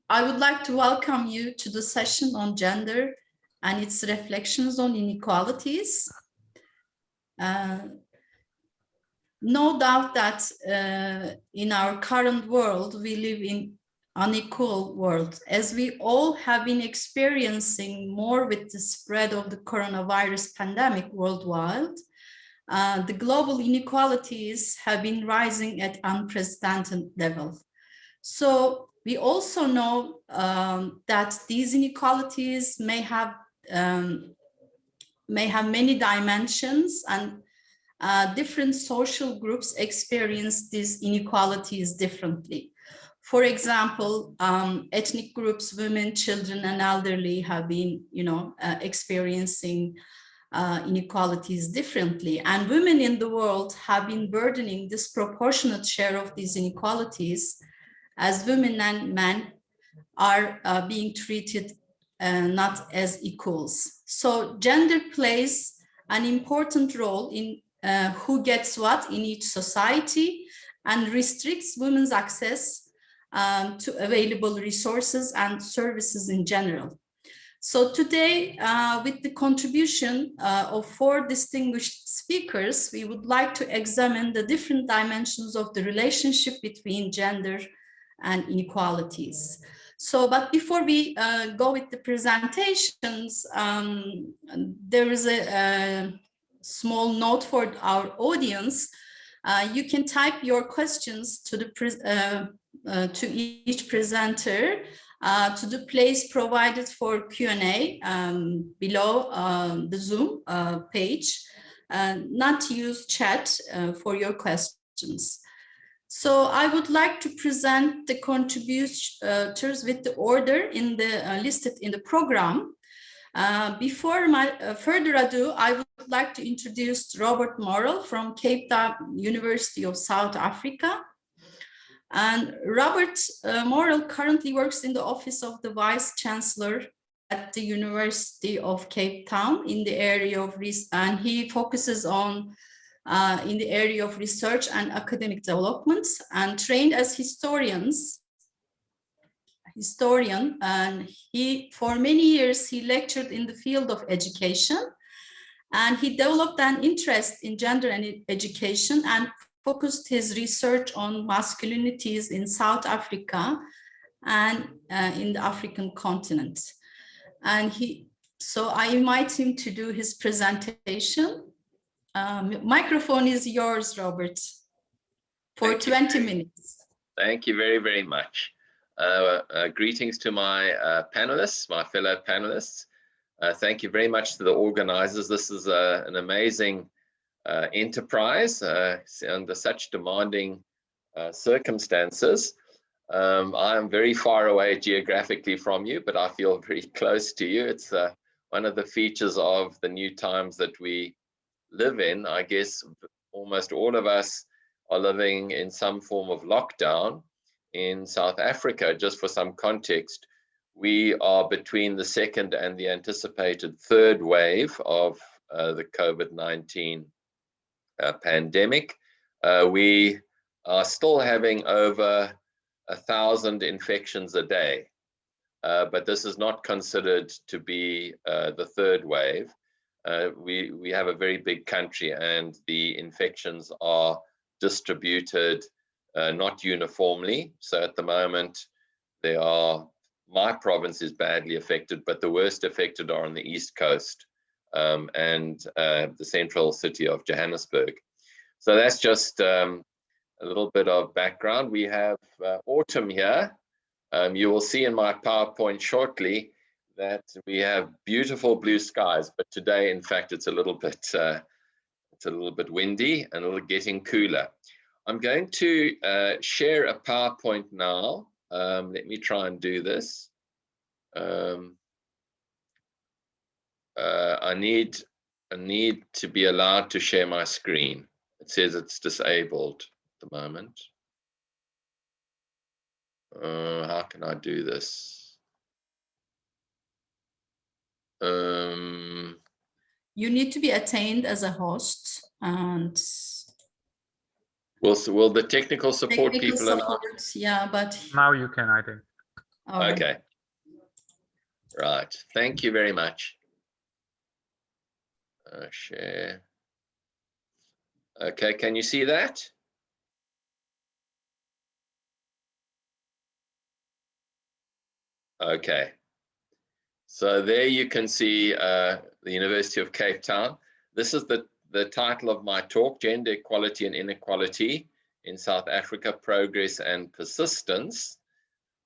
I would like to welcome you to the session on gender and its reflections on inequalities. No doubt that in our current world, we live in unequal world, as we all have been experiencing more with the spread of the coronavirus pandemic worldwide. The global inequalities have been rising at unprecedented level. So we also know that these inequalities may have many dimensions, and different social groups experience these inequalities differently. For example, ethnic groups, women, children, and elderly have been, experiencing inequalities differently. And women in the world have been burdening disproportionate share of these inequalities, as women and men are being treated not as equals. So gender plays an important role in who gets what in each society, and restricts women's access to available resources and services in general. So today, with the contribution of 4 distinguished speakers, we would like to examine the different dimensions of the relationship between gender and inequalities. So, but before we go with the presentations, there is a small note for our audience. You can type your questions to the to each presenter to the place provided for Q&A below the Zoom page. Not use chat for your questions. So I would like to present the contributors with the order in the listed in the program. Before further ado, I would like to introduce Robert Morrell from Cape Town University of South Africa. And Robert Morrell currently works in the office of the Vice Chancellor at the University of Cape Town in the area of research, and he focuses on in the area of research and academic development, and trained as historian, and for many years he lectured in the field of education, and he developed an interest in gender and education and focused his research on masculinities in South Africa and in the African continent. And so I invite him to do his presentation. Microphone is yours, Robert, for 20 minutes. Thank you very, very much. Greetings to my panelists, my fellow panelists. Thank you very much to the organizers. This is an amazing enterprise under such demanding circumstances. I am very far away geographically from you, but I feel very close to you. It's one of the features of the new times that we live in. I guess almost all of us are living in some form of lockdown in South Africa. Just for some context, we are between the 2nd and the anticipated 3rd wave of the COVID-19 pandemic. We are still having over 1,000 infections a day, but this is not considered to be the 3rd wave. We have a very big country, and the infections are distributed not uniformly. So at the moment, my province is badly affected, but the worst affected are on the East Coast and the central city of Johannesburg. So that's just a little bit of background. We have autumn here. You will see in my PowerPoint shortly that we have beautiful blue skies, but today, in fact, it's a little bit windy and a little getting cooler. I'm going to share a PowerPoint now. Let me try and do this. I need to be allowed to share my screen. It says it's disabled at the moment. How can I do this? You need to be attained as a host, and will the technical support people support, yeah, but now you can, I think. All right. Okay. Right. Thank you very much. Share. Okay, can you see that? Okay. So there you can see the University of Cape Town. This is the title of my talk, Gender Equality and Inequality in South Africa, Progress and Persistence.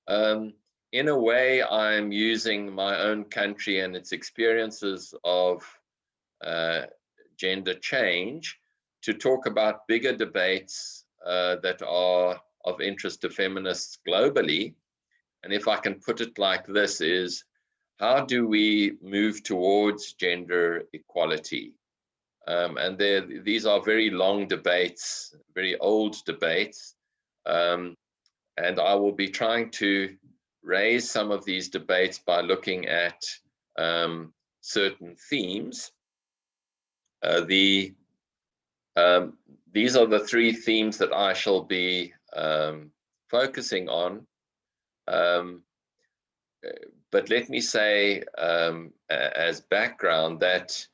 In a way, I'm using my own country and its experiences of gender change to talk about bigger debates that are of interest to feminists globally. And if I can put it like this, is how do we move towards gender equality? And these are very long debates, very old debates. And I will be trying to raise some of these debates by looking at certain themes. These are the three themes that I shall be focusing on. But let me say as background that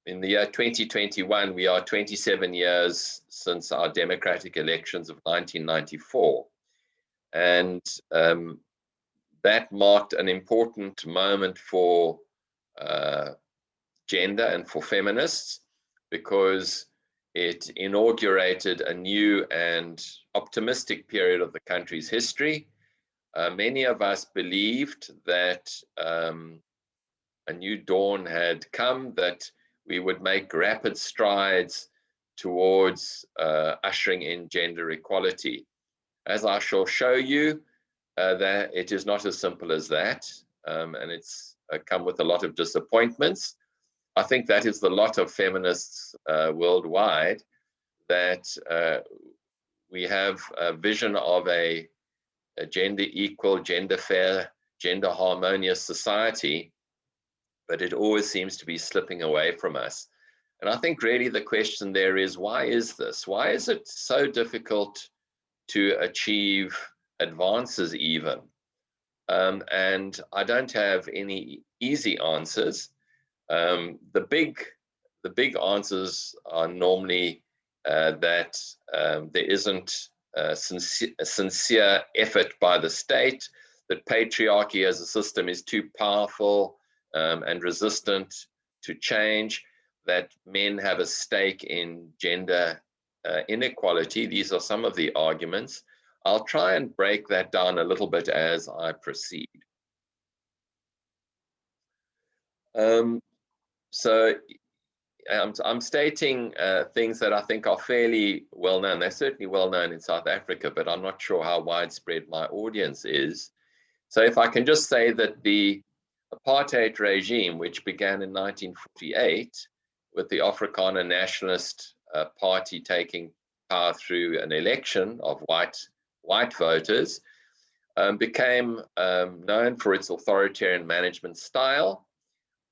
in the year 2021, we are 27 years since our democratic elections of 1994. And that marked an important moment for gender and for feminists, because it inaugurated a new and optimistic period of the country's history. Many of us believed that a new dawn had come, that we would make rapid strides towards ushering in gender equality. As I shall show you, that it is not as simple as that, and it's come with a lot of disappointments. I think that is the lot of feminists worldwide, that we have a vision of a gender equal, gender fair, gender harmonious society, but it always seems to be slipping away from us. And I think really the question there is, why is this? Why is it so difficult to achieve advances even? And I don't have any easy answers. The big answers are normally that there isn't a sincere effort by the state, that patriarchy as a system is too powerful and resistant to change, that men have a stake in gender inequality. These are some of the arguments. I'll try and break that down a little bit as I proceed. So I'm stating things that I think are fairly well known. They're certainly well known in South Africa, but I'm not sure how widespread my audience is. So if I can just say that the apartheid regime, which began in 1948 with the Afrikaner Nationalist Party taking power through an election of white voters, became known for its authoritarian management style,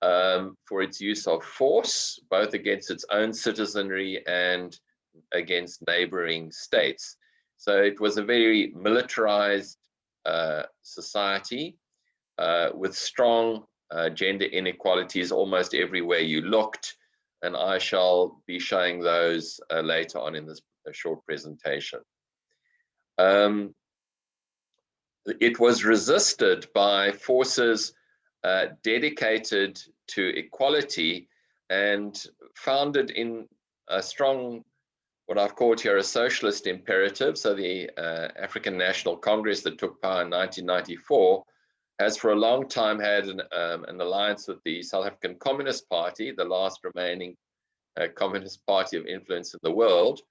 for its use of force, both against its own citizenry and against neighboring states. So it was a very militarized society with strong gender inequalities almost everywhere you looked. And I shall be showing those later on in this short presentation. It was resisted by forces dedicated to equality and founded in a strong, what I've called here a socialist imperative. So the African National Congress that took power in 1994 has for a long time had an alliance with the South African Communist Party, the last remaining communist party of influence in the world.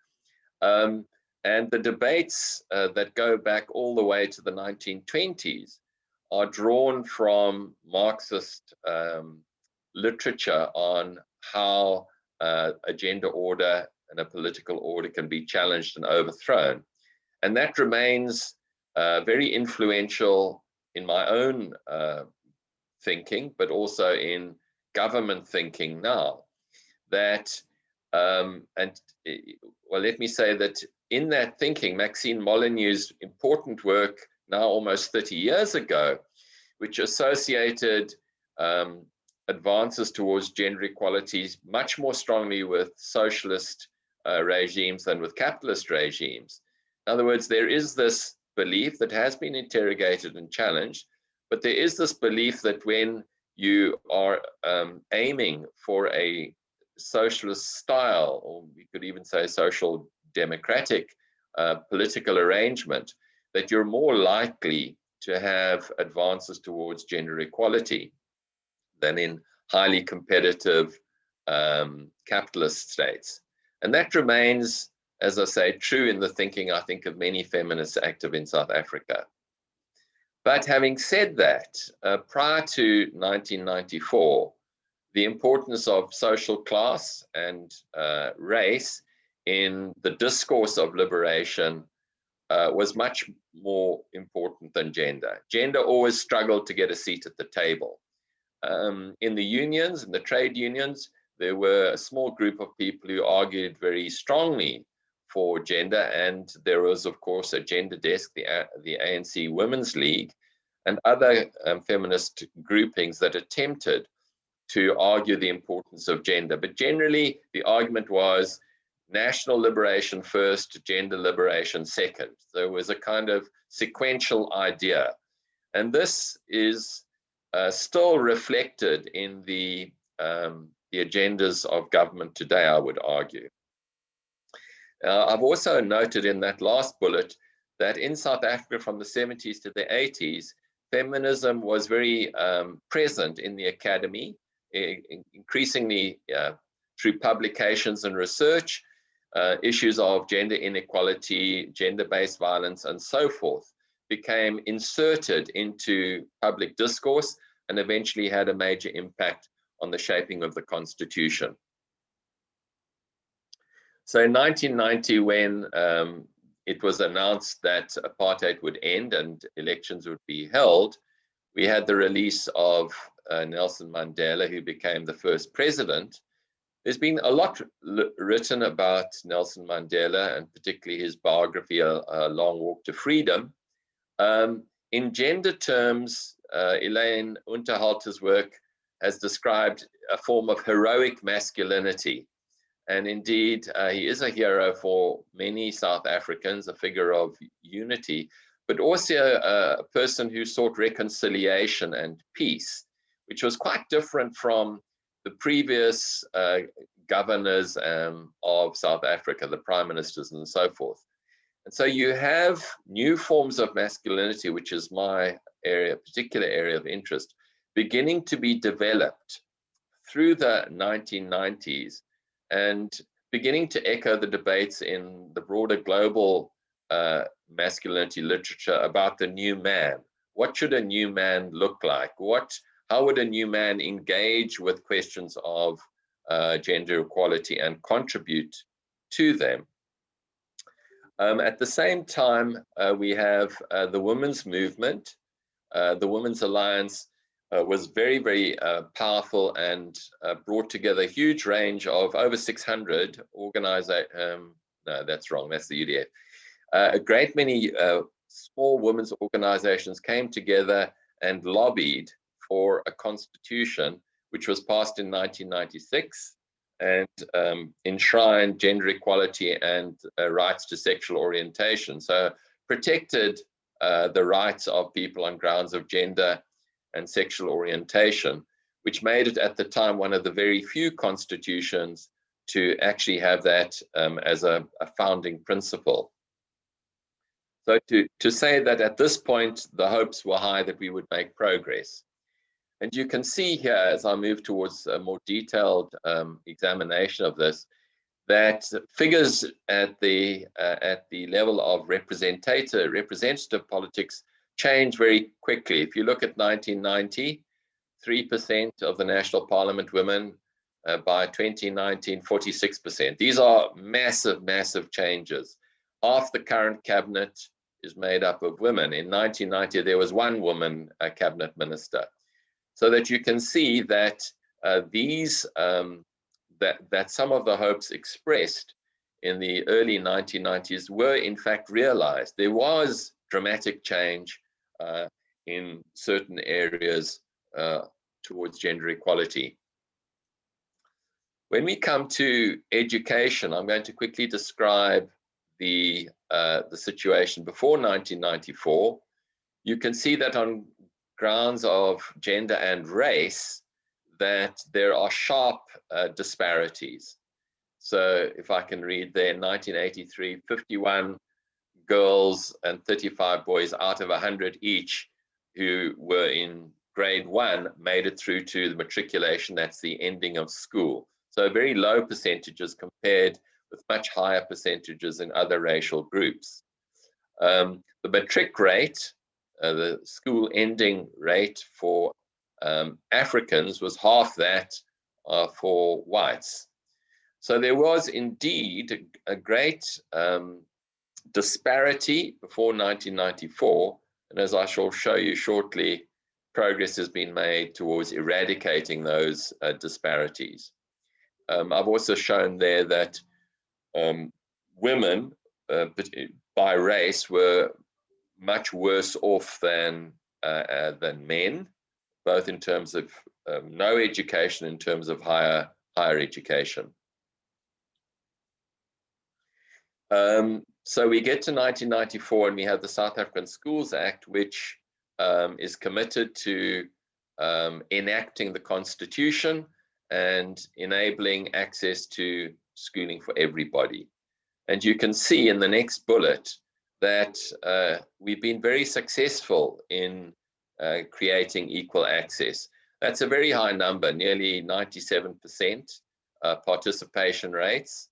And the debates that go back all the way to the 1920s are drawn from Marxist literature on how a gender order and a political order can be challenged and overthrown. And that remains very influential in my own thinking, but also in government thinking now. That, well, let me say that in that thinking, Maxine Molyneux's important work now almost 30 years ago, which associated advances towards gender equality much more strongly with socialist regimes than with capitalist regimes. In other words, there is this belief that has been interrogated and challenged, but there is this belief that when you are aiming for a socialist style, or we could even say social democratic political arrangement, that you're more likely to have advances towards gender equality than in highly competitive capitalist states. And that remains, as I say, true in the thinking, I think, of many feminists active in South Africa. But having said that, prior to 1994, the importance of social class and race in the discourse of liberation was much more important than gender. Gender always struggled to get a seat at the table. In the unions, in the trade unions, there were a small group of people who argued very strongly for gender, and there was, of course, a gender desk, the ANC Women's League, and other feminist groupings that attempted to argue the importance of gender. But generally, the argument was national liberation first, gender liberation second. So it was a kind of sequential idea. And this is still reflected in the agendas of government today, I would argue. I've also noted in that last bullet that in South Africa from the 70s to the 80s, feminism was very present in the academy, increasingly through publications and research. Issues of gender inequality, gender-based violence, and so forth became inserted into public discourse and eventually had a major impact on the shaping of the Constitution. So in 1990, when it was announced that apartheid would end and elections would be held, we had the release of Nelson Mandela, who became the first president. There's been a lot written about Nelson Mandela, and particularly his biography, A Long Walk to Freedom. In gender terms, Elaine Unterhalter's work has described a form of heroic masculinity. And indeed, he is a hero for many South Africans, a figure of unity, but also a person who sought reconciliation and peace, which was quite different from the previous governors of South Africa, the prime ministers and so forth. And so you have new forms of masculinity, which is my particular area of interest, beginning to be developed through the 1990s and beginning to echo the debates in the broader global masculinity literature about the new man. What should a new man look like? How would a new man engage with questions of gender equality and contribute to them? At the same time, we have the women's movement. The Women's Alliance was very, very powerful and brought together a huge range of over 600 organizations. No, that's wrong, that's the UDF. A great many small women's organizations came together and lobbied for a constitution which was passed in 1996 and enshrined gender equality and rights to sexual orientation. So protected the rights of people on grounds of gender and sexual orientation, which made it at the time one of the very few constitutions to actually have that as a founding principle. So to say that at this point, the hopes were high that we would make progress. And you can see here, as I move towards a more detailed examination of this, that figures at the level of representative politics change very quickly. If you look at 1990, 3% of the National Parliament women, by 2019, 46%. These are massive, massive changes. Half the current cabinet is made up of women. In 1990, there was one woman cabinet minister. So that you can see that that some of the hopes expressed in the early 1990s were in fact realized. There was dramatic change in certain areas towards gender equality. When we come to education, I'm going to quickly describe the situation before 1994. You can see that on grounds of gender and race, that there are sharp disparities. So if I can read there, in 1983, 51 girls and 35 boys out of 100 each who were in grade 1 made it through to the matriculation, that's the ending of school. So very low percentages compared with much higher percentages in other racial groups. The matric rate, the school ending rate for Africans was half that for whites. So there was indeed a great disparity before 1994, and as I shall show you shortly, progress has been made towards eradicating those disparities. I've also shown there that women by race were much worse off than men, both in terms of no education, in terms of higher education. So we get to 1994 and we have the South African Schools Act, which is committed to enacting the Constitution and enabling access to schooling for everybody. And you can see in the next bullet that we've been very successful in creating equal access. That's a very high number, nearly 97% participation rates,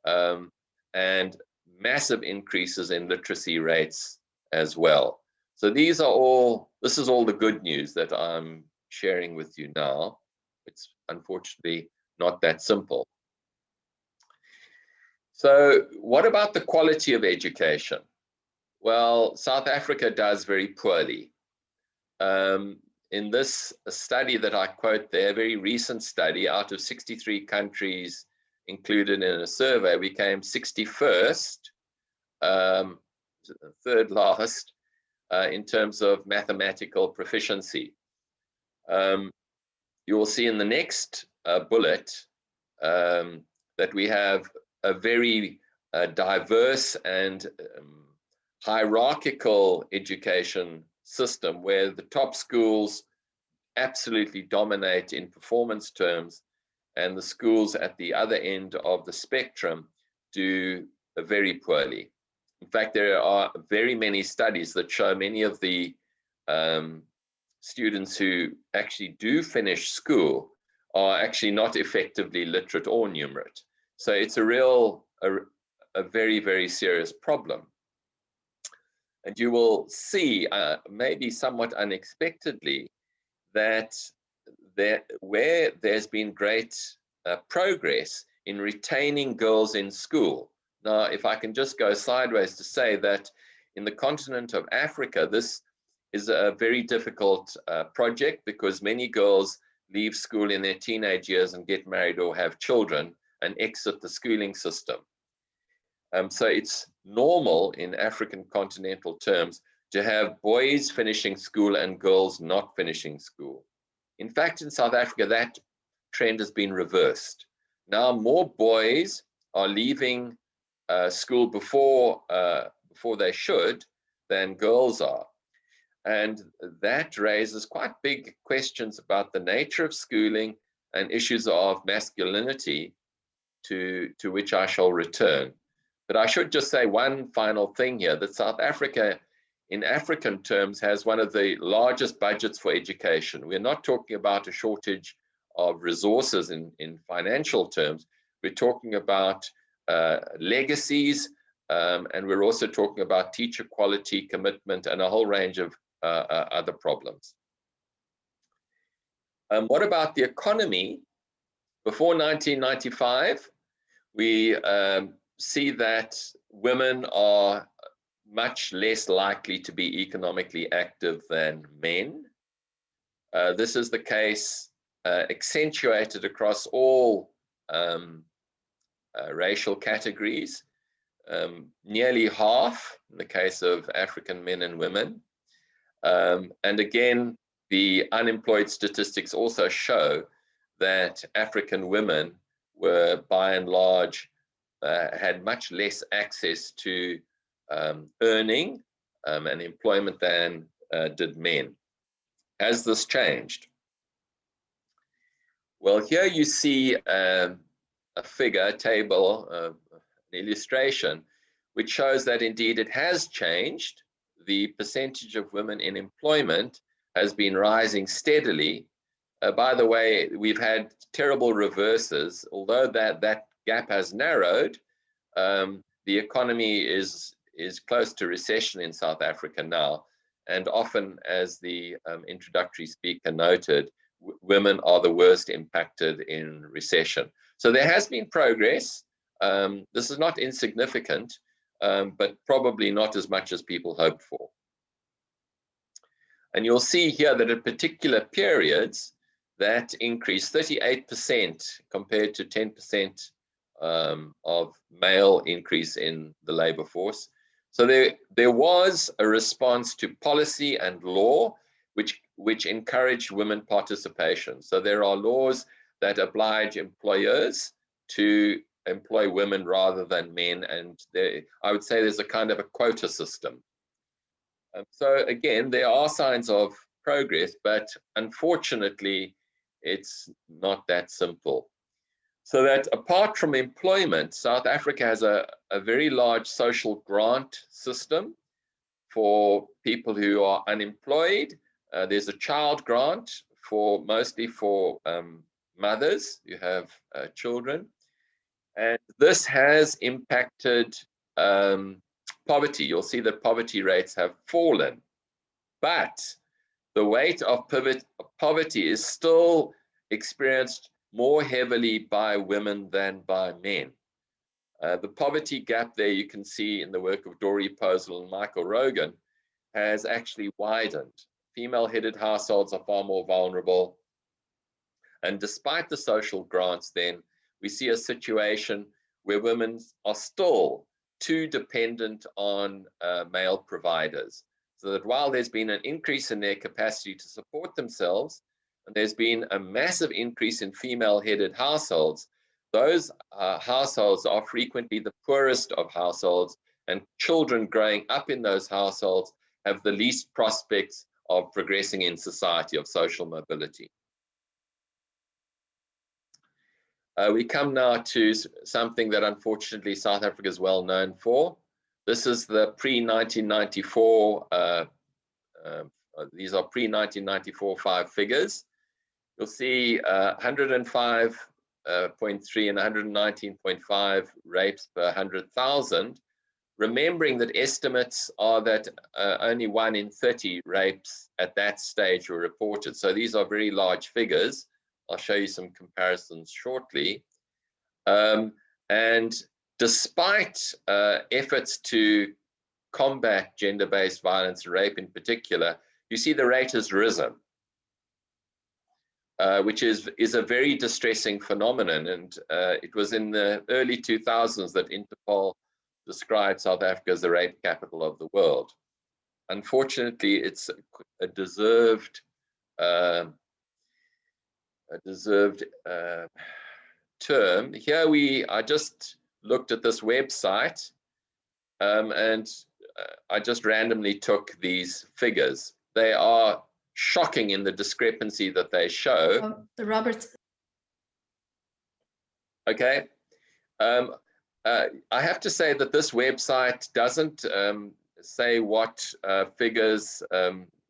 and massive increases in literacy rates as well. So this is all the good news that I'm sharing with you now. It's unfortunately not that simple. So what about the quality of education? Well, South Africa does very poorly. In this study that I quote there, a very recent study, out of 63 countries included in a survey, we came 61st, third last, in terms of mathematical proficiency. You will see in the next bullet that we have a very diverse and hierarchical education system where the top schools absolutely dominate in performance terms, and the schools at the other end of the spectrum do very poorly. In fact, there are very many studies that show many of the students who actually do finish school are actually not effectively literate or numerate. So it's a very, very serious problem. And you will see, maybe somewhat unexpectedly, that where there's been great progress in retaining girls in school. Now, if I can just go sideways to say that in the continent of Africa, this is a very difficult project because many girls leave school in their teenage years and get married or have children and exit the schooling system. So it's normal in African continental terms to have boys finishing school and girls not finishing school. In fact, in South Africa, that trend has been reversed. Now more boys are leaving school before they should than girls are. And that raises quite big questions about the nature of schooling and issues of masculinity to which I shall return. But I should just say one final thing here, that South Africa, in African terms, has one of the largest budgets for education. We're not talking about a shortage of resources in financial terms. We're talking about legacies, and we're also talking about teacher quality, commitment, and a whole range of other problems. What about the economy? Before 1995, we see that women are much less likely to be economically active than men. This is the case accentuated across all racial categories. nearly half in the case of African men and women. And again, the unemployed statistics also show that African women were by and large had much less access to earning and employment than did men. Has this changed? Well, here you see a figure, a table, an illustration, which shows that indeed it has changed. The percentage of women in employment has been rising steadily. By the way, we've had terrible reverses. Although that gap has narrowed, the economy is close to recession in South Africa now. And often, as the introductory speaker noted, women are the worst impacted in recession. So there has been progress. This is not insignificant, but probably not as much as people hoped for. And you'll see here that at particular periods, that increased 38% compared to 10% of male increase in the labor force. So there was a response to policy and law which encouraged women participation. So there are laws that oblige employers to employ women rather than men, and I would say there's a kind of a quota system. So again, there are signs of progress, but unfortunately, it's not that simple. So that apart from employment, South Africa has a very large social grant system for people who are unemployed. There's a child grant mostly for mothers who have children. And this has impacted poverty. You'll see that poverty rates have fallen, but the weight of poverty is still experienced more heavily by women than by men. The poverty gap there you can see in the work of Dori Posel and Michael Rogan has actually widened. Female-headed households are far more vulnerable. And despite the social grants then, we see a situation where women are still too dependent on male providers. So that while there's been an increase in their capacity to support themselves, and there's been a massive increase in female-headed households, those households are frequently the poorest of households, and children growing up in those households have the least prospects of progressing in society, of social mobility. We come now to something that unfortunately South Africa is well known for. This is the pre-1994, these are pre-1994 5 figures. You'll see 105.3 and 119.5 rapes per 100,000, remembering that estimates are that only 1 in 30 rapes at that stage were reported. So these are very large figures. I'll show you some comparisons shortly. And despite efforts to combat gender-based violence and rape in particular, you see the rate has risen, which is a very distressing phenomenon. And it was in the early 2000s that Interpol described South Africa as the rape capital of the world. Unfortunately, it's a deserved term. Here I just looked at this website and I just randomly took these figures. They are shocking in the discrepancy that they show. Robert. Okay. I have to say that this website doesn't say what figures,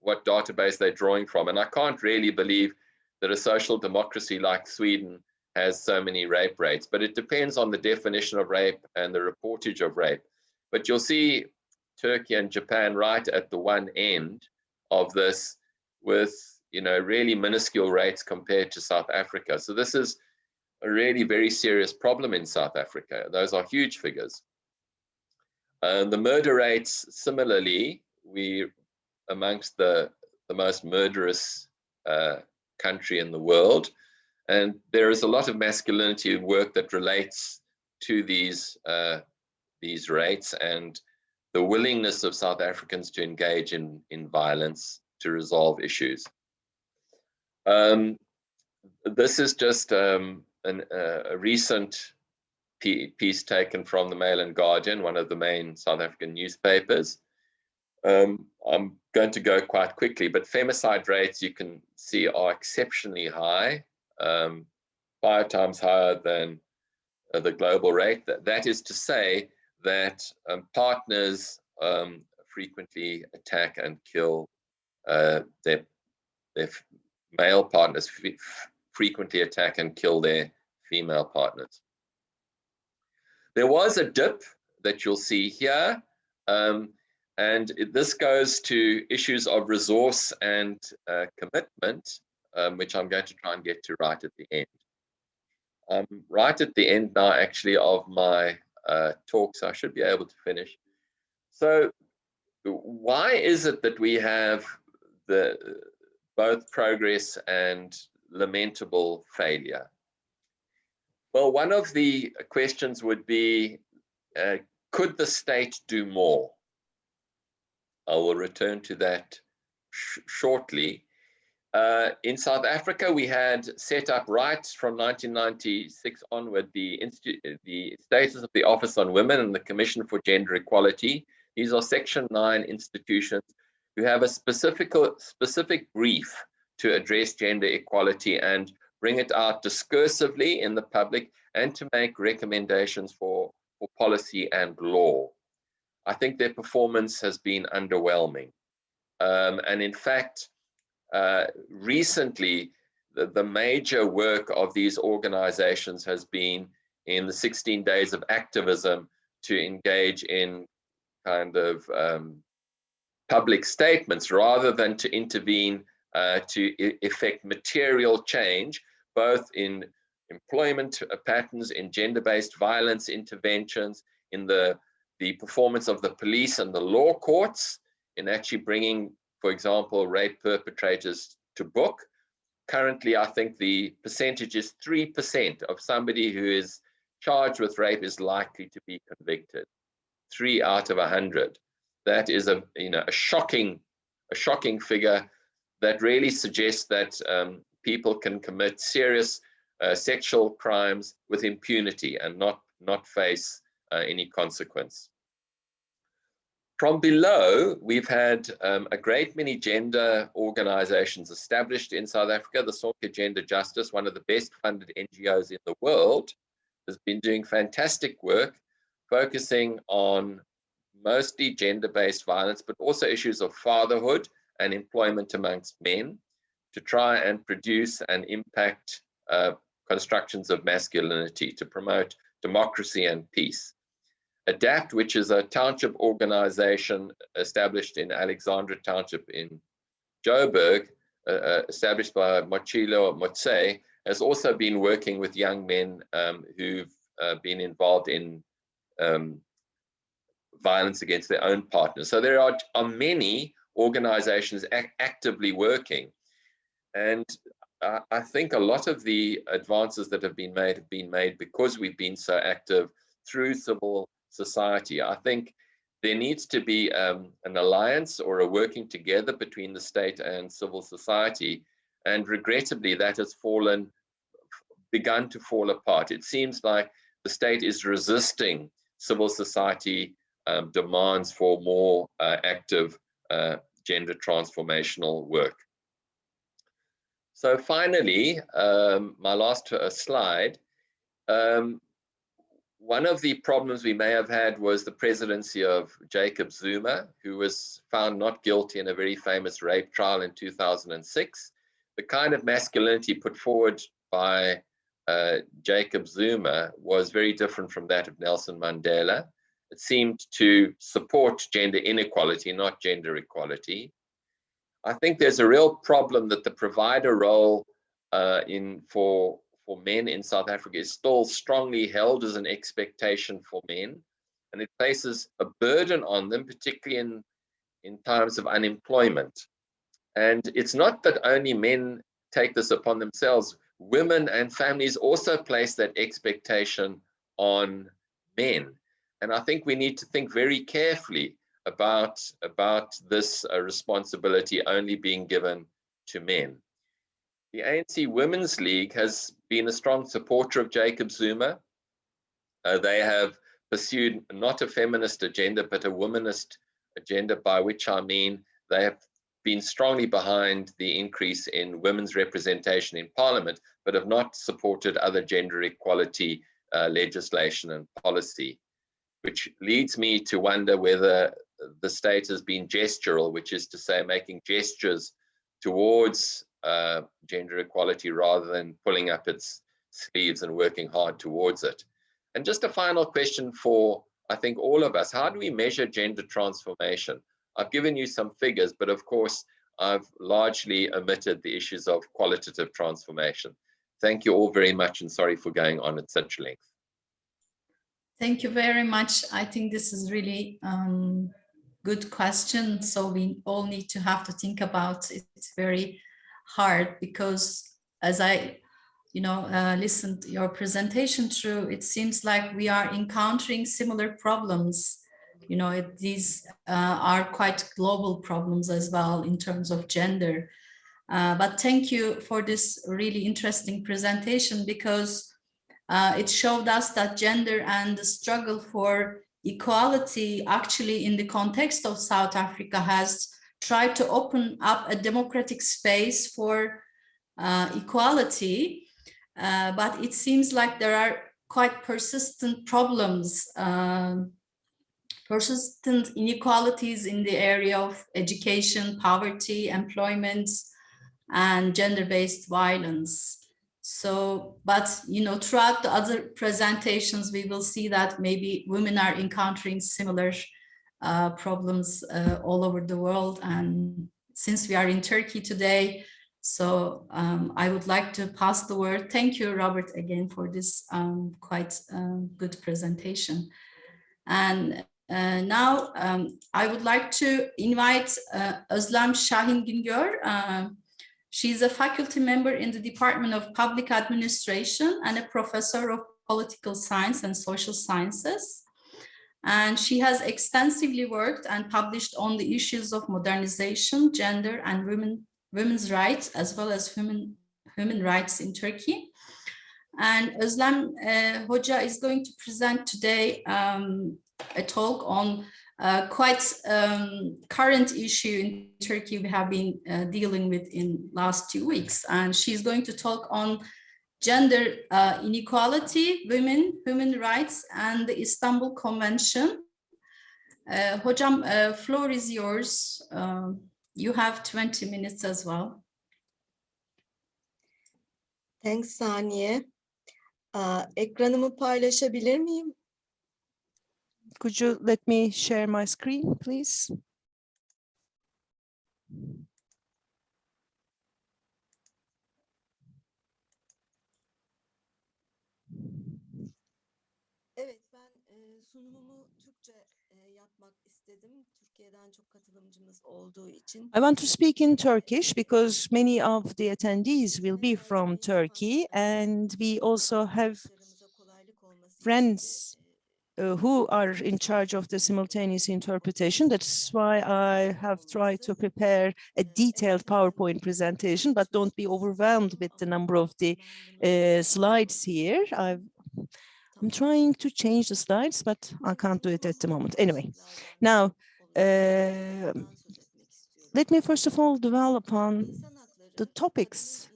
what database they're drawing from. And I can't really believe that a social democracy like Sweden has so many rape rates, but it depends on the definition of rape and the reportage of rape. But you'll see Turkey and Japan right at the one end of this with, you know, really minuscule rates compared to South Africa. So this is a really very serious problem in South Africa. Those are huge figures. The murder rates, similarly, we amongst the most murderous country in the world. And there is a lot of masculinity work that relates to these these rates and the willingness of South Africans to engage in violence to resolve issues. This is just a recent piece taken from the Mail and Guardian, one of the main South African newspapers. I'm going to go quite quickly, but femicide rates you can see are exceptionally high, 5 times higher than the global rate. That is to say that partners frequently attack and kill their male partners, frequently attack and kill their female partners. There was a dip that you'll see here, and this goes to issues of resource and commitment, which I'm going to try and get to right at the end. I'm right at the end now, actually, of my talk, so I should be able to finish. So why is it that we have both progress and lamentable failure? Well, one of the questions would be, could the state do more? I will return to that shortly. In South Africa, we had set up right from 1996 onward the status of the Office on Women and the Commission for Gender Equality. These are Section 9 institutions who have a specific brief to address gender equality and bring it out discursively in the public and to make recommendations for policy and law. I think their performance has been underwhelming. And in fact, recently, the major work of these organizations has been in the 16 days of activism to engage in kind of public statements rather than to intervene to effect material change, both in employment patterns, in gender-based violence interventions, in the performance of the police and the law courts, in actually bringing, for example, rape perpetrators to book. Currently, I think the percentage is 3% of somebody who is charged with rape is likely to be convicted. 3 out of 100. That is a shocking figure that really suggests that people can commit serious sexual crimes with impunity and not face any consequence. From below, we've had a great many gender organizations established in South Africa. The Sonke Gender Justice, one of the best funded NGOs in the world, has been doing fantastic work, focusing on mostly gender-based violence, but also issues of fatherhood and employment amongst men, to try and produce and impact constructions of masculinity, to promote democracy and peace. ADAPT, which is a township organization established in Alexandra Township in Joburg, established by Mochilo Motse, has also been working with young men who've been involved in violence against their own partners. So there are many organizations actively working. And I think a lot of the advances that have been made because we've been so active through civil society. I think there needs to be an alliance or a working together between the state and civil society. And regrettably, that has begun to fall apart. It seems like the state is resisting civil society demands for more active gender transformational work. So finally, my last slide. One of the problems we may have had was the presidency of Jacob Zuma, who was found not guilty in a very famous rape trial in 2006. The kind of masculinity put forward by Jacob Zuma was very different from that of Nelson Mandela. It seemed to support gender inequality, not gender equality. I think there's a real problem that the provider role for men in South Africa is still strongly held as an expectation for men, and it places a burden on them, particularly in times of unemployment. And it's not that only men take this upon themselves. Women and families also place that expectation on men. And I think we need to think very carefully about this responsibility only being given to men. The ANC Women's League has been a strong supporter of Jacob Zuma. They have pursued not a feminist agenda, but a womanist agenda, by which I mean they have been strongly behind the increase in women's representation in parliament, but have not supported other gender equality legislation and policy, which leads me to wonder whether the state has been gestural, which is to say making gestures towards gender equality rather than pulling up its sleeves and working hard towards it. And just a final question for, I think, all of us. How do we measure gender transformation? I've given you some figures, but of course, I've largely omitted the issues of qualitative transformation. Thank you all very much, and sorry for going on at such length. Thank you very much. I think this is really good question. So we all need to have to think about it. It's very hard because as I listened to your presentation through, it seems like we are encountering similar problems. These are quite global problems as well in terms of gender. But thank you for this really interesting presentation, because it showed us that gender and the struggle for equality actually in the context of South Africa has tried to open up a democratic space for equality. But it seems like there are quite persistent problems, persistent inequalities in the area of education, poverty, employment, and gender-based violence. So, but throughout the other presentations, we will see that maybe women are encountering similar problems all over the world. And since we are in Turkey today, so I would like to pass the word. Thank you, Robert, again for this quite good presentation. And now I would like to invite Özlem Şahin Güngör. She's a faculty member in the Department of Public Administration and a professor of political science and social sciences. And she has extensively worked and published on the issues of modernization, gender, and women's rights, as well as human rights in Turkey. And Özlem Hoca is going to present today a talk on quite current issue in Turkey we have been dealing with in last 2 weeks. And she's going to talk on gender inequality, women, human rights, and the Istanbul Convention. Hocam, floor is yours. You have 20 minutes as well. Thanks, Saniye. Ekranımı paylaşabilir miyim? Could you let me share my screen, please? Evet, ben sunumumu Türkçe yapmak istedim. Türkiye'den çok katılımcımız olduğu için. I want to speak in Turkish because many of the attendees will be from Turkey, and we also have friends who are in charge of the simultaneous interpretation. That's why I have tried to prepare a detailed PowerPoint presentation, but don't be overwhelmed with the number of the slides here. I'm trying to change the slides, but I can't do it at the moment. Anyway, now, let me first of all dwell upon the topics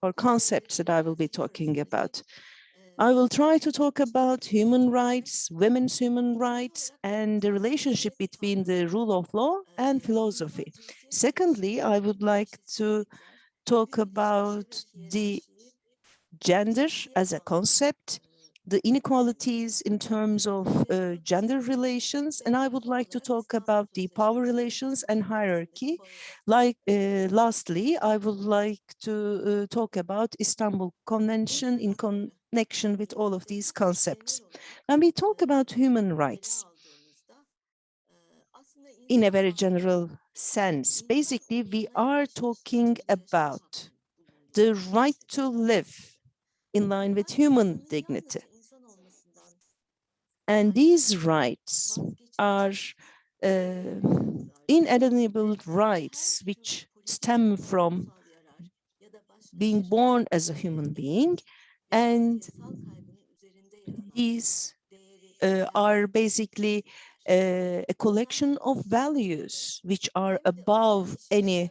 or concepts that I will be talking about. I will try to talk about human rights, women's human rights, and the relationship between the rule of law and philosophy. Secondly, I would like to talk about the gender as a concept, the inequalities in terms of gender relations, and I would like to talk about the power relations and hierarchy. Lastly, I would like to talk about Istanbul Convention in connection with all of these concepts. When we talk about human rights, in a very general sense, basically we are talking about the right to live in line with human dignity. And these rights are inalienable rights which stem from being born as a human being, and these are basically a collection of values which are above any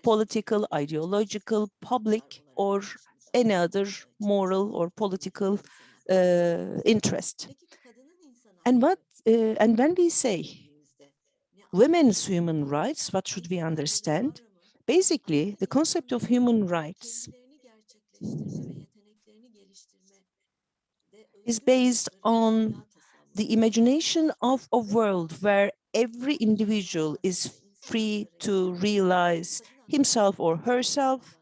political, ideological, public, or any other moral or political interest. And when we say women's human rights, what should we understand? Basically, the concept of human rights is based on the imagination of a world where every individual is free to realize himself or herself.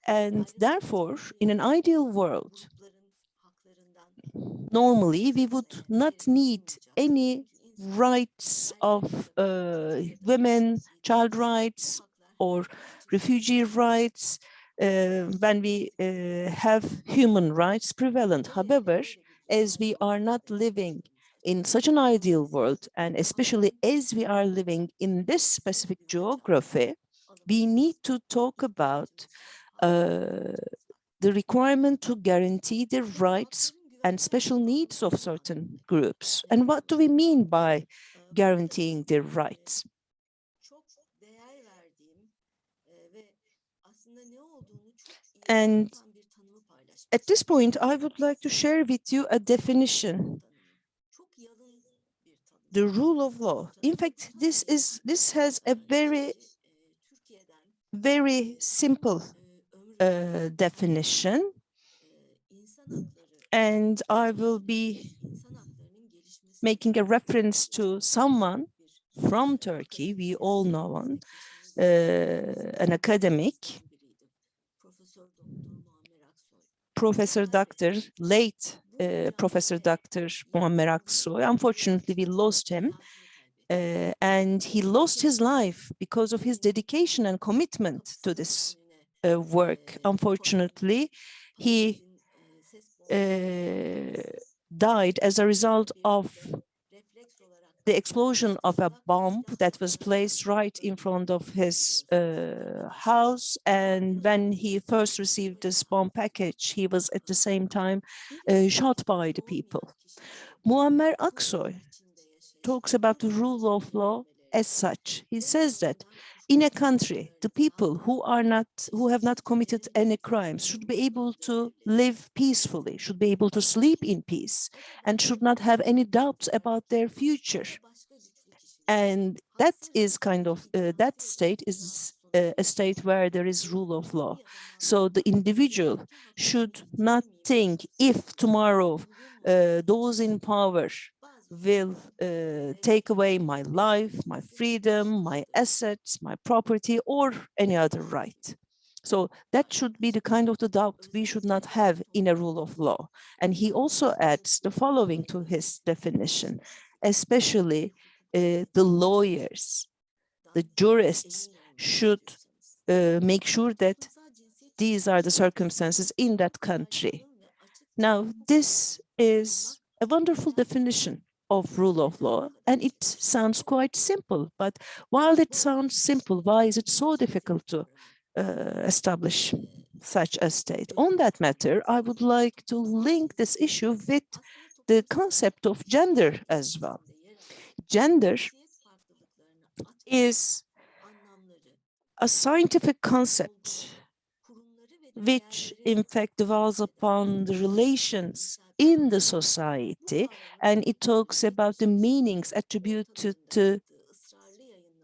And therefore, in an ideal world, normally we would not need any rights of women, child rights, or refugee rights when we have human rights prevalent. However, as we are not living in such an ideal world, and especially as we are living in this specific geography, we need to talk about the requirement to guarantee the rights and special needs of certain groups. And what do we mean by guaranteeing their rights? And at this point, I would like to share with you a definition. The rule of law. In fact, this has a very simple definition. And I will be making a reference to someone from Turkey. We all know one, an academic, Professor Dr. late Professor Dr. Muammer Aksoy. Unfortunately, we lost him. And he lost his life because of his dedication and commitment to this work. Unfortunately, he died as a result of the explosion of a bomb that was placed right in front of his house. And when he first received this bomb package, he was at the same time shot by the people. Muammer Aksoy talks about the rule of law as such. He says that in a country, the people who have not committed any crimes should be able to live peacefully, should be able to sleep in peace, and should not have any doubts about their future. And that is kind of, that state is a state where there is rule of law. So the individual should not think if tomorrow those in power will take away my life, my freedom, my assets, my property, or any other right. So that should be the kind of the doubt we should not have in a rule of law. And he also adds the following to his definition, especially the lawyers, the jurists should make sure that these are the circumstances in that country. Now, this is a wonderful definition of rule of law, and it sounds quite simple. But while it sounds simple, why is it so difficult to establish such a state? On that matter, I would like to link this issue with the concept of gender as well. Gender is a scientific concept which in fact dwells upon the relations in the society, and it talks about the meanings attributed to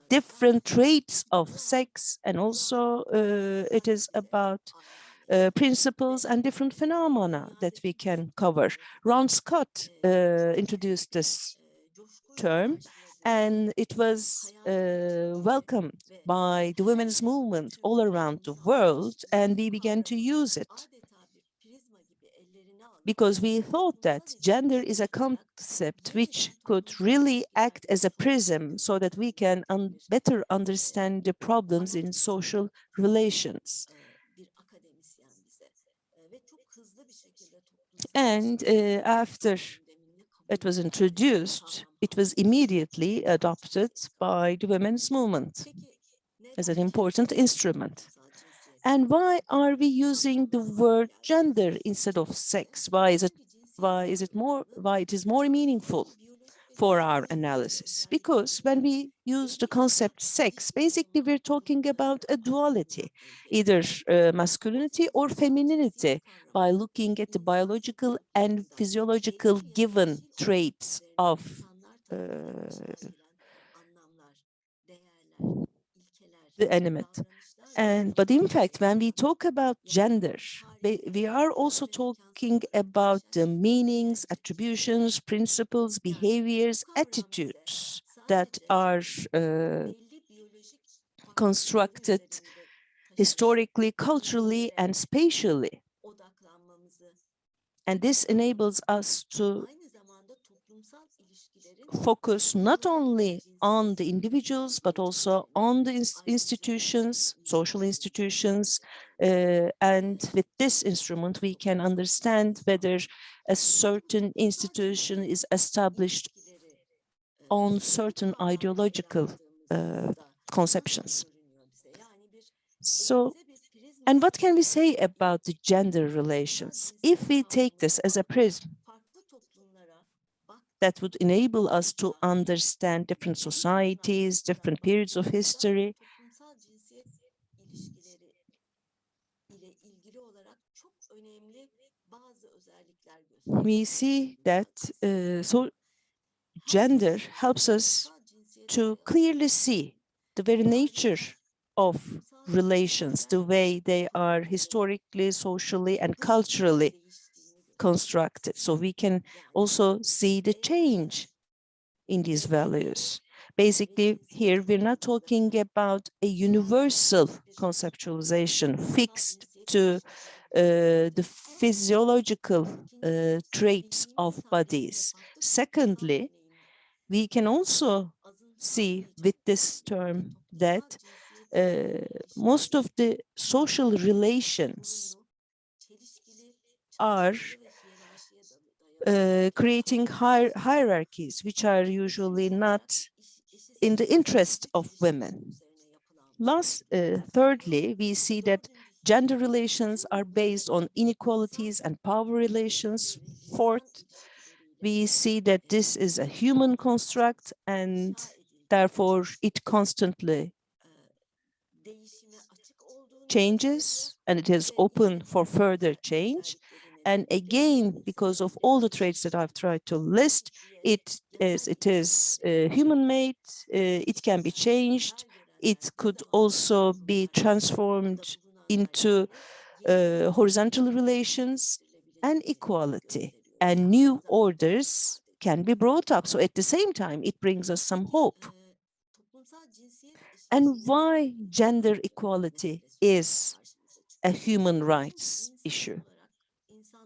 different traits of sex, and also it is about principles and different phenomena that we can cover. Ron Scott introduced this term, and it was welcomed by the women's movement all around the world, and we began to use it because we thought that gender is a concept which could really act as a prism so that we can better understand the problems in social relations. And after it was introduced, it was immediately adopted by the women's movement as an important instrument. And why are we using the word gender instead of sex? Why it is more meaningful for our analysis? Because when we use the concept sex, basically we're talking about a duality, either masculinity or femininity, by looking at the biological and physiological given traits of the animate. But in fact, when we talk about gender, we are also talking about the meanings, attributions, principles, behaviors, attitudes that are constructed historically, culturally, and spatially. And this enables us to focus not only on the individuals, but also on the institutions, social institutions. And with this instrument, we can understand whether a certain institution is established on certain ideological conceptions. So, and what can we say about the gender relations? If we take this as a prism, that would enable us to understand different societies, different periods of history. We see that gender helps us to clearly see the very nature of relations, the way they are historically, socially, and culturally constructed. So we can also see the change in these values. Basically, here we're not talking about a universal conceptualization fixed to the physiological traits of bodies. Secondly, we can also see with this term that most of the social relations are creating hierarchies, which are usually not in the interest of women. Thirdly, we see that gender relations are based on inequalities and power relations. Fourth, we see that this is a human construct and therefore it constantly changes and it is open for further change. And again, because of all the traits that I've tried to list, it is human-made, it can be changed, it could also be transformed into horizontal relations and equality, and new orders can be brought up. So at the same time, it brings us some hope. And why gender equality is a human rights issue?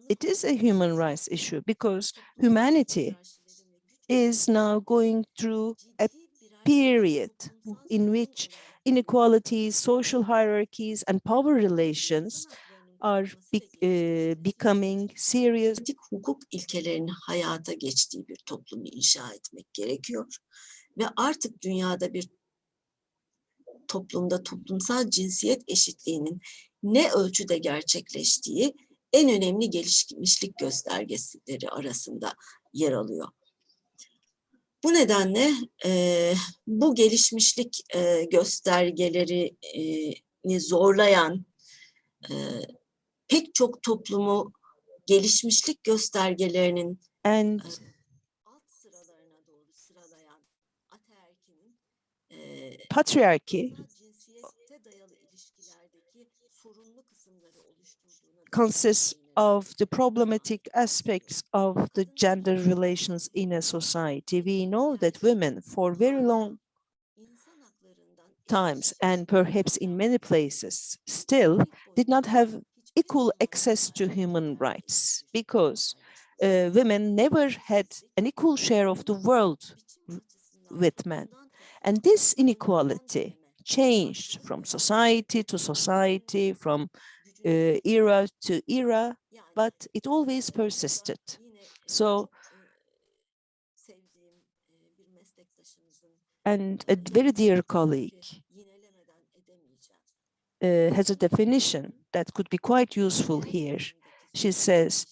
It is a human rights issue because humanity is now going through a period in which inequalities, social hierarchies, and power relations are becoming serious. Hukuk ilkelerinin hayata geçtiği bir toplumu inşa etmek gerekiyor. Ve artık dünyada bir toplumda toplumsal cinsiyet eşitliğinin ne ölçüde gerçekleştiği en önemli gelişmişlik göstergeleri arasında yer alıyor. Bu nedenle bu gelişmişlik göstergelerini zorlayan pek çok toplumu gelişmişlik göstergelerinin alt sıralarına doğru sıralayan ataerkinin patriarchy consists of the problematic aspects of the gender relations in a society. We know that women for very long times and perhaps in many places still did not have equal access to human rights because women never had an equal share of the world with men. And this inequality changed from society to society, from era to era, but it always persisted. So And a very dear colleague has a definition that could be quite useful here. She says,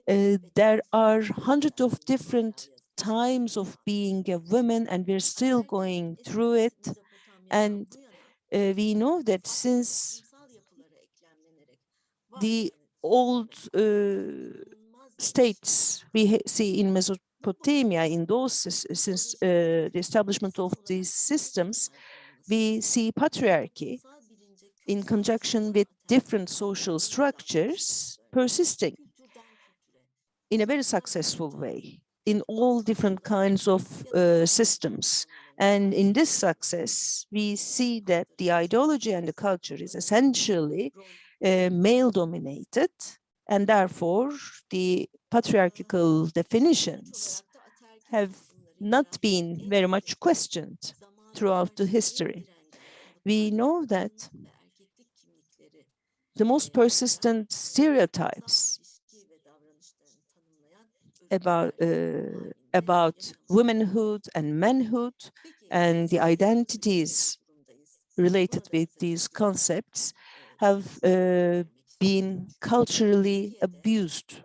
there are hundreds of different times of being a woman, and we're still going through it. And we know that since the old states we see in Mesopotamia, in those since the establishment of these systems, we see patriarchy in conjunction with different social structures persisting in a very successful way in all different kinds of systems. And in this success, we see that the ideology and the culture is essentially male-dominated, and therefore the patriarchal definitions have not been very much questioned throughout the history. We know that the most persistent stereotypes about womanhood and manhood and the identities related with these concepts have been culturally abused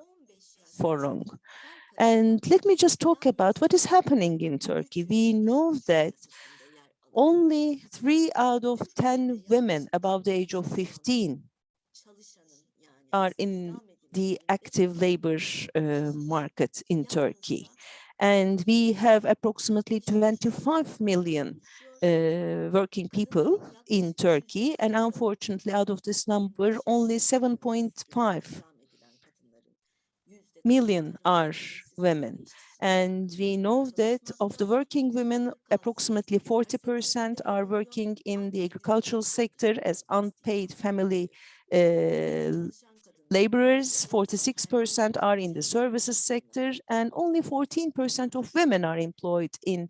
for long. And let me just talk about what is happening in Turkey. We know that only 3 out of 10 women above the age of 15 are in the active labor market in Turkey. And we have approximately 25 million working people in Turkey. And unfortunately, out of this number, only 7.5 million are women. And we know that of the working women, approximately 40% are working in the agricultural sector as unpaid family laborers, 46% are in the services sector, and only 14% of women are employed in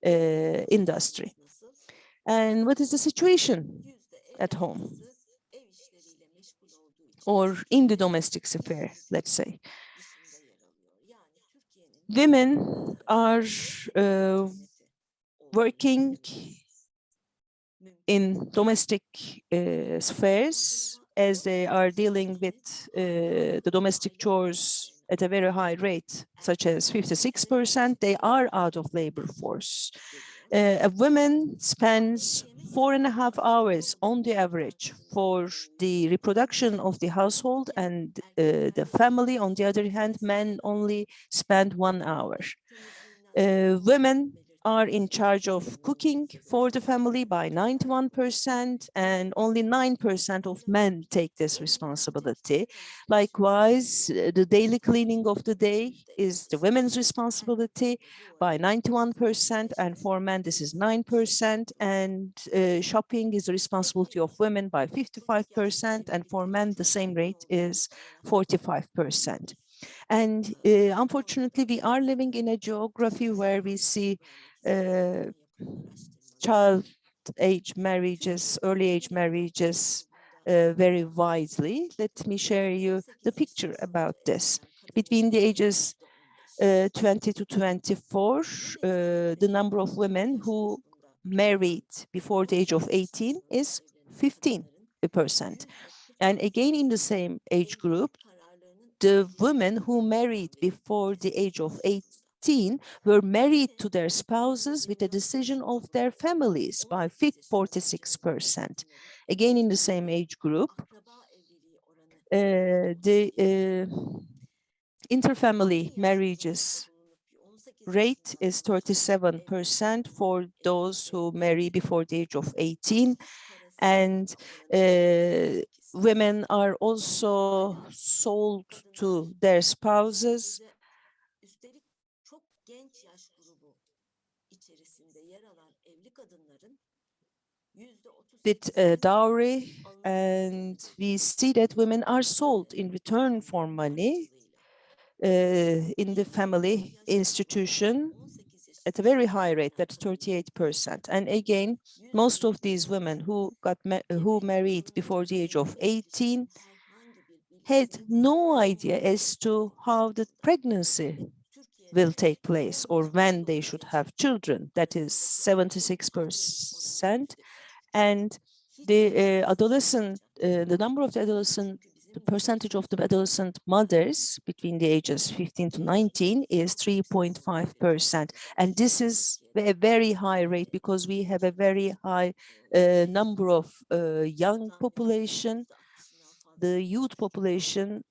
industry. And what is the situation at home or in the domestic sphere, let's say? Women are working in domestic spheres as they are dealing with the domestic chores at a very high rate, such as 56%, they are out of labor force. A woman spends 4.5 hours on the average for the reproduction of the household, and the family, on the other hand, men only spend 1 hour. Women are in charge of cooking for the family by 91%, and only 9% of men take this responsibility. Likewise, the daily cleaning of the day is the women's responsibility by 91%, and for men this is 9%, and shopping is the responsibility of women by 55%, and for men the same rate is 45%. And unfortunately, we are living in a geography where we see child age marriages, early age marriages very widely. Let me share you the picture about this. Between the ages 20 to 24, the number of women who married before the age of 18 is 15%. And again, in the same age group, the women who married before the age of 18 were married to their spouses with a decision of their families by 46%. Again, in the same age group, the interfamily marriages rate is 37% for those who marry before the age of 18. And women are also sold to their spouses with a dowry, and we see that women are sold in return for money in the family institution at a very high rate, that's 38%. And again, most of these women who married before the age of 18 had no idea as to how the pregnancy will take place or when they should have children. That is 76%. And the the number of the adolescent, the percentage of the adolescent mothers between the ages 15 to 19 is 3.5%. And this is a very high rate because we have a very high number of young population. The youth population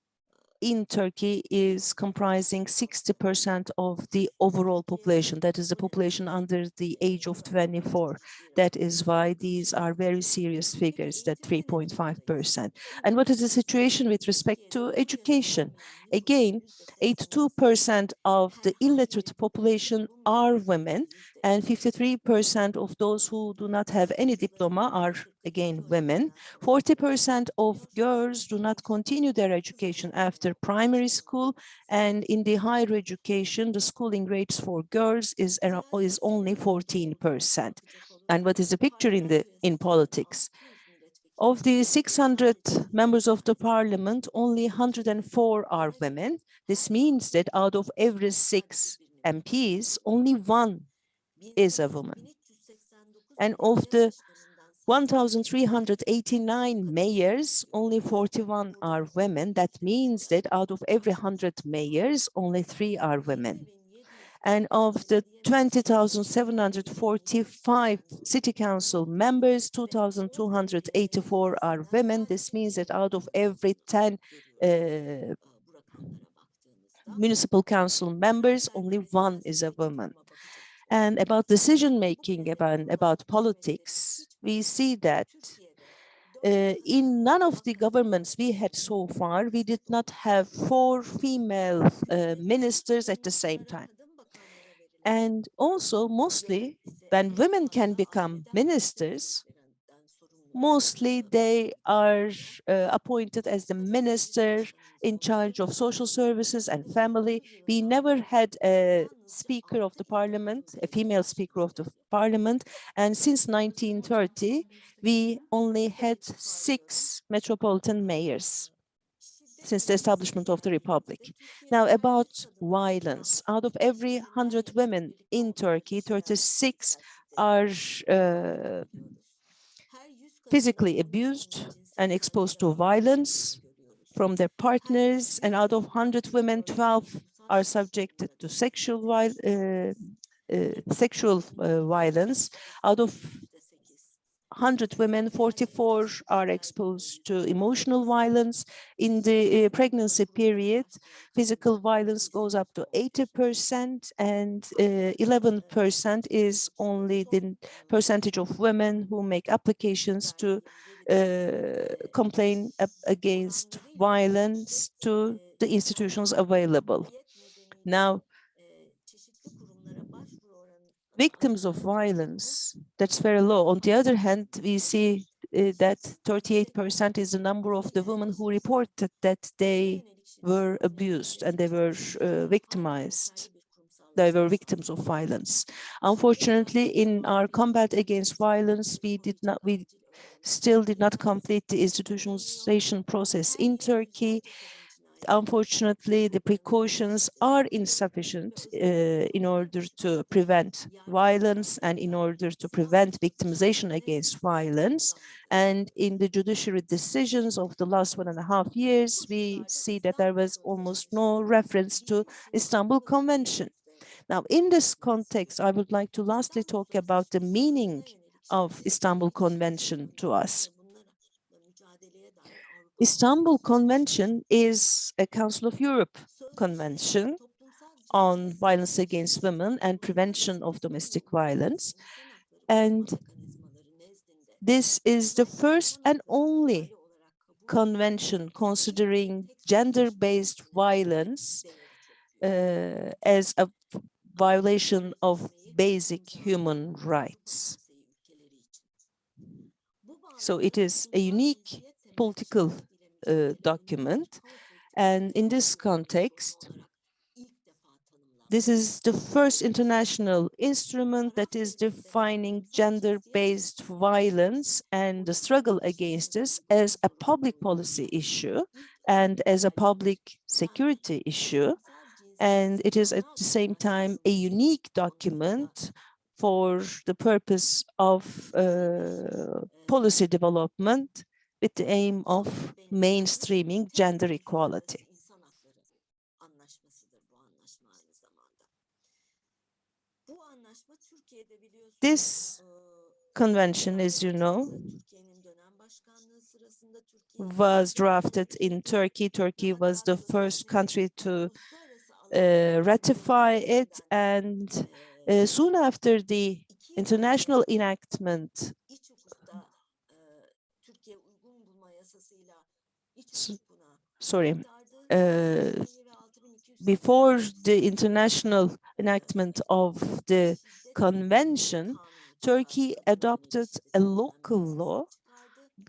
in Turkey is comprising 60% of the overall population. That is the population under the age of 24. That is why these are very serious figures, that 3.5%. And what is the situation with respect to education? Again, 82% of the illiterate population are women, and 53% of those who do not have any diploma are, again, women. 40% of girls do not continue their education after primary school, and in the higher education, the schooling rates for girls is only 14%. And what is the picture in politics? Of the 600 members of the parliament, only 104 are women. This means that out of every 6 MPs, only 1 is a woman. And of the 1,389 mayors, only 41 are women. That means that out of every 100 mayors, only 3 are women. And of the 20,745 city council members, 2,284 are women. This means that out of every 10 municipal council members, only 1 is a woman. And about decision-making, about politics, we see that in none of the governments we had so far, we did not have 4 female ministers at the same time. And also, mostly, when women can become ministers, mostly they are appointed as the minister in charge of social services and family. We never had a speaker of the parliament, a female speaker of the parliament. And since 1930, we only had 6 metropolitan mayors since the establishment of the republic. Now, about violence. Out of every 100 women in Turkey, 36 are physically abused and exposed to violence from their partners, and out of 100 women, 12 are subjected to sexual violence. Out of 100 women, 44 are exposed to emotional violence. In the pregnancy period, physical violence goes up to 80%, and 11% is only the percentage of women who make applications to complain against violence to the institutions available. Now, victims of violence, that's very low. On the other hand, we see that 38% is the number of the women who reported that they were abused and they were victimized. They were victims of violence. Unfortunately, in our combat against violence, we still did not complete the institutionalization process in Turkey. Unfortunately, the precautions are insufficient in order to prevent violence and in order to prevent victimization against violence. And in the judiciary decisions of the last 1.5 years, we see that there was almost no reference to Istanbul Convention. Now, in this context, I would like to lastly talk about the meaning of Istanbul Convention to us. Istanbul Convention is a Council of Europe convention on violence against women and prevention of domestic violence. And this is the first and only convention considering gender-based violence as a violation of basic human rights. So it is a unique political document, and in this context, this is the first international instrument that is defining gender-based violence and the struggle against this as a public policy issue and as a public security issue. and it is at the same time a unique document for the purpose of policy development with the aim of mainstreaming gender equality. This convention, as you know, was drafted in Turkey. Turkey was the first country to ratify it, and soon after the international enactment, before the international enactment of the convention, Turkey adopted a local law,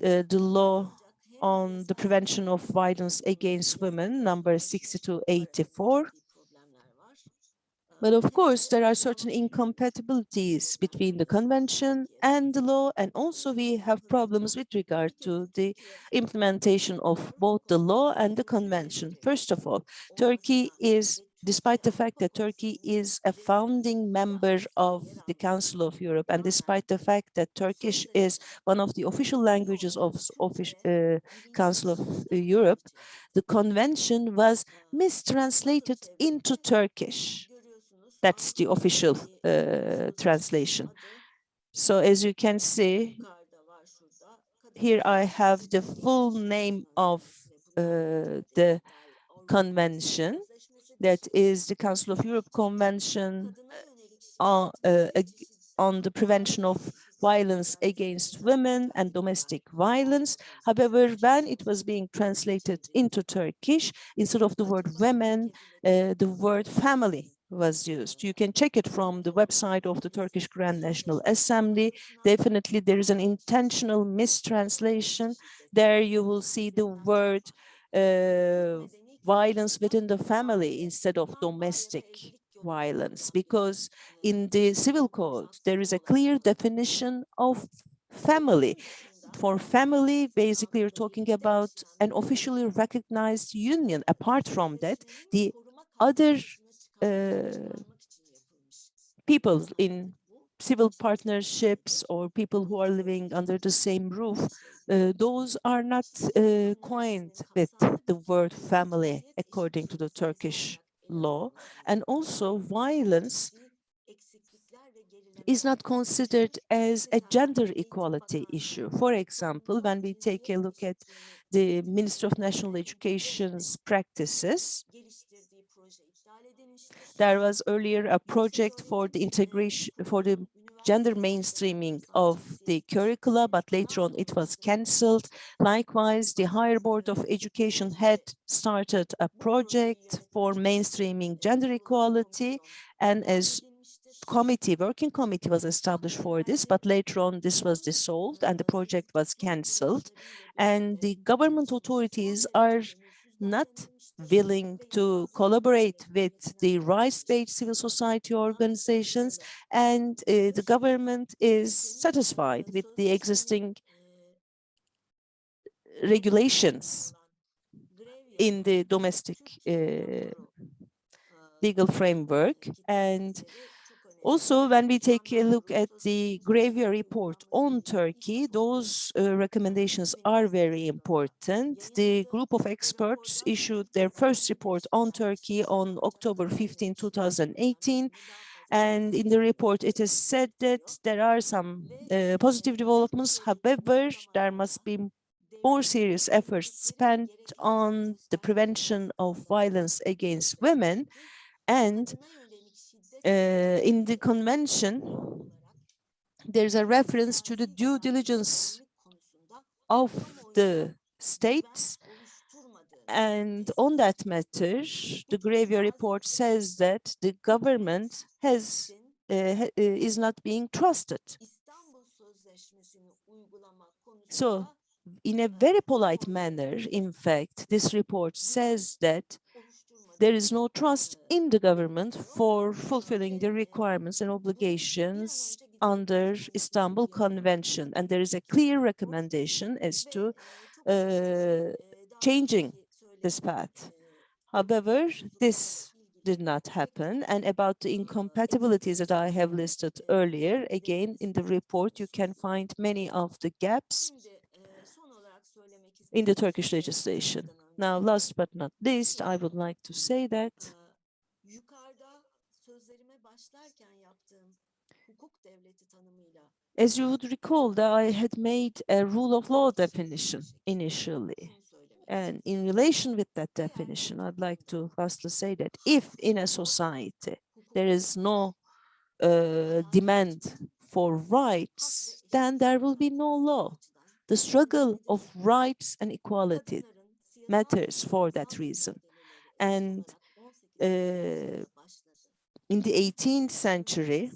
the law on the prevention of violence against women, number 6284. But of course, there are certain incompatibilities between the convention and the law, and also we have problems with regard to the implementation of both the law and the convention. First of all, Turkey is, despite the fact that Turkey is a founding member of the Council of Europe, and despite the fact that Turkish is one of the official languages of Council of Europe, the convention was mistranslated into Turkish. That's the official translation. So as you can see, here I have the full name of the convention. That is the Council of Europe Convention on the prevention of violence against women and domestic violence. However, when it was being translated into Turkish, instead of the word women, the word family was used. You can check it from the website of the Turkish Grand National Assembly. Definitely there is an intentional mistranslation. There you will see the word violence within the family instead of domestic violence, because in the civil code there is a clear definition of family. For family, basically you're talking about an officially recognized union. Apart from that, the other people in civil partnerships or people who are living under the same roof, those are not coined with the word family according to the Turkish law. And also violence is not considered as a gender equality issue. For example, when we take a look at the Ministry of National Education's practices, there was earlier a project for the integration, for the gender mainstreaming of the curricula, but later on it was cancelled. Likewise, the Higher Board of Education had started a project for mainstreaming gender equality, and as working committee was established for this, but later on this was dissolved and the project was cancelled. And the government authorities are not willing to collaborate with the rights-based civil society organizations, and the government is satisfied with the existing regulations in the domestic legal framework. And also, when we take a look at the Gravia report on Turkey, those recommendations are very important. The group of experts issued their first report on Turkey on October 15, 2018. And in the report, it is said that there are some positive developments. However, there must be more serious efforts spent on the prevention of violence against women. And in the convention, there's a reference to the due diligence of the states. And on that matter, the Gravia report says that the government is not being trusted. So, in a very polite manner, in fact, this report says that there is no trust in the government for fulfilling the requirements and obligations under Istanbul Convention. And there is a clear recommendation as to changing this path. However, this did not happen. And about the incompatibilities that I have listed earlier, again, in the report, you can find many of the gaps in the Turkish legislation. Now, last but not least, I would like to say that as you would recall that I had made a rule of law definition initially. And in relation with that definition, I'd like to firstly say that if in a society there is no demand for rights, then there will be no law. The struggle of rights and equality matters for that reason. And in the 18th century,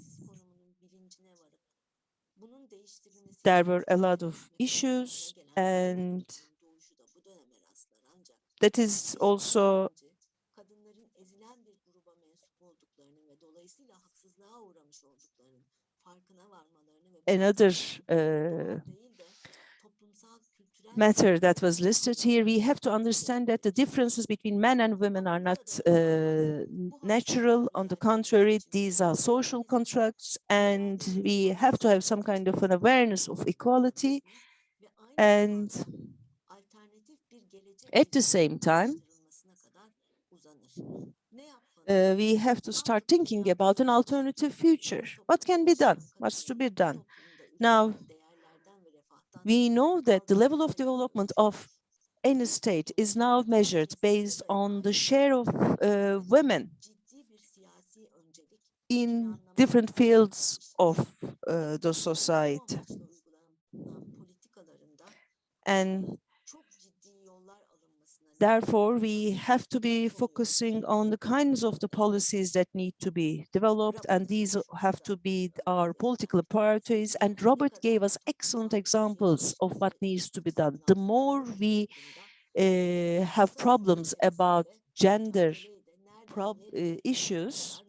there were a lot of issues, and that is also another matter that was listed here. We have to understand that the differences between men and women are not natural. On the contrary, these are social constructs, and we have to have some kind of an awareness of equality. And at the same time, we have to start thinking about an alternative future. What can be done? What's to be done? Now, we know that the level of development of any state is now measured based on the share of women in different fields of the society. And therefore, we have to be focusing on the kinds of the policies that need to be developed, and these have to be our political priorities. And Robert gave us excellent examples of what needs to be done. The more we have problems about gender issues,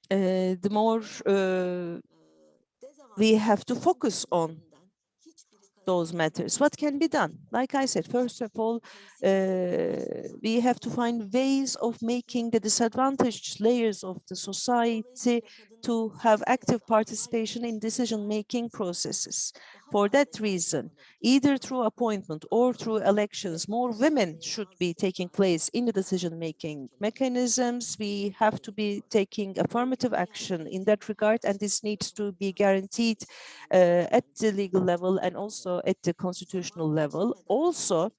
the more we have to focus on those matters. What can be done? Like I said, first of all, we have to find ways of making the disadvantaged layers of the society to have active participation in decision-making processes. For that reason, either through appointment or through elections, more women should be taking place in the decision-making mechanisms. We have to be taking affirmative action in that regard, and this needs to be guaranteed at the legal level and also at the constitutional level. Also,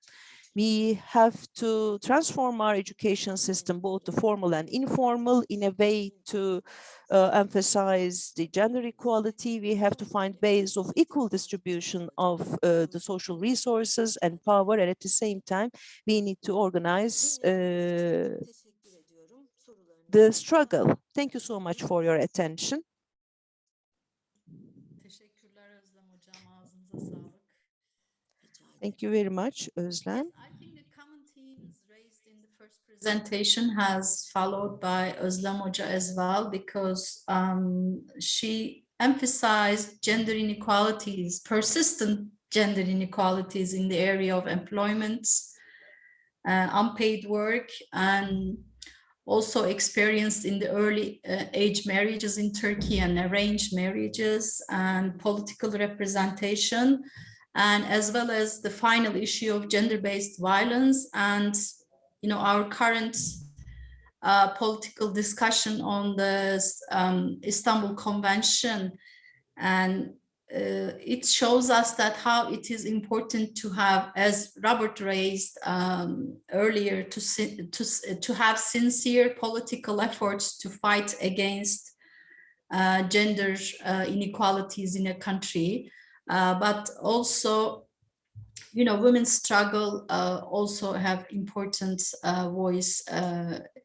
we have to transform our education system, both the formal and informal, in a way to emphasize the gender equality. We have to find ways of equal distribution of the social resources and power, and at the same time, we need to organize the struggle. Thank you so much for your attention. Thank you very much, Özlem. Yes, I think the common themes raised in the first presentation has followed by Özlem Hoca as well, because she emphasized gender inequalities, persistent gender inequalities in the area of employment, unpaid work, and also experienced in the early age marriages in Turkey and arranged marriages and political representation, and as well as the final issue of gender-based violence and, you know, our current political discussion on the Istanbul Convention. And it shows us that how it is important to have, as Robert raised earlier, to have sincere political efforts to fight against gender inequalities in a country. But also, you know, women's struggle also have important voice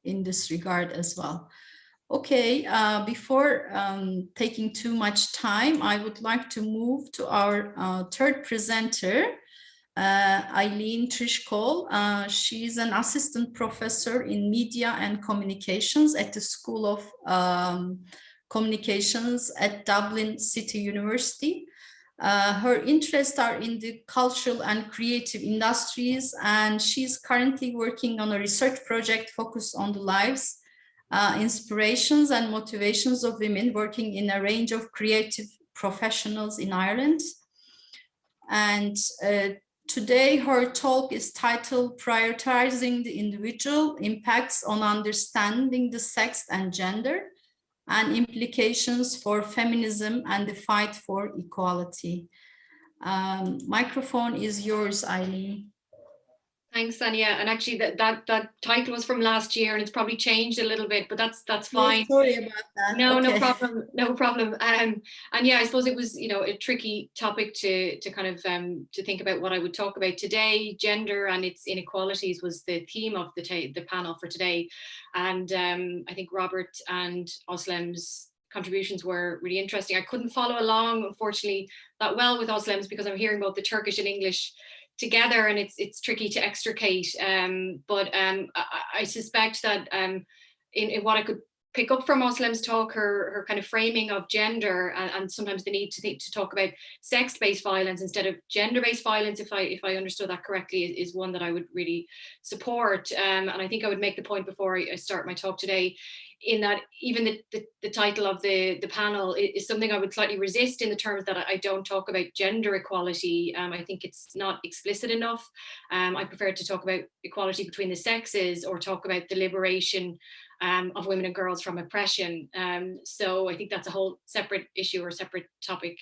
in this regard as well. Okay, before taking too much time, I would like to move to our third presenter, Aileen O'Driscoll. She's an assistant professor in media and communications at the School of Communications at Dublin City University. Her interests are in the cultural and creative industries, and she's currently working on a research project focused on the lives, inspirations and motivations of women working in a range of creative professionals in Ireland. And today her talk is titled Prioritizing the Individual, Impacts on Understanding the Sex and Gender, and Implications for Feminism and the Fight for Equality. Microphone is yours, Aileen. Thanks, Saniye. And actually that title was from last year and it's probably changed a little bit, but that's fine. Yeah, sorry about that. No, okay. no problem. And yeah, I suppose it was, you know, a tricky topic to kind of to think about what I would talk about today. Gender and its inequalities was the theme of the panel for today. And I think Robert and Özlem's contributions were really interesting. I couldn't follow along, unfortunately, that well with Özlem's because I'm hearing both the Turkish and English together, and it's tricky to extricate. But I suspect that in what I could pick up from Özlem's talk, her kind of framing of gender and sometimes the need to talk about sex-based violence instead of gender-based violence, if I understood that correctly, is one that I would really support. And I think I would make the point before I start my talk today, in that even the title of the panel is something I would slightly resist in the terms that I don't talk about gender equality. I think it's not explicit enough. I prefer to talk about equality between the sexes or talk about the liberation of women and girls from oppression. So I think that's a whole separate issue or separate topic.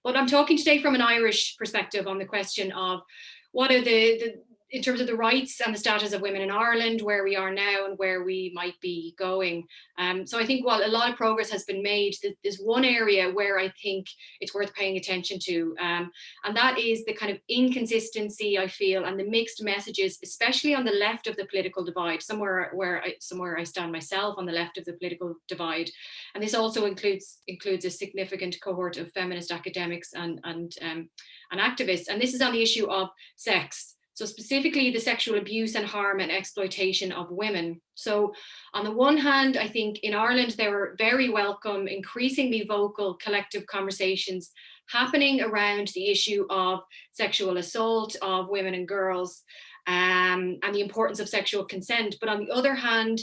But I'm talking today from an Irish perspective on the question of what are in terms of the rights and the status of women in Ireland, where we are now and where we might be going. So I think while a lot of progress has been made, there's one area where I think it's worth paying attention to, and that is the kind of inconsistency, I feel, and the mixed messages, especially on the left of the political divide, somewhere I stand myself on the left of the political divide. And this also includes a significant cohort of feminist academics and activists. And this is on the issue of sex. So specifically the sexual abuse and harm and exploitation of women. So on the one hand, I think in Ireland, there were very welcome, increasingly vocal collective conversations happening around the issue of sexual assault of women and girls and the importance of sexual consent. But on the other hand,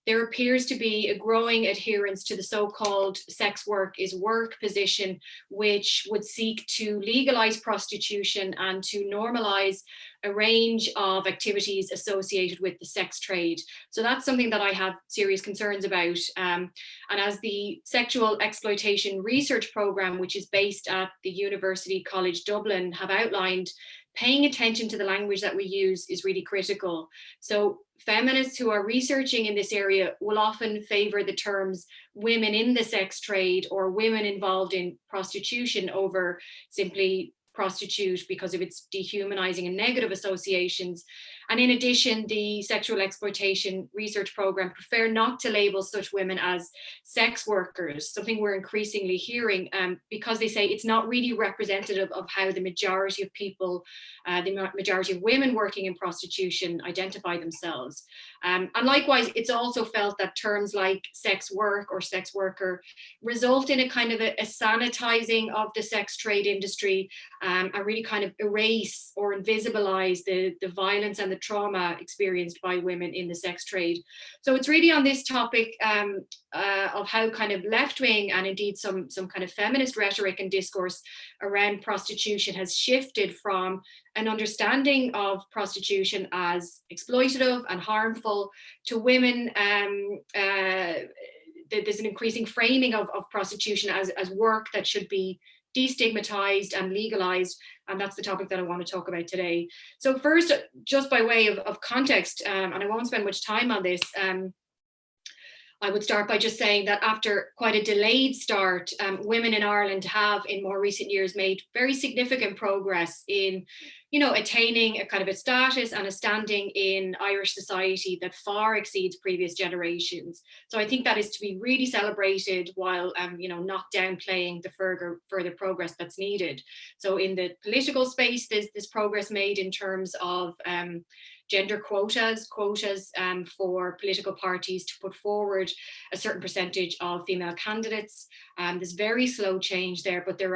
there appears to be a growing adherence to the so-called sex work is work position, which would seek to legalize prostitution and to normalize a range of activities associated with the sex trade. So that's something that I have serious concerns about. And as the Sexual Exploitation Research Programme, which is based at the University College Dublin, have outlined, paying attention to the language that we use is really critical. So feminists who are researching in this area will often favor the terms women in the sex trade or women involved in prostitution over simply prostitute because of its dehumanizing and negative associations. And in addition, the Sexual Exploitation Research Programme prefer not to label such women as sex workers, something we're increasingly hearing, because they say it's not really representative of how the majority of people, the majority of women working in prostitution identify themselves. And likewise, it's also felt that terms like sex work or sex worker result in a kind of a sanitizing of the sex trade industry and really kind of erase or invisibilize the violence and the trauma experienced by women in the sex trade. So it's really on this topic of how kind of left-wing and indeed some kind of feminist rhetoric and discourse around prostitution has shifted from an understanding of prostitution as exploitative and harmful to women. There's an increasing framing of prostitution as work that should be destigmatized and legalized, and that's the topic that I want to talk about today. So first, just by way of context, and I won't spend much time on this, I would start by just saying that after quite a delayed start, women in Ireland have in more recent years made very significant progress in, attaining a kind of a status and a standing in Irish society that far exceeds previous generations. So I think that is to be really celebrated while, not downplaying the further progress that's needed. So in the political space, there's progress made in terms of gender quotas for political parties to put forward a certain percentage of female candidates. There's very slow change there, but there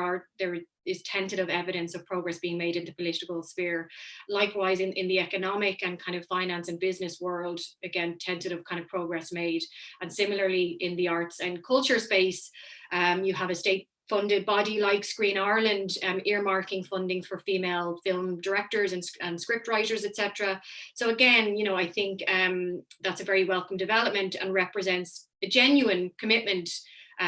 is tentative evidence of progress being made in the political sphere. Likewise, in the economic and kind of finance and business world, again, tentative kind of progress made. And similarly, in the arts and culture space, you have a state-funded body like Screen Ireland earmarking funding for female film directors and script writers, etc. So again, you know, I think that's a very welcome development and represents a genuine commitment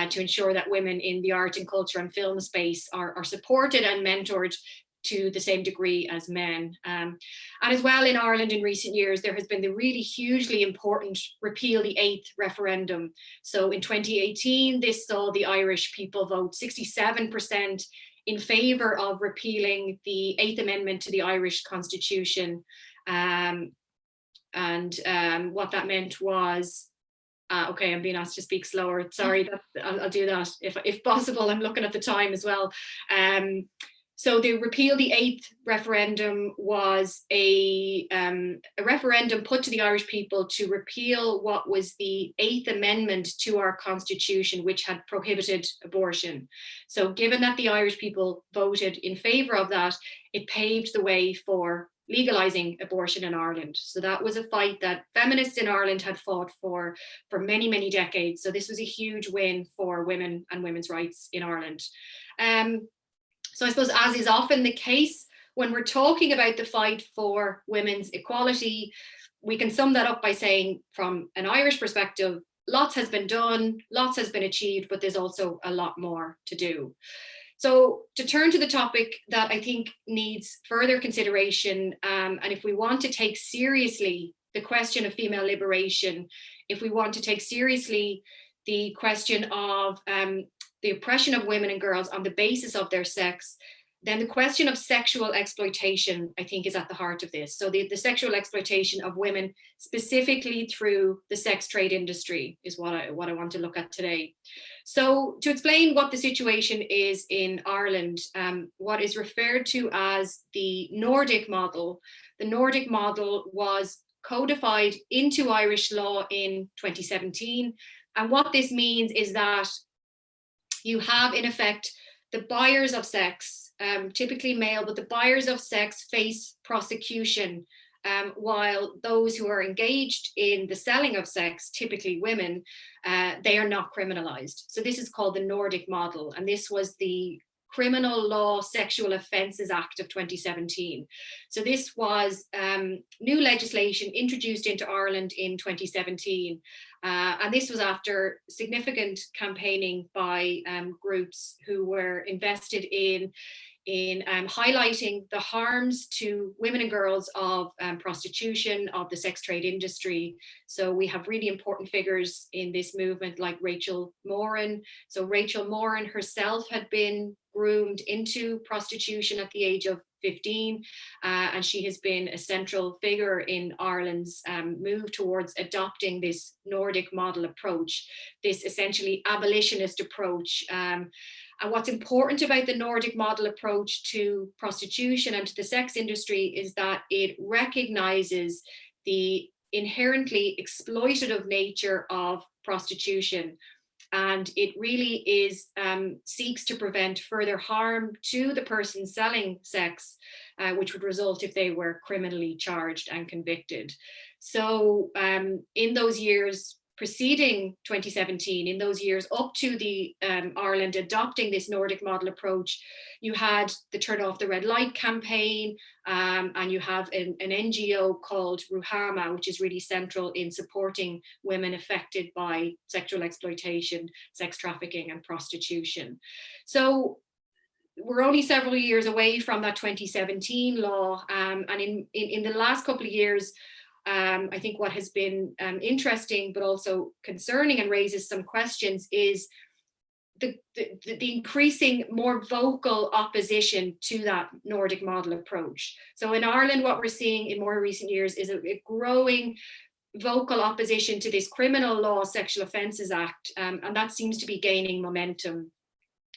to ensure that women in the art and culture and film space are supported and mentored to the same degree as men. And as well, in Ireland in recent years, there has been the really hugely important Repeal the Eighth referendum. So in 2018, this saw the Irish people vote 67% in favour of repealing the Eighth Amendment to the Irish Constitution. What that meant was, okay, I'm being asked to speak slower. Sorry, I'll do that if possible. I'm looking at the time as well. So the Repeal the Eighth referendum was a referendum put to the Irish people to repeal what was the Eighth Amendment to our Constitution, which had prohibited abortion. So given that the Irish people voted in favour of that, it paved the way for legalizing abortion in Ireland. So that was a fight that feminists in Ireland had fought for many, many decades. So this was a huge win for women and women's rights in Ireland. So I suppose, as is often the case, when we're talking about the fight for women's equality, we can sum that up by saying, from an Irish perspective, lots has been done, lots has been achieved, but there's also a lot more to do. So to turn to the topic that I think needs further consideration, and if we want to take seriously the question of female liberation, if we want to take seriously the question of the oppression of women and girls on the basis of their sex, then the question of sexual exploitation, I think, is at the heart of this. So the sexual exploitation of women, specifically through the sex trade industry, is what I want to look at today. So to explain what the situation is in Ireland, what is referred to as the Nordic model was codified into Irish law in 2017. And what this means is that you have, in effect, the buyers of sex, typically male, but the buyers of sex face prosecution, while those who are engaged in the selling of sex, typically women, they are not criminalized. So this is called the Nordic model, and this was the Criminal Law Sexual Offences Act of 2017. So this was new legislation introduced into Ireland in 2017. And this was after significant campaigning by groups who were invested in highlighting the harms to women and girls of prostitution, of the sex trade industry. So we have really important figures in this movement like Rachel Moran. So Rachel Moran herself had been groomed into prostitution at the age of 15, and she has been a central figure in Ireland's move towards adopting this Nordic model approach, this essentially abolitionist approach. And what's important about the Nordic model approach to prostitution and to the sex industry is that it recognizes the inherently exploitative nature of prostitution. And it really is seeks to prevent further harm to the person selling sex, which would result if they were criminally charged and convicted. So in those years preceding 2017, in those years up to the Ireland adopting this Nordic model approach, you had the Turn Off the Red Light campaign, and you have an NGO called Ruhama, which is really central in supporting women affected by sexual exploitation, sex trafficking and prostitution. So we're only several years away from that 2017 law, and in the last couple of years, I think what has been interesting but also concerning and raises some questions is the increasing more vocal opposition to that Nordic model approach. So in Ireland, what we're seeing in more recent years is a growing vocal opposition to this Criminal Law Sexual Offences Act, and that seems to be gaining momentum.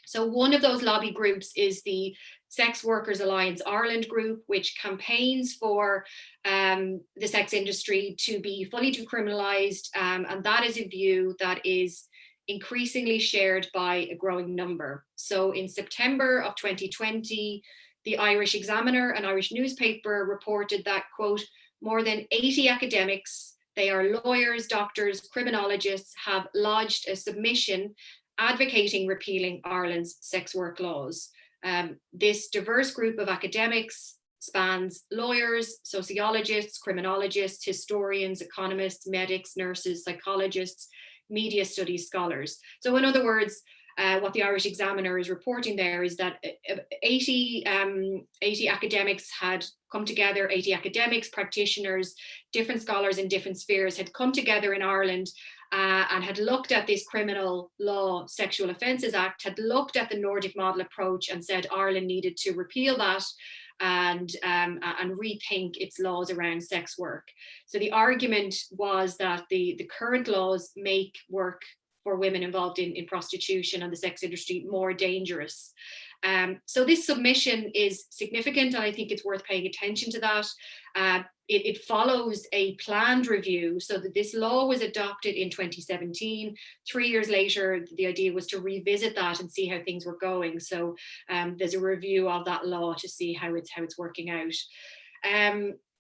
So one of those lobby groups is the Sex Workers Alliance Ireland group, which campaigns for the sex industry to be fully decriminalised, and that is a view that is increasingly shared by a growing number. So in September of 2020, the Irish Examiner, an Irish newspaper, reported that, quote, more than 80 academics, they are lawyers, doctors, criminologists, have lodged a submission advocating repealing Ireland's sex work laws. This diverse group of academics spans lawyers, sociologists, criminologists, historians, economists, medics, nurses, psychologists, media studies scholars. So in other words, what the Irish Examiner is reporting there is that 80 academics had come together, 80 academics, practitioners, different scholars in different spheres had come together in Ireland and had looked at this Criminal Law Sexual Offences Act, had looked at the Nordic model approach and said Ireland needed to repeal that and rethink its laws around sex work. So the argument was that the current laws make work for women involved in prostitution and the sex industry more dangerous. So this submission is significant, and I think it's worth paying attention to that. It follows a planned review, so that this law was adopted in 2017. 3 years later, the idea was to revisit that and see how things were going. So there's a review of that law to see how it's working out.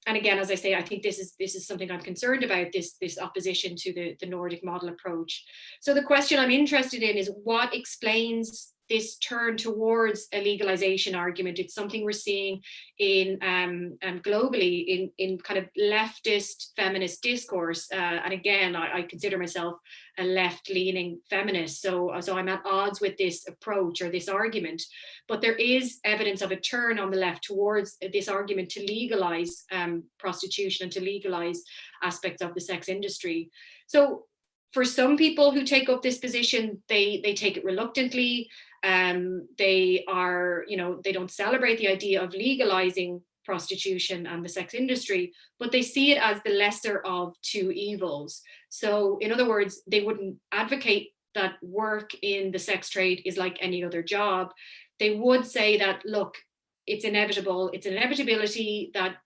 And again, as I say, I think this is something I'm concerned about, this opposition to the Nordic model approach. So the question I'm interested in is what explains this turn towards a legalization argument. It's something we're seeing in globally in kind of leftist feminist discourse. And again, I consider myself a left-leaning feminist, so I'm at odds with this approach or this argument. But there is evidence of a turn on the left towards this argument to legalize prostitution and to legalize aspects of the sex industry. So for some people who take up this position, they take it reluctantly. They don't celebrate the idea of legalizing prostitution and the sex industry, but they see it as the lesser of two evils. So in other words, they wouldn't advocate that work in the sex trade is like any other job. They would say that, look, it's inevitable. It's an inevitability that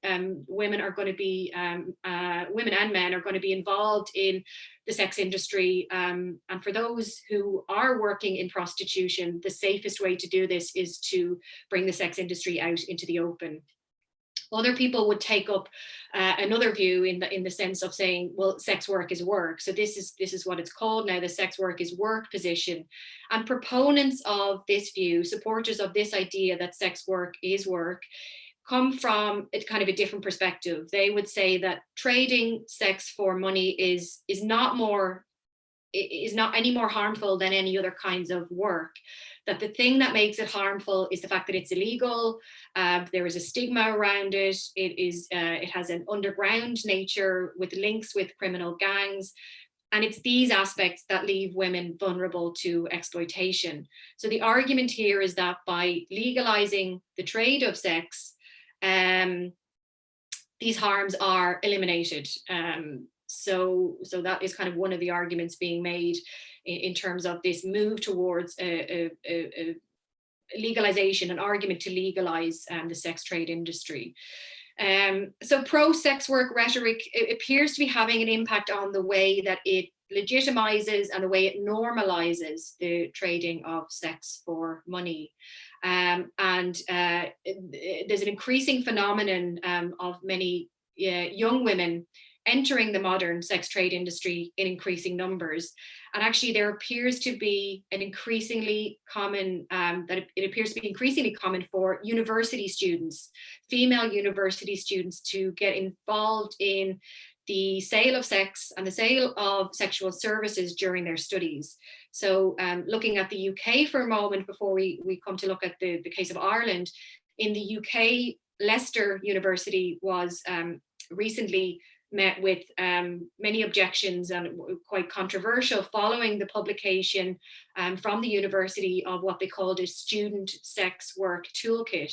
women are going to be, women and men are going to be involved in the sex industry. And for those who are working in prostitution, the safest way to do this is to bring the sex industry out into the open. Other people would take up another view in the sense of saying, well, sex work is work. So this is what it's called now, the sex work is work position. And proponents of this view, supporters of this idea that sex work is work, come from a kind of a different perspective. They would say that trading sex for money is not any more harmful than any other kinds of work. That the thing that makes it harmful is the fact that it's illegal. There is a stigma around it. It has an underground nature with links with criminal gangs. And it's these aspects that leave women vulnerable to exploitation. So the argument here is that by legalizing the trade of sex, these harms are eliminated. So that is kind of one of the arguments being made in terms of this move towards a legalization, an argument to legalize the sex trade industry. So pro-sex work rhetoric appears to be having an impact on the way that it legitimizes and the way it normalizes the trading of sex for money. And there's an increasing phenomenon of many young women entering the modern sex trade industry in increasing numbers. And actually there appears to be an increasingly common, it appears to be increasingly common for university students, female university students, to get involved in the sale of sex and the sale of sexual services during their studies. So looking at the UK for a moment before we come to look at the case of Ireland, in the UK, Leicester University was recently met with many objections and quite controversial following the publication from the university of what they called a student sex work toolkit,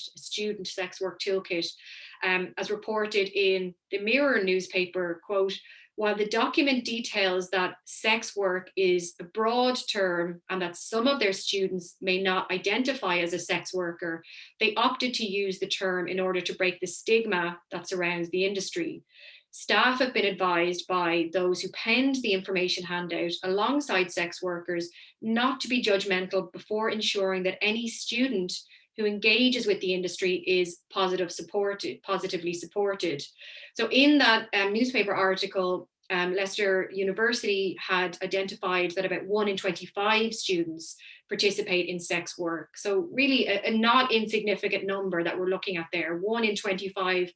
as reported in the Mirror newspaper, quote, while the document details that sex work is a broad term and that some of their students may not identify as a sex worker, they opted to use the term in order to break the stigma that surrounds the industry. staff have been advised by those who penned the information handout alongside sex workers not to be judgmental before ensuring that any student who engages with the industry is positively supported. So in that newspaper article, Leicester University had identified that about 1 in 25 students participate in sex work. So really a not insignificant number that we're looking at there. 1 in 25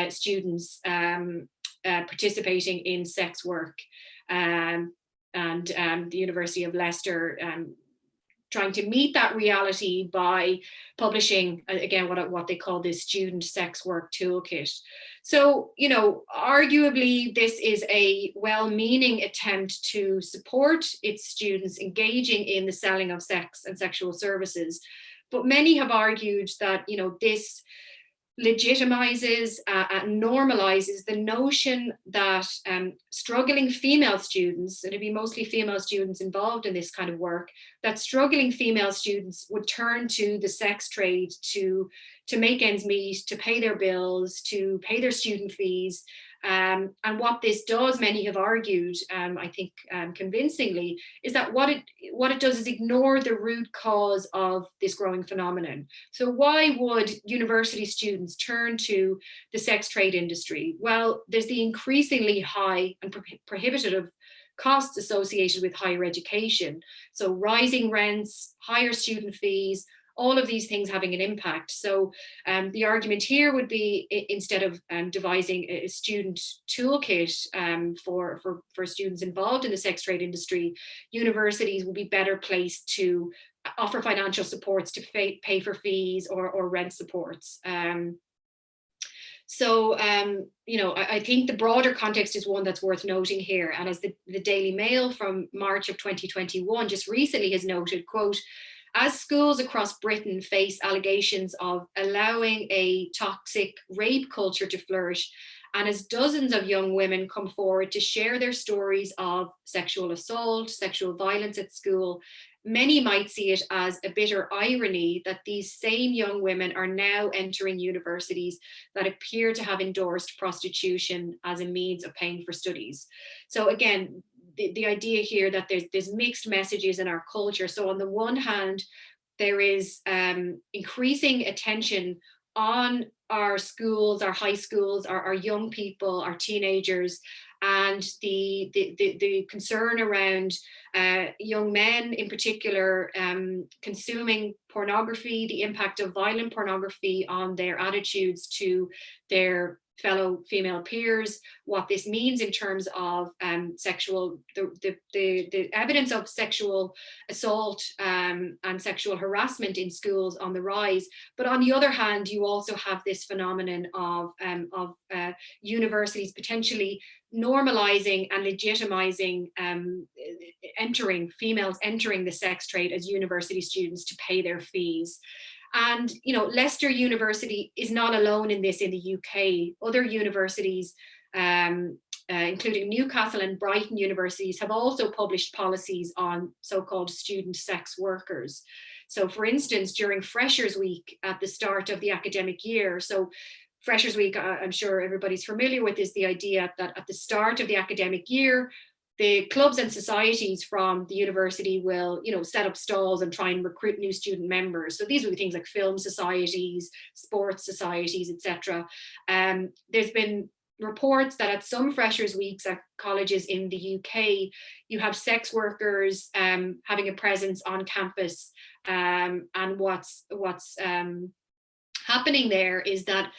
students participating in sex work, and the University of Leicester trying to meet that reality by publishing, again, what they call this student sex work toolkit. So, you know, arguably this is a well-meaning attempt to support its students engaging in the selling of sex and sexual services. But many have argued that, you know, this legitimizes and normalizes the notion that struggling female students, and it'd be mostly female students involved in this kind of work, that struggling female students would turn to the sex trade to make ends meet, to pay their bills, to pay their student fees. And what this does, many have argued, I think convincingly, is that what it does is ignore the root cause of this growing phenomenon. So why would university students turn to the sex trade industry? Well, there's the increasingly high and prohibitive costs associated with higher education. So rising rents, higher student fees, all of these things having an impact. So the argument here would be, instead of devising a student toolkit for students involved in the sex trade industry, universities will be better placed to offer financial supports to pay for fees or rent supports. So, you know, I think the broader context is one that's worth noting here. And as the Daily Mail from March of 2021 just recently has noted, quote, as schools across Britain face allegations of allowing a toxic rape culture to flourish, and as dozens of young women come forward to share their stories of sexual assault, sexual violence at school, many might see it as a bitter irony that these same young women are now entering universities that appear to have endorsed prostitution as a means of paying for studies. So again, the idea here that there's mixed messages in our culture. So on the one hand, there is increasing attention on our schools, our high schools, our young people, our teenagers, and the concern around young men in particular consuming pornography, the impact of violent pornography on their attitudes to their fellow female peers, what this means in terms of the evidence of sexual assault and sexual harassment in schools on the rise. But on the other hand, you also have this phenomenon of universities potentially normalizing and legitimizing females entering the sex trade as university students to pay their fees. And, you know, Leicester University is not alone in this in the UK. Other universities, including Newcastle and Brighton universities, have also published policies on so-called student sex workers. So for instance, during Freshers Week at the start of the academic year, so Freshers Week, I'm sure everybody's familiar with, is the idea that at the start of the academic year, the clubs and societies from the university will, you know, set up stalls and try and recruit new student members. So these would be things like film societies, sports societies, etc. There's been reports that at some Freshers Weeks at colleges in the UK, you have sex workers having a presence on campus. And what's happening there is that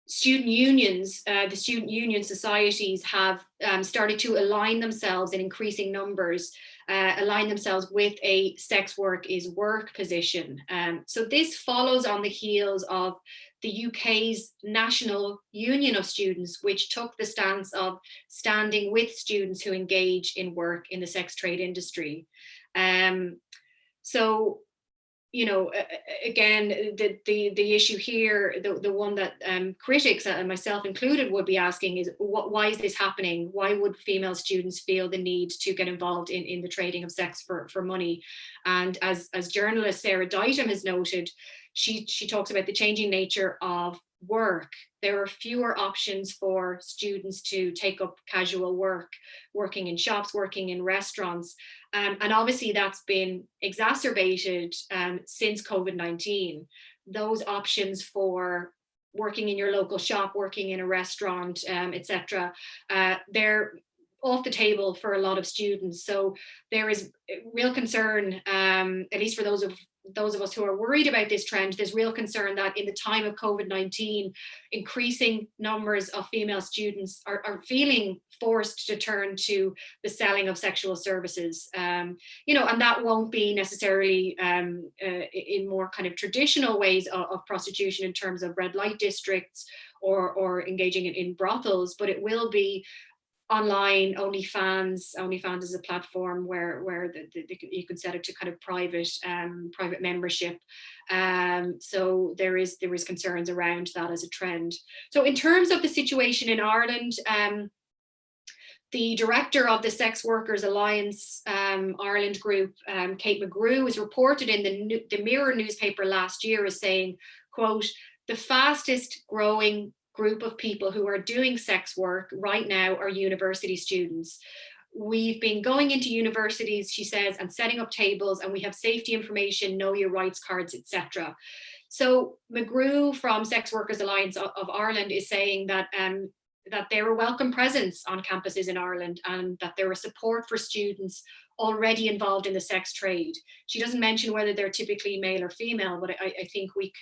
student unions, the student union societies have started to align themselves in increasing numbers, align themselves with a sex work is work position. So this follows on the heels of the UK's National Union of Students, which took the stance of standing with students who engage in work in the sex trade industry. So, you know, again, the issue here, the one that critics, and myself included, would be asking is, why is this happening? Why would female students feel the need to get involved in the trading of sex for money? And as journalist Sarah Dighton has noted, she talks about the changing nature of work. There are fewer options for students to take up casual work, working in shops, working in restaurants. And obviously that's been exacerbated since COVID-19. Those options for working in your local shop, working in a restaurant, etc., they're off the table for a lot of students. So there is real concern, at least for those of us who are worried about this trend, there's real concern that in the time of COVID-19, increasing numbers of female students are feeling forced to turn to the selling of sexual services. You know, and that won't be necessarily in more kind of traditional ways of prostitution in terms of red light districts or engaging in brothels, but it will be online. OnlyFans is a platform where you can set it to kind of private membership. So there is concerns around that as a trend. So in terms of the situation in Ireland, the director of the Sex Workers Alliance Ireland group, Kate McGrew, was reported in the Mirror newspaper last year as saying, quote, "The fastest growing group of people who are doing sex work right now are university students. We've been going into universities," she says, "and setting up tables, and we have safety information, know your rights cards, etc." So McGrew from Sex Workers Alliance of Ireland is saying that that they're a welcome presence on campuses in Ireland and that there is support for students already involved in the sex trade. She doesn't mention whether they're typically male or female, but I think we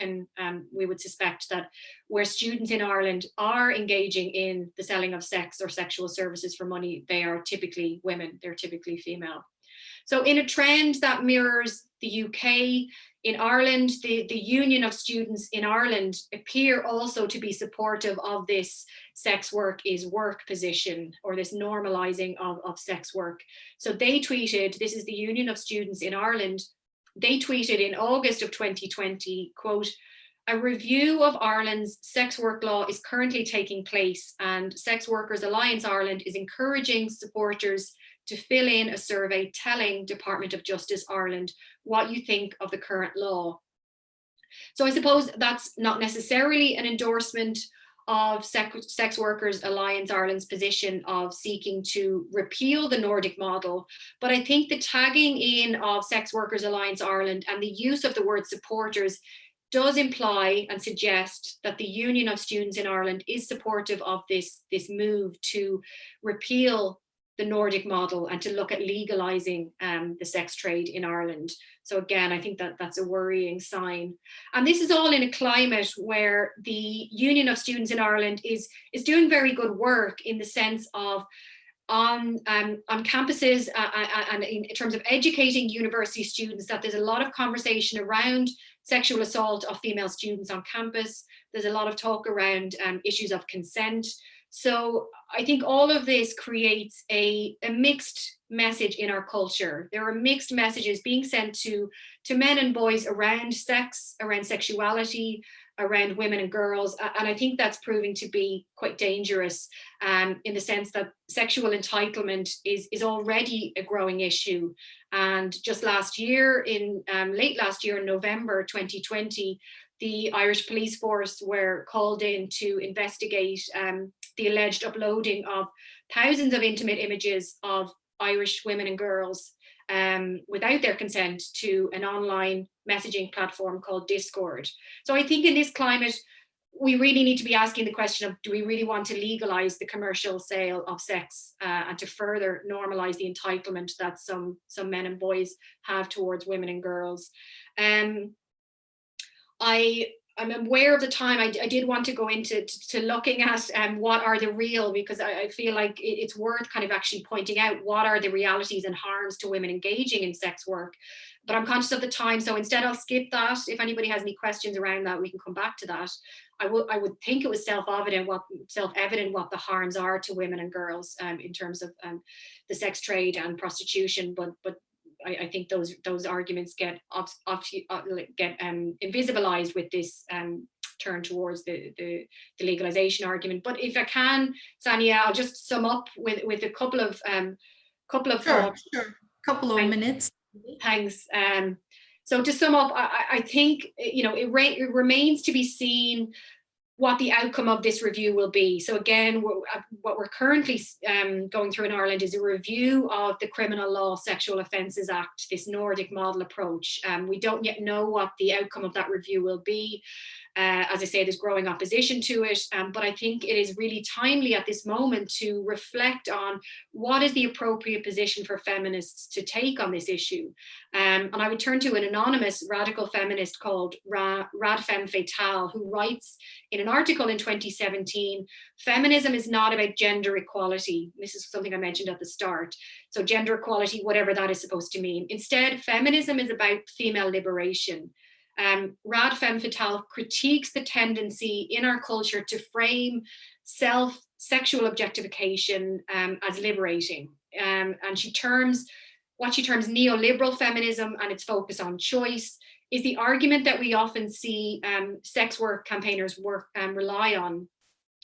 would suspect that where students in Ireland are engaging in the selling of sex or sexual services for money, they are typically women, they're typically female. So in a trend that mirrors the UK, in Ireland, the Union of Students in Ireland appear also to be supportive of this sex work is work position, or this normalizing of sex work. So they tweeted, this is the Union of Students in Ireland, they tweeted in August of 2020, quote, "A review of Ireland's sex work law is currently taking place, and Sex Workers Alliance Ireland is encouraging supporters to fill in a survey telling Department of Justice Ireland what you think of the current law." So I suppose that's not necessarily an endorsement of Sex Workers Alliance Ireland's position of seeking to repeal the Nordic model, but I think the tagging in of Sex Workers Alliance Ireland and the use of the word supporters does imply and suggest that the Union of Students in Ireland is supportive of this move to repeal the Nordic model and to look at legalizing the sex trade in Ireland. So again, I think that's a worrying sign. And this is all in a climate where the Union of Students in Ireland is doing very good work in the sense of on campuses and in terms of educating university students, that there's a lot of conversation around sexual assault of female students on campus. There's a lot of talk around issues of consent. So I think all of this creates a mixed message in our culture. There are mixed messages being sent to men and boys around sex, around sexuality, around women and girls. And I think that's proving to be quite dangerous in the sense that sexual entitlement is already a growing issue. And just last year, late last year in November 2020, the Irish police force were called in to investigate the alleged uploading of thousands of intimate images of Irish women and girls without their consent to an online messaging platform called Discord. So I think in this climate, we really need to be asking the question of, do we really want to legalize the commercial sale of sex and to further normalize the entitlement that some men and boys have towards women and girls? I'm aware of the time. I did want to go into looking at what are the real, because I feel like it's worth kind of actually pointing out what are the realities and harms to women engaging in sex work. But I'm conscious of the time, so instead I'll skip that. If anybody has any questions around that, we can come back to that. I would think it was self-evident what the harms are to women and girls in terms of the sex trade and prostitution, but I think those arguments get invisibilized with this turn towards the legalization argument. But if I can, Saniye, I'll just sum up with a couple of thoughts. Sure. Couple of minutes. Thanks. So to sum up, I think it remains to be seen what the outcome of this review will be. So again, what we're currently going through in Ireland is a review of the Criminal Law Sexual Offences Act, this Nordic model approach. We don't yet know what the outcome of that review will be. As I say, there's growing opposition to it, but I think it is really timely at this moment to reflect on what is the appropriate position for feminists to take on this issue. And I would turn to an anonymous radical feminist called Rad Femme Fatale, who writes in an article in 2017, feminism is not about gender equality. This is something I mentioned at the start. So gender equality, whatever that is supposed to mean. Instead, feminism is about female liberation. Rad Femme Fatale critiques the tendency in our culture to frame sexual objectification as liberating. And she terms what she terms neoliberal feminism and its focus on choice is the argument that we often see sex work campaigners rely on.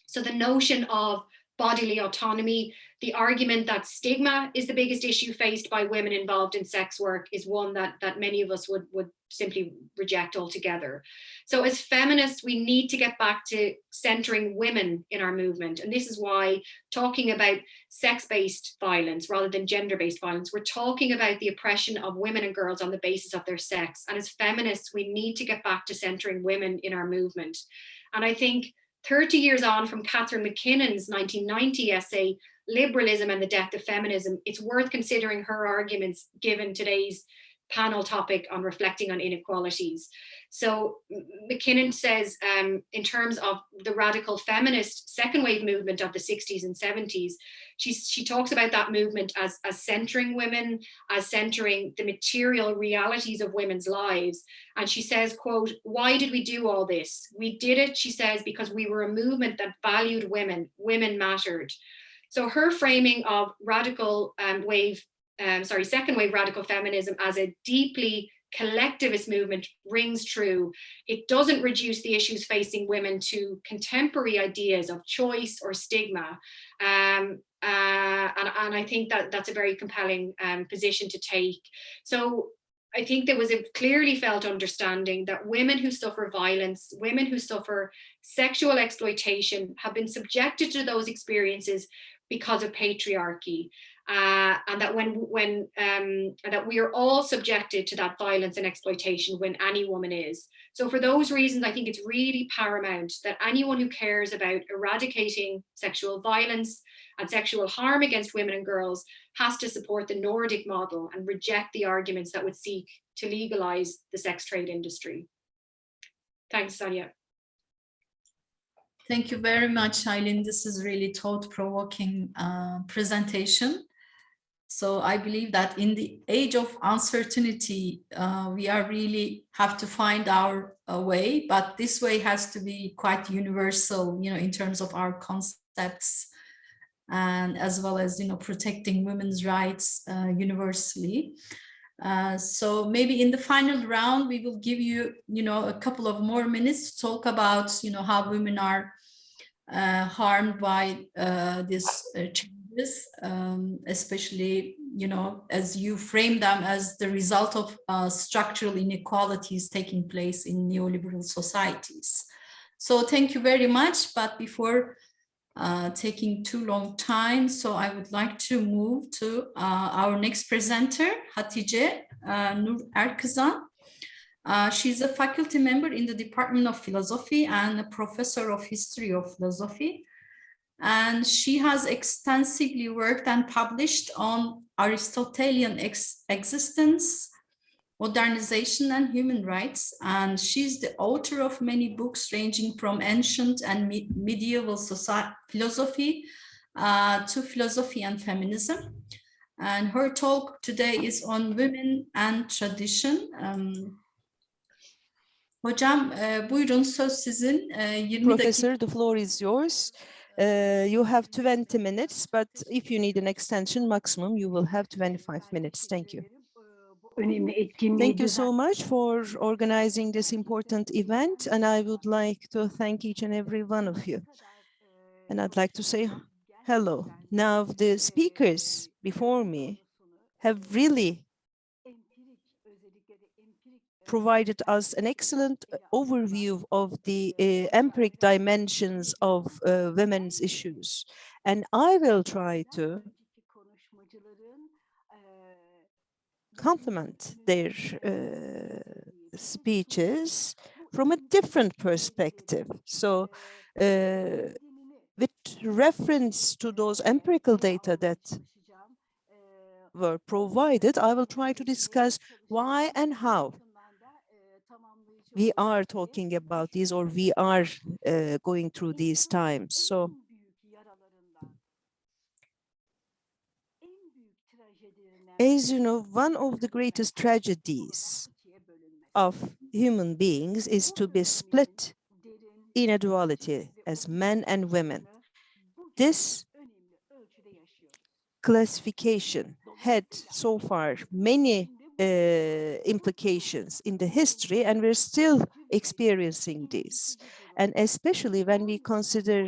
So the notion of bodily autonomy, the argument that stigma is the biggest issue faced by women involved in sex work is one that many of us would simply reject altogether. So as feminists, we need to get back to centering women in our movement. And this is why talking about sex-based violence rather than gender-based violence, we're talking about the oppression of women and girls on the basis of their sex. And as feminists, we need to get back to centering women in our movement. And I think 30 years on from Catherine McKinnon's 1990 essay, Liberalism and the Death of Feminism, it's worth considering her arguments given today's panel topic on reflecting on inequalities. So McKinnon says in terms of the radical feminist second wave movement of the 60s and 70s, she talks about that movement as centering women, as centering the material realities of women's lives. And she says, quote, "Why did we do all this? We did it," she says, "because we were a movement that valued women. Women mattered." So her framing of second wave radical feminism as a deeply collectivist movement rings true. It doesn't reduce the issues facing women to contemporary ideas of choice or stigma. And I think that that's a very compelling position to take. So I think there was a clearly felt understanding that women who suffer violence, women who suffer sexual exploitation have been subjected to those experiences because of patriarchy. And that that we are all subjected to that violence and exploitation when any woman is. So for those reasons, I think it's really paramount that anyone who cares about eradicating sexual violence and sexual harm against women and girls has to support the Nordic model and reject the arguments that would seek to legalize the sex trade industry. Thanks, Saniye. Thank you very much, Aileen. This is really thought-provoking presentation. So I believe that in the age of uncertainty, we are really have to find our way, but this way has to be quite universal, in terms of our concepts, and as well as, protecting women's rights universally. So maybe in the final round, we will give you, a couple of more minutes to talk about, how women are harmed by these changes, especially, as you frame them as the result of structural inequalities taking place in neoliberal societies. So thank you very much. But before taking too long time, so I would like to move to our next presenter, Hatice Nur Erkızan. She's a faculty member in the Department of Philosophy and a professor of history of philosophy. And she has extensively worked and published on Aristotelian existence, modernization, and human rights. And she's the author of many books ranging from ancient and medieval philosophy to philosophy and feminism. And her talk today is on women and tradition. Hocam, buyurun, söz sizin. 20 Professor, the floor is yours. You have 20 minutes, but if you need an extension, maximum, you will have 25 minutes. Thank you. Thank you so much for organizing this important event, and I would like to thank each and every one of you. And I'd like to say hello. Now, the speakers before me have really provided us an excellent overview of the empiric dimensions of women's issues. And I will try to complement their speeches from a different perspective. So with reference to those empirical data that were provided, I will try to discuss why and how we are talking about these, or we are going through these times. So as you know, one of the greatest tragedies of human beings is to be split in a duality as men and women. This classification had so far many implications in the history, and we're still experiencing this. And especially when we consider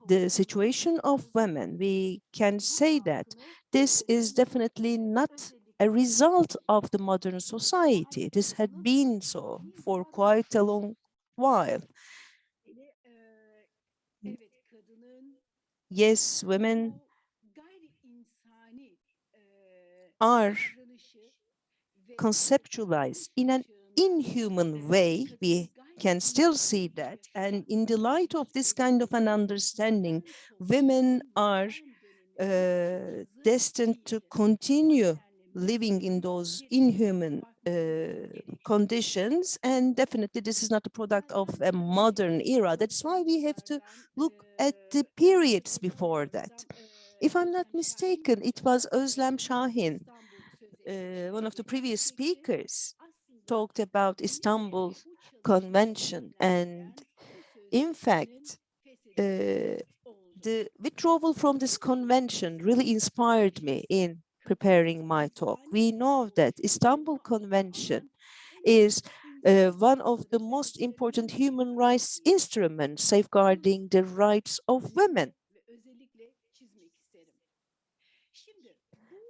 the situation of women, we can say that this is definitely not a result of the modern society. This had been so for quite a long while. Yes, women are conceptualized in an inhuman way. We can still see that. And in the light of this kind of an understanding, women are destined to continue living in those inhuman conditions. And definitely this is not a product of a modern era. That's why we have to look at the periods before that. If I'm not mistaken, it was Özlem Şahin, one of the previous speakers, talked about Istanbul Convention. And in fact, the withdrawal from this convention really inspired me in preparing my talk. We know that Istanbul Convention is one of the most important human rights instruments safeguarding the rights of women.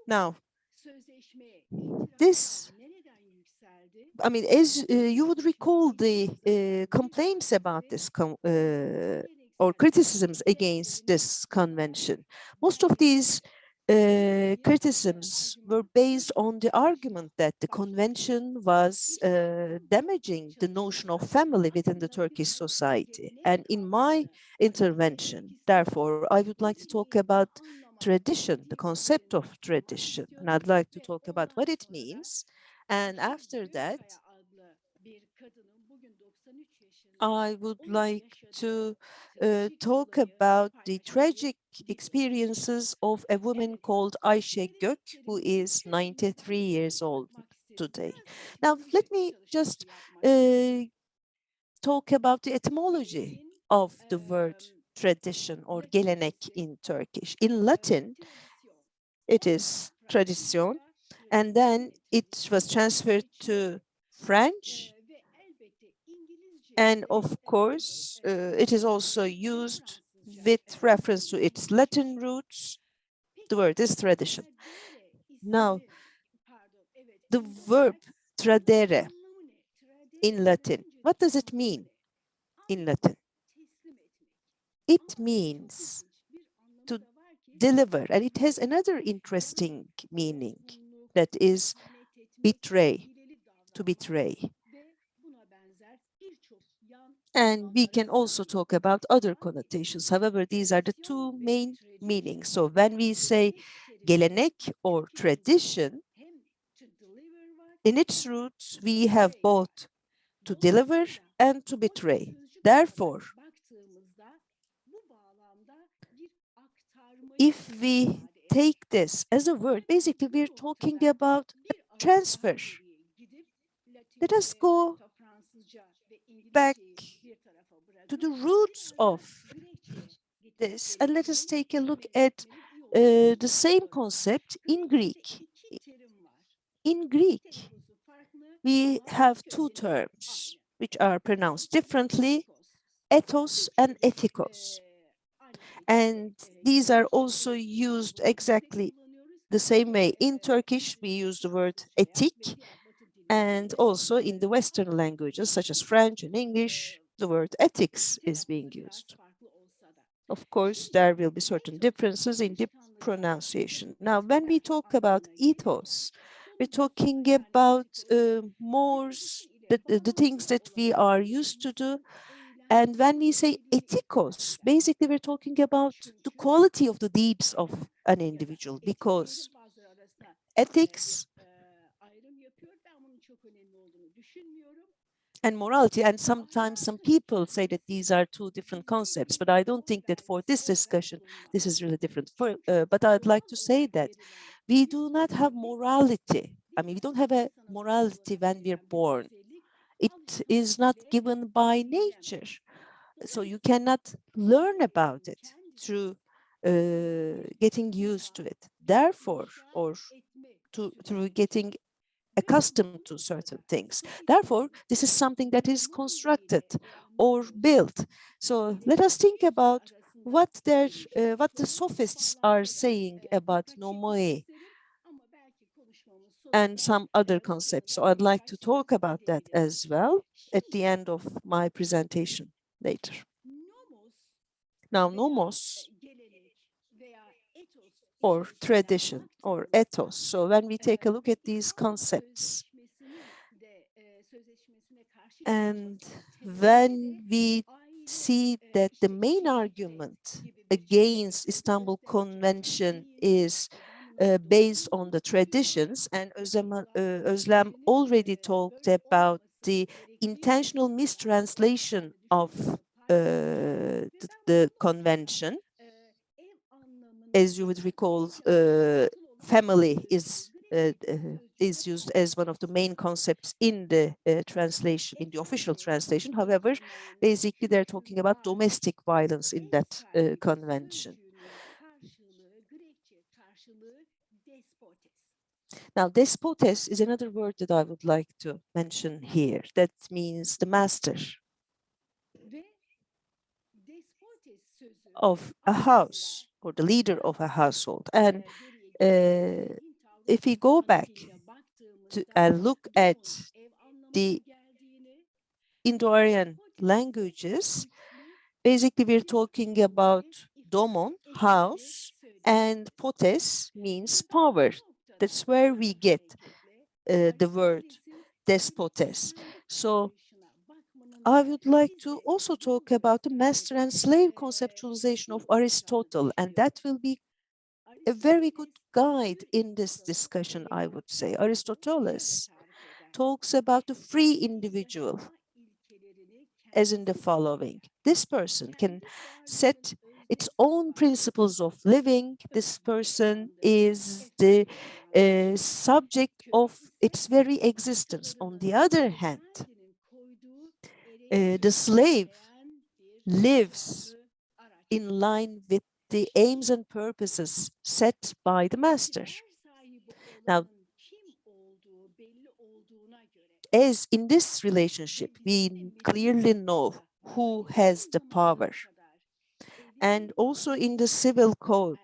Now, this, I mean, as you would recall the complaints about this or criticisms against this convention, most of these criticisms were based on the argument that the convention was damaging the notion of family within the Turkish society. And in my intervention, therefore, I would like to talk about tradition, the concept of tradition, and I'd like to talk about what it means. And after that, I would like to talk about the tragic experiences of a woman called Ayşe Gök, who is 93 years old today. Now, let me just talk about the etymology of the word tradition or gelenek in Turkish. In Latin, it is tradition, and then it was transferred to French. And of course, it is also used with reference to its Latin roots. The word is tradition. Now, the verb tradere in Latin, what does it mean in Latin? It means to deliver, and it has another interesting meaning, that is betray, to betray. And we can also talk about other connotations. However, these are the two main meanings. So when we say gelenek or tradition, in its roots, we have both to deliver and to betray. Therefore, if we take this as a word, basically we're talking about a transfer. Let us go back to the roots of this, and let us take a look at the same concept in Greek. In Greek, we have two terms which are pronounced differently, ethos and ethikos. And these are also used exactly the same way. In Turkish, we use the word etik, And also in the Western languages, such as French and English, the word ethics is being used. Of course, there will be certain differences in the pronunciation. Now, when we talk about ethos, we're talking about mores, the things that we are used to do. And when we say ethikos, basically we're talking about the quality of the deeds of an individual, because ethics and morality, and sometimes some people say that these are two different concepts, but I don't think that for this discussion, this is really different. But I'd like to say that we do not have morality. I mean, we don't have a morality when we're born. It is not given by nature. So you cannot learn about it through getting used to it. Therefore, or through getting accustomed to certain things. Therefore, this is something that is constructed or built. So let us think about what the sophists are saying about nomoi and some other concepts. So I'd like to talk about that as well at the end of my presentation later. Now, nomos or tradition or ethos. So when we take a look at these concepts, and when we see that the main argument against Istanbul Convention is based on the traditions, and Özlem already talked about the intentional mistranslation of the convention. As you would recall, family is used as one of the main concepts in the translation, in the official translation. However, basically they're talking about domestic violence in that convention. Now, despotes is another word that I would like to mention here. That means the master of a house or the leader of a household. And if we go back and look at the Indo-Aryan languages, basically we're talking about domon, house, and potes means power. That's where we get the word despotes. So I would like to also talk about the master and slave conceptualization of Aristotle, and that will be a very good guide in this discussion, I would say. Aristoteles talks about the free individual as in the following. This person can set its own principles of living. This person is the subject of its very existence. On the other hand, the slave lives in line with the aims and purposes set by the master. Now, as in this relationship, we clearly know who has the power. And also in the civil code,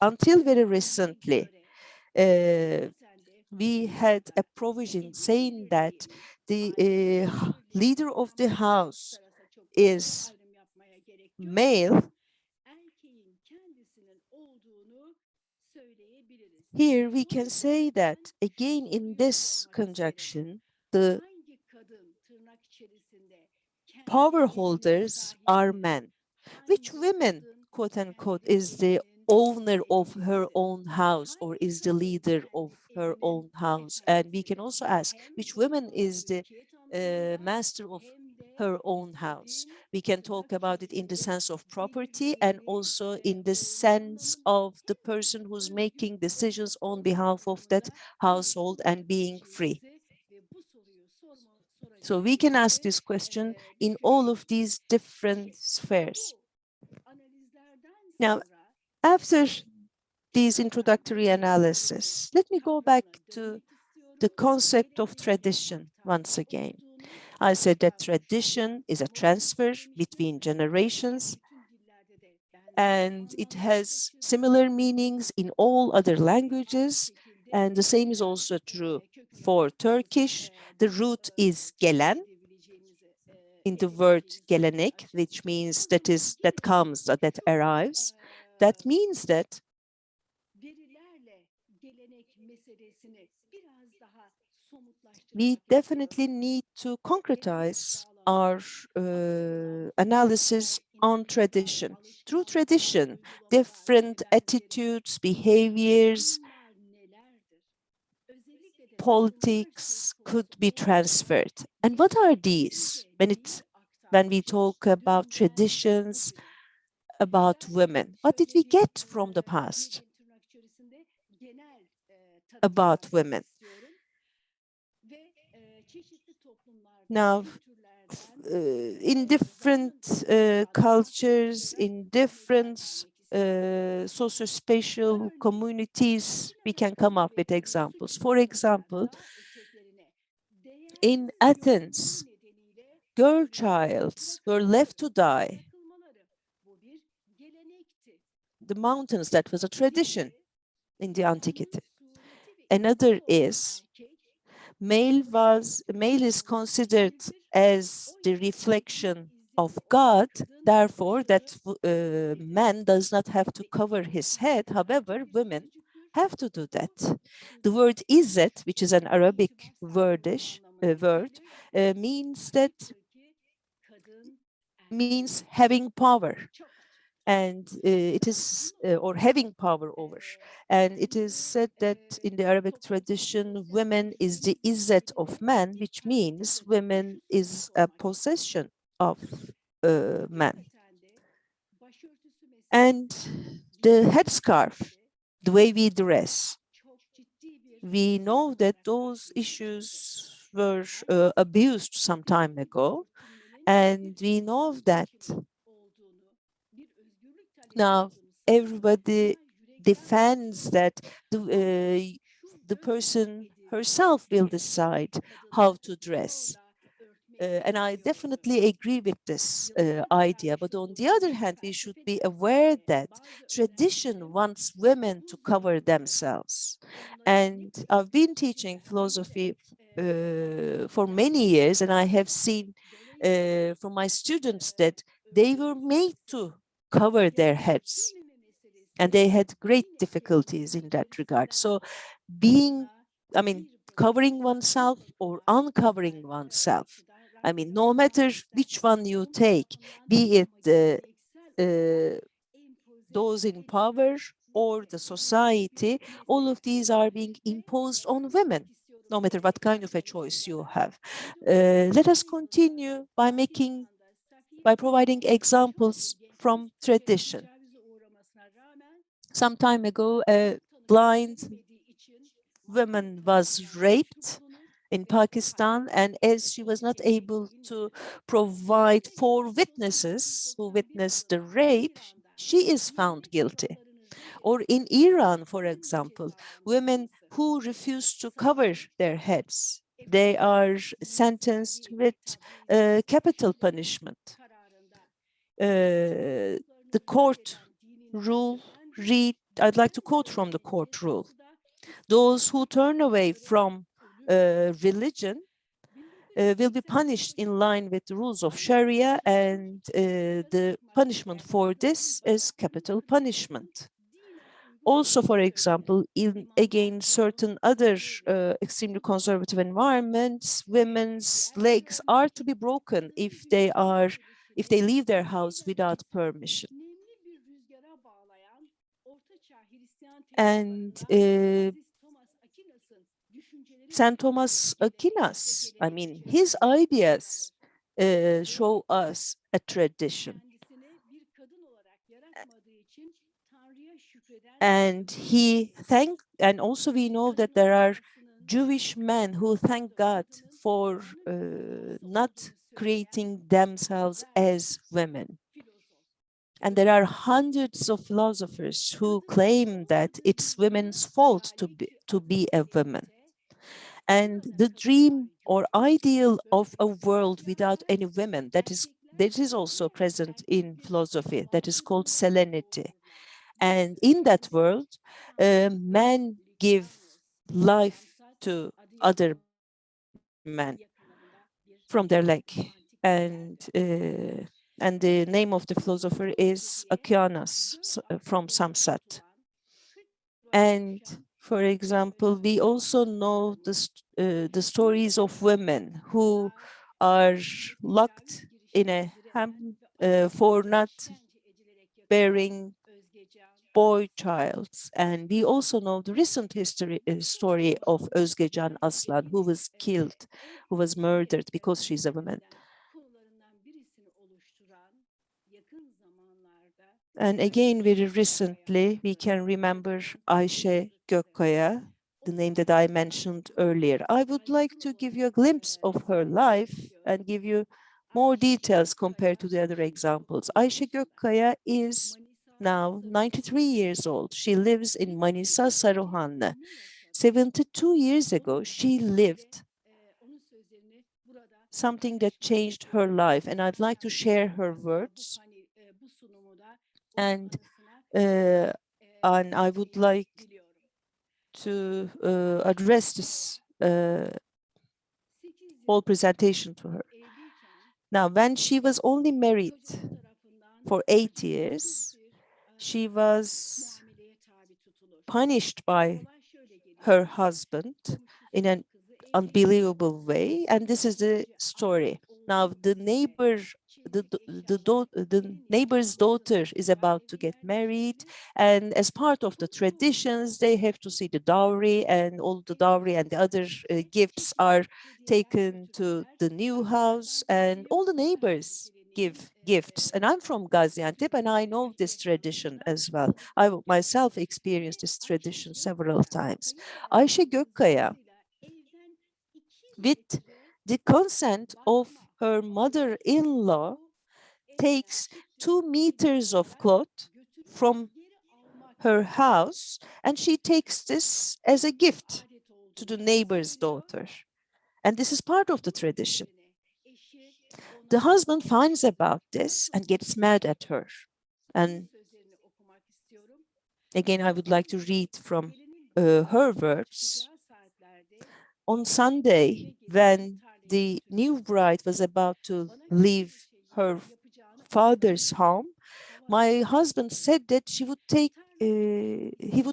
until very recently, we had a provision saying that the leader of the house is male. Here we can say that, again, in this conjunction, the power holders are men. Which women, quote unquote, is the owner of her own house or is the leader of her own house? And we can also ask, which woman is the master of her own house? We can talk about it in the sense of property and also in the sense of the person who's making decisions on behalf of that household and being free. So we can ask this question in all of these different spheres. Now, after these introductory analysis, let me go back to the concept of tradition once again. I said that tradition is a transfer between generations, and it has similar meanings in all other languages. And the same is also true for Turkish. The root is gelen in the word gelenek, which means that comes, that arrives. That means that we definitely need to concretize our analysis on tradition. Through tradition, different attitudes, behaviors, politics could be transferred. And what are these? When we talk about traditions, about women, what did we get from the past about women? Now, in different cultures, in different socio-spatial communities, we can come up with examples. For example, in Athens, girl childs were left to die. The mountains, that was a tradition in the antiquity. Another is male is considered as the reflection of God, therefore that man does not have to cover his head. However, women have to do that. The word izzet, which is an Arabic word, means having power. And it is, or having power over. And it is said that in the Arabic tradition, women is the izzet of man, which means women is a possession of man. And the headscarf, the way we dress, we know that those issues were abused some time ago. And we know that now everybody defends that the person herself will decide how to dress. And I definitely agree with this idea. But on the other hand, we should be aware that tradition wants women to cover themselves. And I've been teaching philosophy for many years, and I have seen from my students that they were made to cover their heads, and they had great difficulties in that regard. So covering oneself or uncovering oneself, no matter which one you take, be it those in power or the society, all of these are being imposed on women, no matter what kind of a choice you have. Let us continue by providing examples from tradition. Some time ago, a blind woman was raped in Pakistan, and as she was not able to provide 4 witnesses who witnessed the rape, she is found guilty. Or in Iran, for example, women who refuse to cover their heads, they are sentenced with capital punishment. The court rule I'd like to quote from the court rule. Those who turn away from religion will be punished in line with the rules of Sharia, and the punishment for this is capital punishment. Also, for example, in certain other extremely conservative environments, women's legs are to be broken if they leave their house without permission. And St. Thomas Aquinas, his ideas show us a tradition. And also we know that there are Jewish men who thank God for not creating themselves as women. And there are hundreds of philosophers who claim that it's women's fault to be a woman. And the dream or ideal of a world without any women, that is also present in philosophy, that is called selenity. And in that world, men give life to other men from their leg. And the name of the philosopher is Aquinas from Samsat. And for example, we also know the stories of women who are locked in a hamp for not bearing boy childs. And we also know the recent story of Özgecan Aslan, who was killed, who was murdered because she's a woman. And again, very recently, we can remember Ayşe Gökkaya, the name that I mentioned earlier. I would like to give you a glimpse of her life and give you more details compared to the other examples. Ayşe Gökkaya is now 93 years old. She lives in Manisa, Saruhanlı. 72 years ago, she lived something that changed her life, and I'd like to share her words. And I would like to address this whole presentation to her. Now, when she was only married for 8 years, she was punished by her husband in an unbelievable way, and this is the story. Now, the neighbor's daughter is about to get married, and as part of the traditions, they have to see the dowry, and all the dowry and the other gifts are taken to the new house, and all the neighbors give gifts. And I'm from Gaziantep, and I know this tradition as well. I myself experienced this tradition several times. Ayşe Gökkaya, with the consent of her mother-in-law, takes 2 meters of cloth from her house, and she takes this as a gift to the neighbor's daughter. And this is part of the tradition. The husband finds about this and gets mad at her. And again, I would like to read from her words. On Sunday, when the new bride was about to leave her father's home, my husband said that he would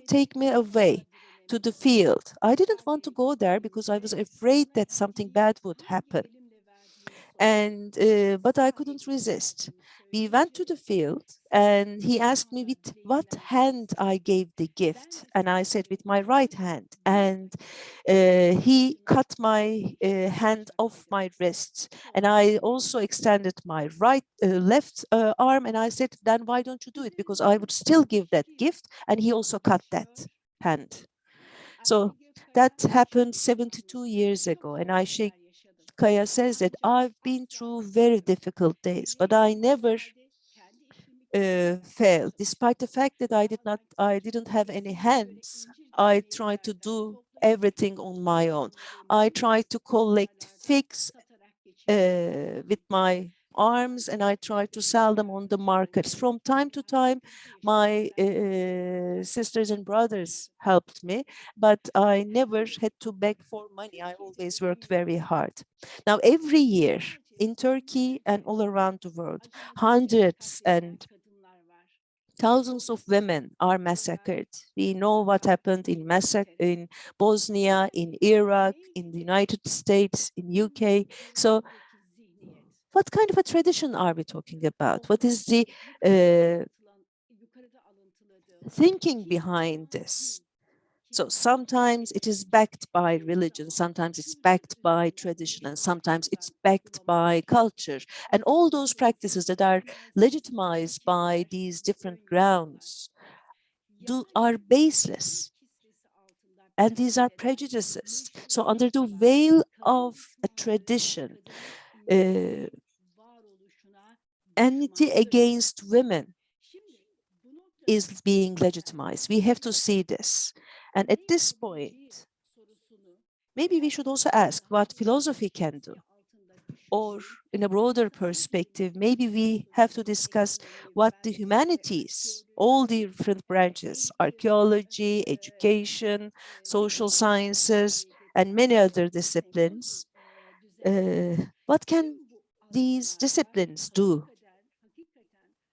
take me away to the field. I didn't want to go there because I was afraid that something bad would happen. And but I couldn't resist. We went to the field, and he asked me with what hand I gave the gift, and I said with my right hand. And he cut my hand off my wrist, and I also extended my left arm, and I said, then why don't you do it? Because I would still give that gift, and he also cut that hand. So that happened 72 years ago, and Ayşe Kaya says that I've been through very difficult days, but I never failed. Despite the fact that I didn't have any hands, I tried to do everything on my own. I tried to collect figs with my arms, and I tried to sell them on the markets. From time to time, my sisters and brothers helped me, but I never had to beg for money. I always worked very hard. Now, every year in Turkey and all around the world, hundreds and thousands of women are massacred. We know what happened in Bosnia, in Iraq, in the United States, in UK. So what kind of a tradition are we talking about? What is the thinking behind this? So sometimes it is backed by religion, sometimes it's backed by tradition, and sometimes it's backed by culture. And all those practices that are legitimized by these different grounds are baseless. And these are prejudices. So under the veil of a tradition, enmity against women is being legitimized. We have to see this. And at this point, maybe we should also ask what philosophy can do. or in a broader perspective, maybe we have to discuss what the humanities, all the different branches, archaeology, education, social sciences, and many other disciplines, what can these disciplines do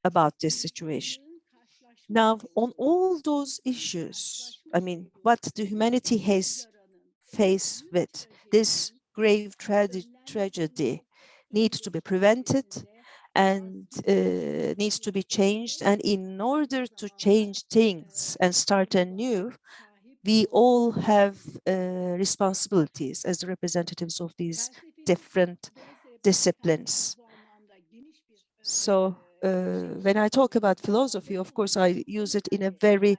about this situation? Now, on all those issues, I mean, what the humanity has faced with, this grave tragedy needs to be prevented and needs to be changed. And in order to change things and start anew, we all have responsibilities as the representatives of these different disciplines. So when I talk about philosophy, of course, I use it in a very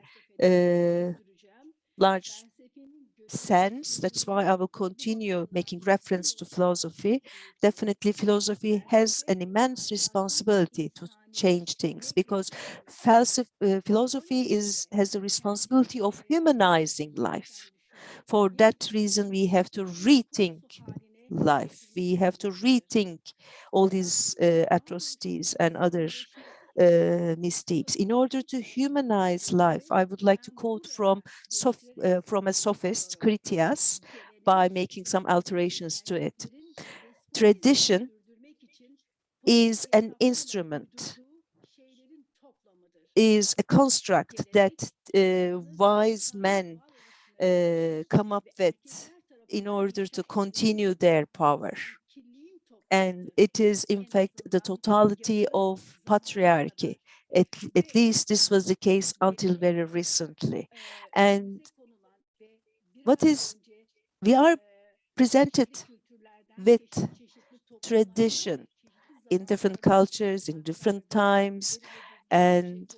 large sense. That's why I will continue making reference to philosophy. Definitely, philosophy has an immense responsibility to change things, because philosophy has the responsibility of humanizing life. For that reason, we have to rethink life. We have to rethink all these atrocities and other mistakes. In order to humanize life, I would like to quote from a sophist, Critias, by making some alterations to it. Tradition is an instrument, is a construct that wise men come up with in order to continue their power. And it is, in fact, the totality of patriarchy. At least this was the case until very recently. And we are presented with tradition in different cultures, in different times, and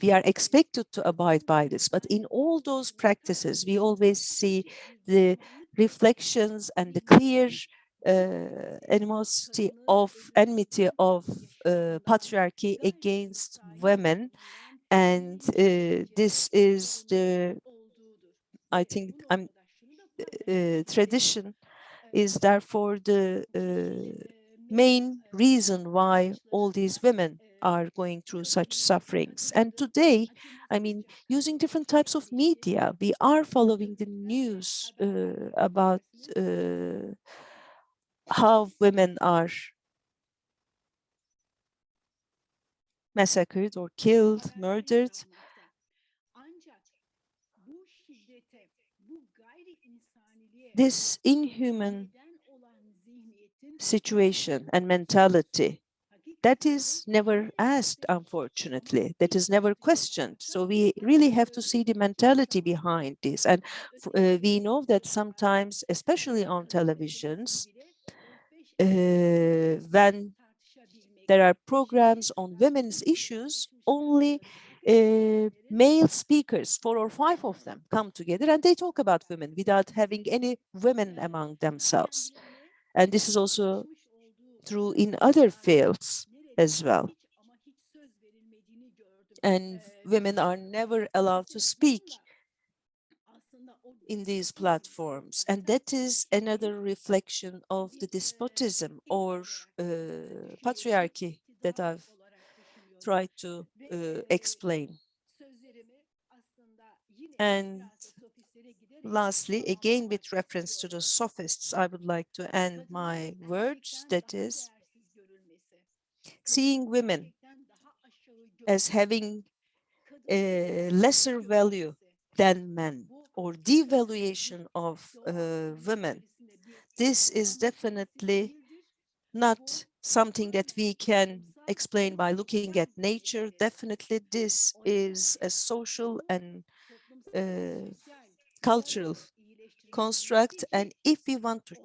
we are expected to abide by this. But in all those practices, we always see the reflections and the clear enmity of patriarchy against women. And this is I think tradition is therefore the main reason why all these women are going through such sufferings. And today, I mean, using different types of media, we are following the news about how women are massacred or killed, murdered. This inhuman situation and mentality, that is never asked, unfortunately. That is never questioned. So we really have to see the mentality behind this. And we know that sometimes, especially on televisions, when there are programs on women's issues, only male speakers, 4 or 5 of them, come together and they talk about women without having any women among themselves. And this is also true in other fields as well. And women are never allowed to speak in these platforms. And that is another reflection of the despotism or patriarchy that I've tried to explain. And lastly, again, with reference to the sophists, I would like to end my words, that is, seeing women as having a lesser value than men, or devaluation of women. This is definitely not something that we can explain by looking at nature. Definitely this is a social and cultural construct. And if we want to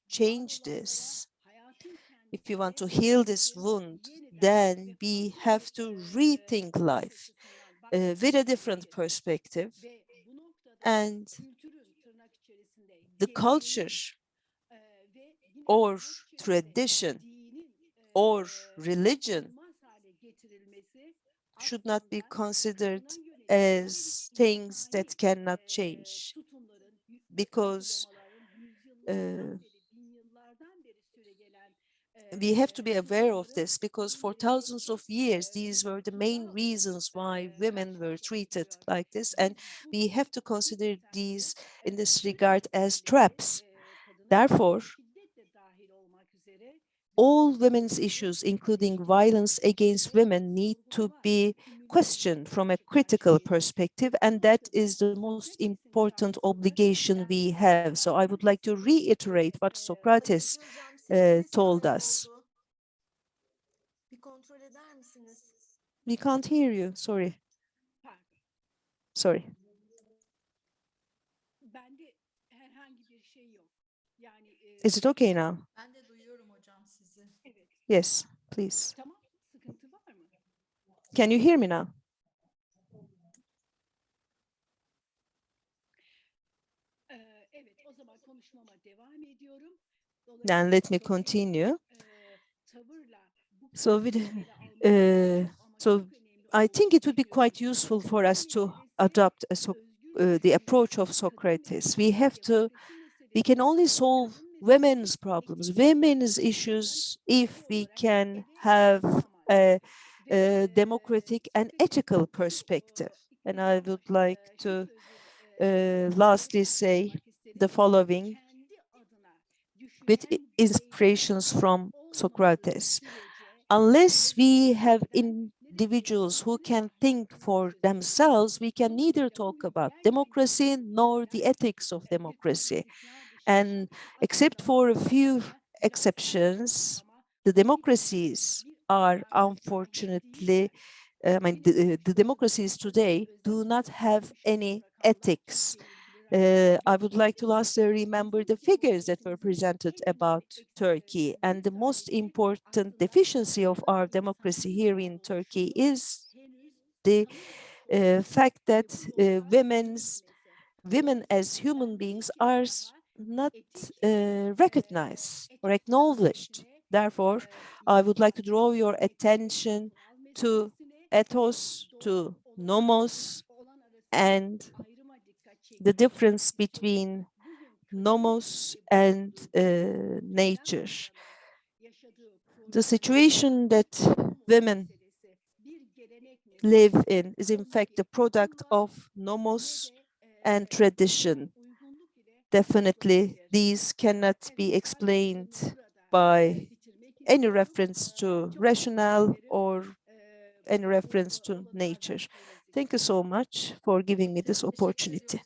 change this, if we want to heal this wound, then we have to rethink life with a different perspective. And the culture or tradition or religion should not be considered as things that cannot change, because we have to be aware of this, because for thousands of years, these were the main reasons why women were treated like this. And we have to consider these in this regard as traps. Therefore, all women's issues, including violence against women, need to be questioned from a critical perspective, and that is the most important obligation we have. So I would like to reiterate what Socrates told us. We can't hear you, sorry. Sorry. Is it okay now? Yes, please. Can you hear me now? Then let me continue. So I think it would be quite useful for us to adopt the approach of Socrates. We can only solve women's problems, women's issues, if we can have a democratic and ethical perspective. And I would like to lastly say the following, with inspirations from Socrates. Unless we have individuals who can think for themselves, we can neither talk about democracy nor the ethics of democracy. And except for a few exceptions, the democracies are unfortunately, the democracies today do not have any ethics. I would like to lastly remember the figures that were presented about Turkey. And the most important deficiency of our democracy here in Turkey is the fact that women as human beings are not recognized or acknowledged. Therefore, I would like to draw your attention to ethos, to nomos, and the difference between nomos and nature. The situation that women live in is in fact the product of nomos and tradition. Definitely, these cannot be explained by any reference to rationale or any reference to nature. Thank you so much for giving me this opportunity.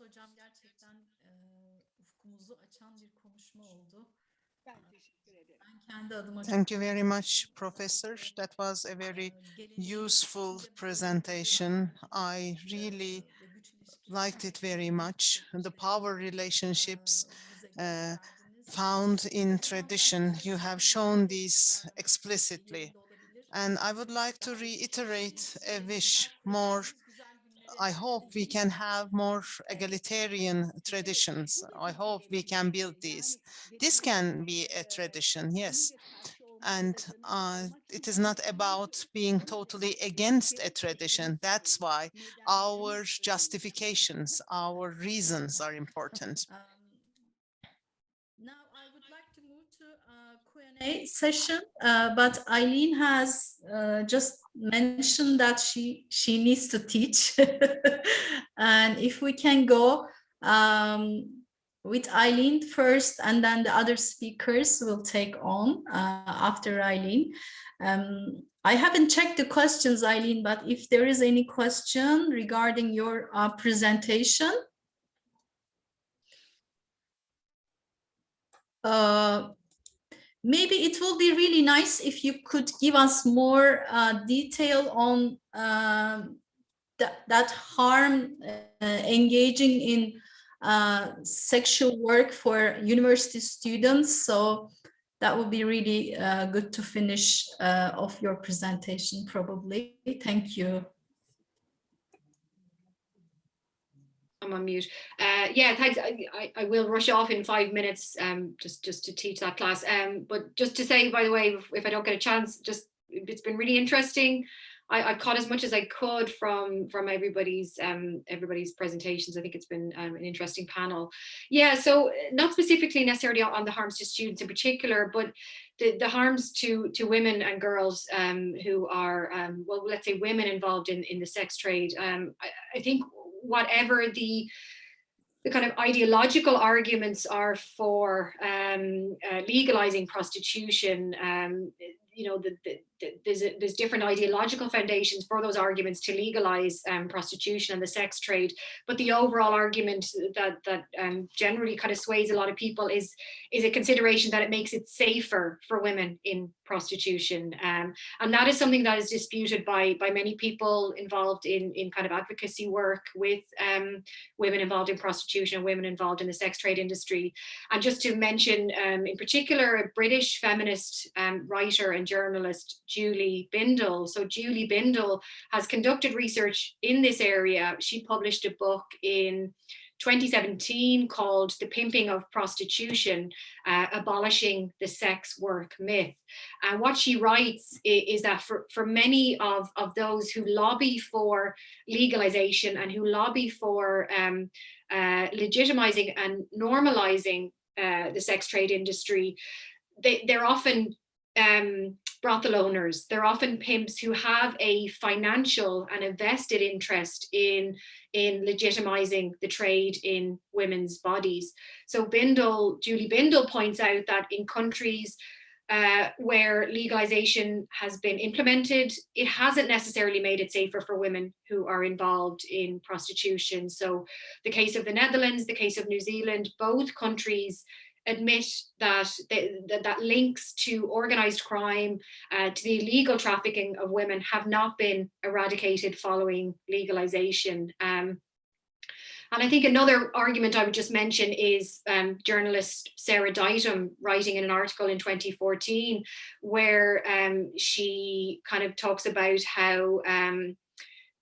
Thank you very much, Professor. That was a very useful presentation. I really liked it very much. The power relationships found in tradition, you have shown these explicitly. And I would like to reiterate a wish more. I hope we can have more egalitarian traditions. I hope we can build these. This can be a tradition, yes. And it is not about being totally against a tradition. That's why our justifications, our reasons are important. Now I would like to move to Q&A session, but Aileen has just mentioned that she needs to teach. And if we can go with Aileen first, and then the other speakers will take on after Aileen. I haven't checked the questions, Aileen, but if there is any question regarding your presentation, maybe it will be really nice if you could give us more detail on that harm engaging in sexual work for university students. So that would be really good to finish off your presentation, probably. Thank you. I'm on mute. Yeah, thanks. I will rush off in 5 minutes just to teach that class. But just to say, by the way, if I don't get a chance, just it's been really interesting. I've caught as much as I could from everybody's presentations. I think it's been an interesting panel. Yeah, so not specifically necessarily on the harms to students in particular, but the harms to women and girls who are, well, let's say women involved in the sex trade. I think whatever the kind of ideological arguments are for legalizing prostitution, you know, there's different ideological foundations for those arguments to legalize prostitution and the sex trade. But the overall argument that generally kind of sways a lot of people is a consideration that it makes it safer for women in prostitution. And that is something that is disputed by many people involved in kind of advocacy work with women involved in prostitution and women involved in the sex trade industry. And just to mention in particular, a British feminist writer and journalist, Julie Bindel. So Julie Bindel has conducted research in this area. She published a book in 2017 called The Pimping of Prostitution, Abolishing the Sex Work Myth. And what she writes is that for many of those who lobby for legalization and who lobby for legitimizing and normalizing the sex trade industry, they're often brothel owners. They're often pimps who have a financial and a vested interest in legitimizing the trade in women's bodies. So Julie Bindel points out that in countries where legalization has been implemented, it hasn't necessarily made it safer for women who are involved in prostitution. So the case of the Netherlands, the case of New Zealand, both countries admit that that links to organized crime, to the illegal trafficking of women have not been eradicated following legalization. And I think another argument I would just mention is journalist Sarah Ditum writing in an article in 2014, where she kind of talks about how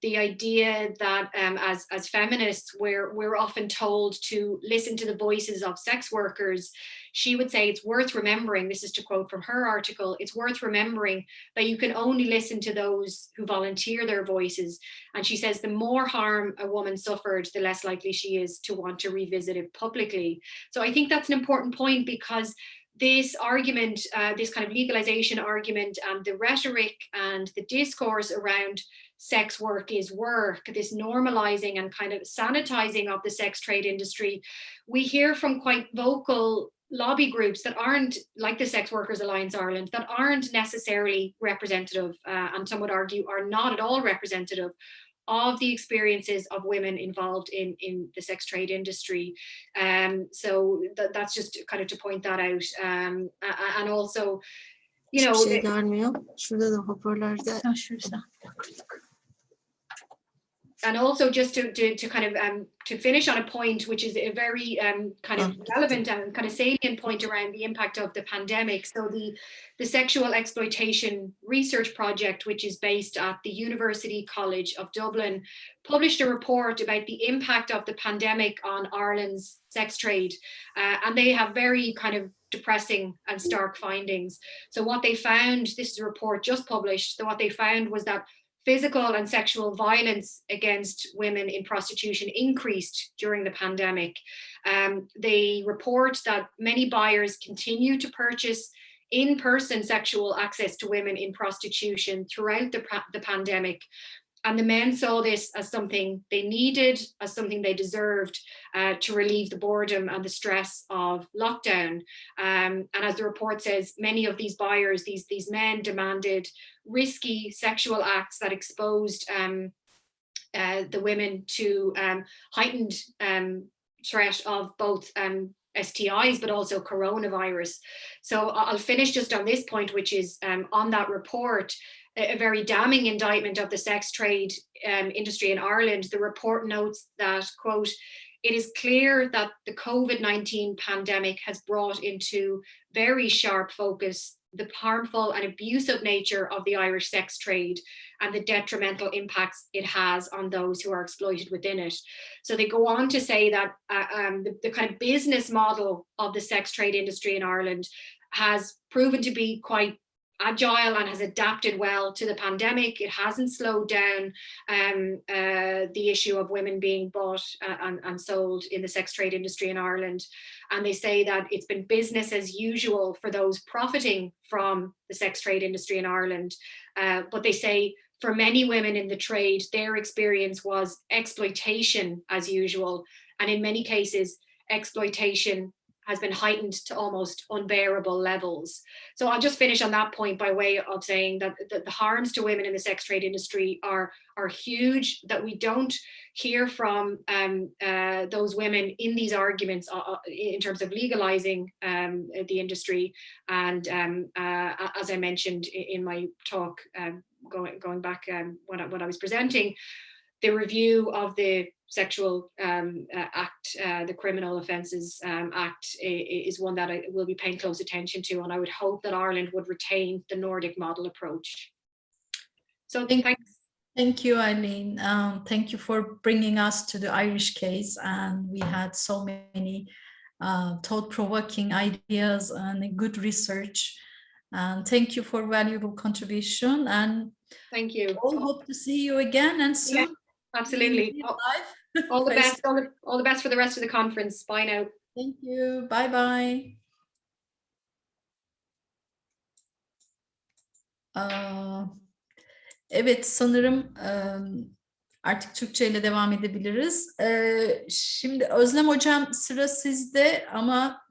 the idea that as feminists, we're often told to listen to the voices of sex workers. She would say it's worth remembering, this is to quote from her article, it's worth remembering that you can only listen to those who volunteer their voices. And she says the more harm a woman suffered, the less likely she is to want to revisit it publicly. So I think that's an important point, because this argument, this kind of legalization argument, and the rhetoric and the discourse around sex work is work, this normalizing and kind of sanitizing of the sex trade industry, we hear from quite vocal lobby groups that aren't, like the Sex Workers Alliance Ireland, that aren't necessarily representative, and some would argue are not at all representative of the experiences of women involved in the sex trade industry. So that's just kind of to point that out. And also, you know, and also just to kind of to finish on a point which is a very kind of relevant and kind of salient point around the impact of the pandemic. So the Sexual Exploitation Research Project, which is based at the University College of Dublin, published a report about the impact of the pandemic on Ireland's sex trade. And they have very kind of depressing and stark findings. So what they found, this is a report just published, so what they found was that physical and sexual violence against women in prostitution increased during the pandemic. They report that many buyers continue to purchase in-person sexual access to women in prostitution throughout the pandemic. And the men saw this as something they needed, as something they deserved, to relieve the boredom and the stress of lockdown. And as the report says, many of these buyers, these men, demanded risky sexual acts that exposed the women to heightened threat of both STIs, but also coronavirus. So I'll finish just on this point, which is on that report, a very damning indictment of the sex trade industry in Ireland. The report notes that, quote, "It is clear that the COVID-19 pandemic has brought into very sharp focus the harmful and abusive nature of the Irish sex trade and the detrimental impacts it has on those who are exploited within it." So they go on to say that the kind of business model of the sex trade industry in Ireland has proven to be quite agile and has adapted well to the pandemic. It hasn't slowed down the issue of women being bought and sold in the sex trade industry in Ireland. And they say that it's been business as usual for those profiting from the sex trade industry in Ireland. But they say for many women in the trade, their experience was exploitation as usual. And in many cases, exploitation has been heightened to almost unbearable levels. So I'll just finish on that point by way of saying that the harms to women in the sex trade industry are huge, that we don't hear from those women in these arguments in terms of legalizing the industry. And as I mentioned in my talk, going back when I was presenting, the review of the Sexual Act, the Criminal Offences Act, is one that I will be paying close attention to, and I would hope that Ireland would retain the Nordic model approach. So thanks. Thank you, Aileen. Thank you for bringing us to the Irish case, and we had so many thought-provoking ideas and good research. And thank you for valuable contribution. And thank you. All hope to see you again and soon. Yeah, absolutely. All the best. All the best for the rest of the conference. Bye now. Thank you. Bye bye. Evet, sanırım artık Türkçe ile devam edebiliriz. Şimdi Özlem Hocam, sıra sizde ama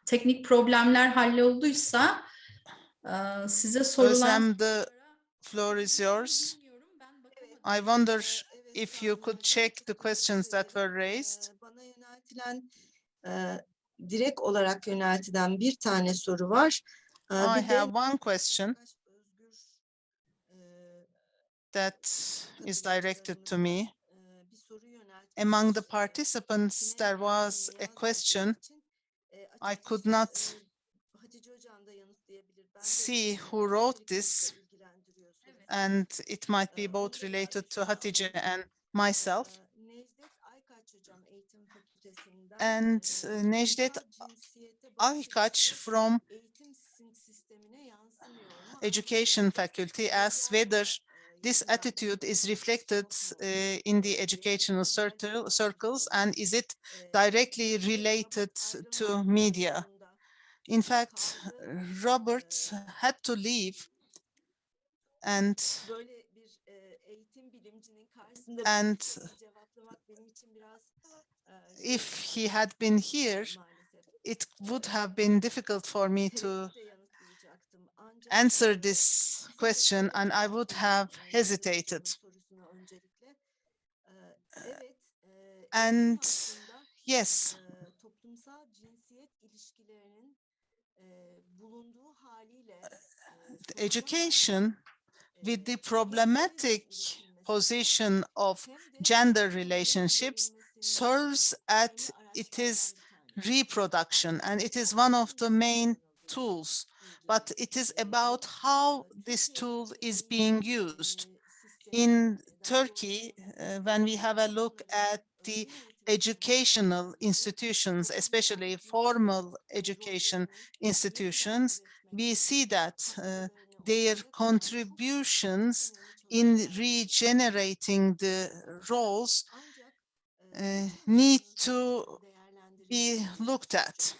teknik problemler hallolduysa size sorulan... Özlem, the floor is yours. I wonder if you could check the questions that were raised. Bana yöneltilen, direkt olarak yöneltilen bir tane soru var. I have one question that is directed to me. Among the participants, there was a question. I could not see who wrote this, and it might be both related to Hatice and myself. And Necdet Aykaç from Education Faculty asks whether this attitude is reflected in the educational circles, and is it directly related to media? In fact, Robert had to leave, and if he had been here, it would have been difficult for me to answer this question, and I would have hesitated. And yes, education with the problematic position of gender relationships serves at its reproduction, and it is one of the main tools, but it is about how this tool is being used. In Turkey, when we have a look at the educational institutions, especially formal education institutions, we see that their contributions in regenerating the roles need to be looked at.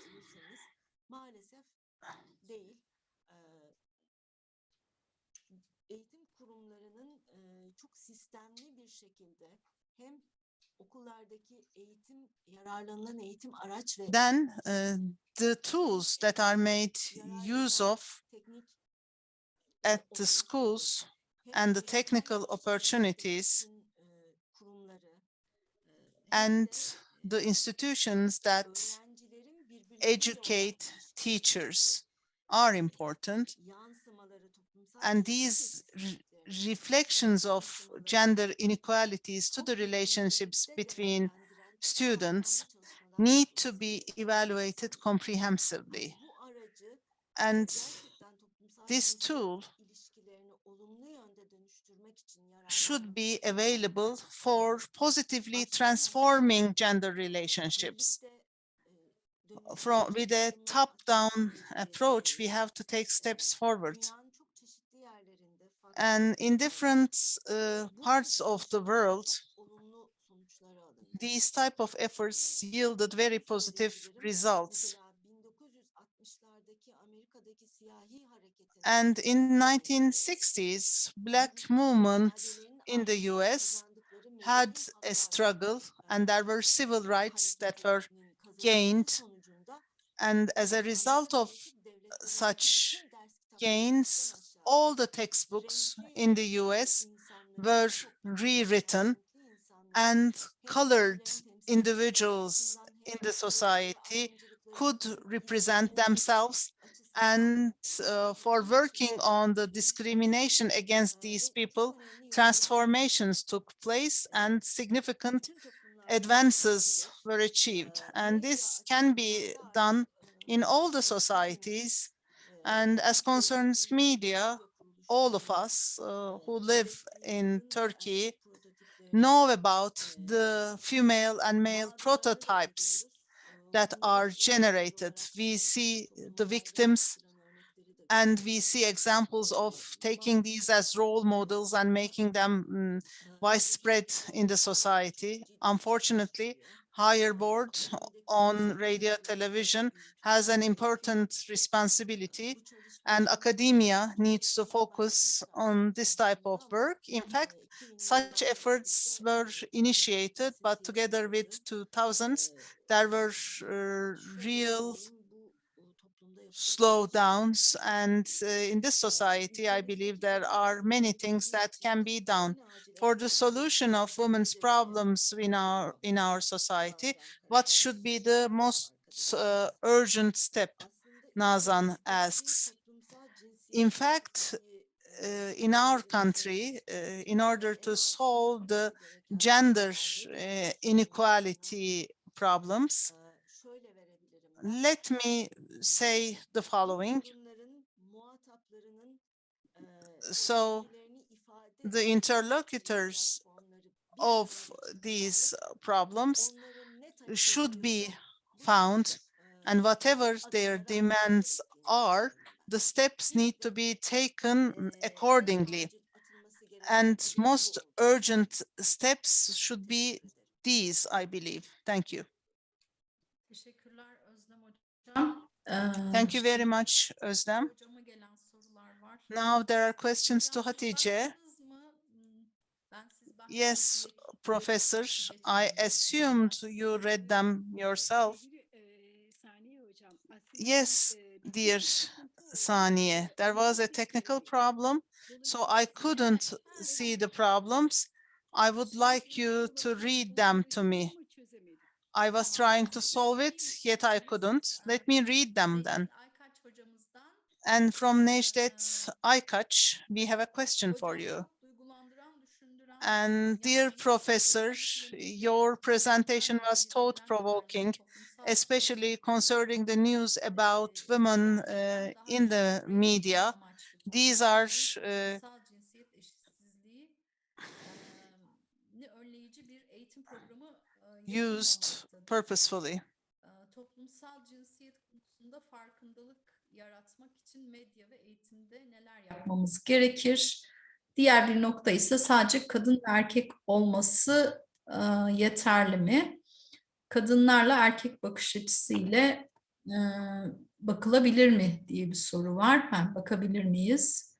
Then the tools that are made use of at the schools and the technical opportunities and the institutions that educate teachers are important, and these reflections of gender inequalities to the relationships between students need to be evaluated comprehensively. And this tool should be available for positively transforming gender relationships. with a top-down approach, we have to take steps forward. And in different parts of the world, these type of efforts yielded very positive results. And in 1960s, Black movement in the US had a struggle, and there were civil rights that were gained. And as a result of such gains, all the textbooks in the US were rewritten, and colored individuals in the society could represent themselves. And for working on the discrimination against these people, transformations took place and significant advances were achieved. And this can be done in all the societies. And as concerns media, all of us who live in Turkey know about the female and male prototypes that are generated. We see the victims, and we see examples of taking these as role models and making them widespread in the society. Unfortunately, higher board on radio television has an important responsibility, and academia needs to focus on this type of work. In fact, such efforts were initiated, but together with 2000s, there were real slowdowns, and in this society, I believe there are many things that can be done for the solution of women's problems in our society. What should be the most urgent step? Nazan asks. In fact, in our country, in order to solve the gender inequality problems, let me say the following. So the interlocutors of these problems should be found, and whatever their demands are, the steps need to be taken accordingly. And most urgent steps should be these, I believe. Thank you. Teşekkürler Özlem Hocam. Thank you very much, Özlem. Hocama gelen sorular var. Now there are questions to Hatice. Yes, Professor, I assumed you read them yourself. Yes, dear Saniye, there was a technical problem, so I couldn't see the problems. I would like you to read them to me. I was trying to solve it, yet I couldn't. Let me read them then. And from Necdet Aykaç, we have a question for you. And dear Professor, your presentation was thought-provoking, especially concerning the news about women in the media. These are used purposefully. Toplumsal cinsiyet konusunda farkındalık yaratmak için medya ve eğitimde neler yapmamız gerekir? Diğer bir nokta ise sadece kadın ve erkek olması yeterli mi? Kadınlarla erkek bakış açısı ile bakılabilir mi diye bir soru var. Bakabilir miyiz?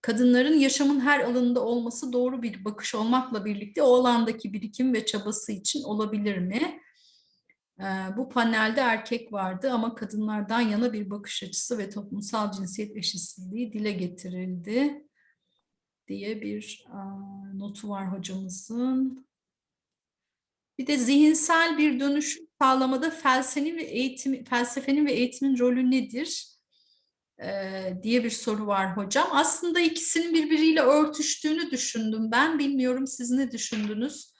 Kadınların yaşamın her alanında olması doğru bir bakış olmakla birlikte o alandaki birikim ve çabası için olabilir mi? Bu panelde erkek vardı ama kadınlardan yana bir bakış açısı ve toplumsal cinsiyet eşitsizliği dile getirildi diye bir notu var hocamızın. Bir de zihinsel bir dönüşüm sağlamada felsefenin ve eğitimin rolü nedir diye bir soru var hocam. Aslında ikisinin birbiriyle örtüştüğünü düşündüm ben. Bilmiyorum siz ne düşündünüz?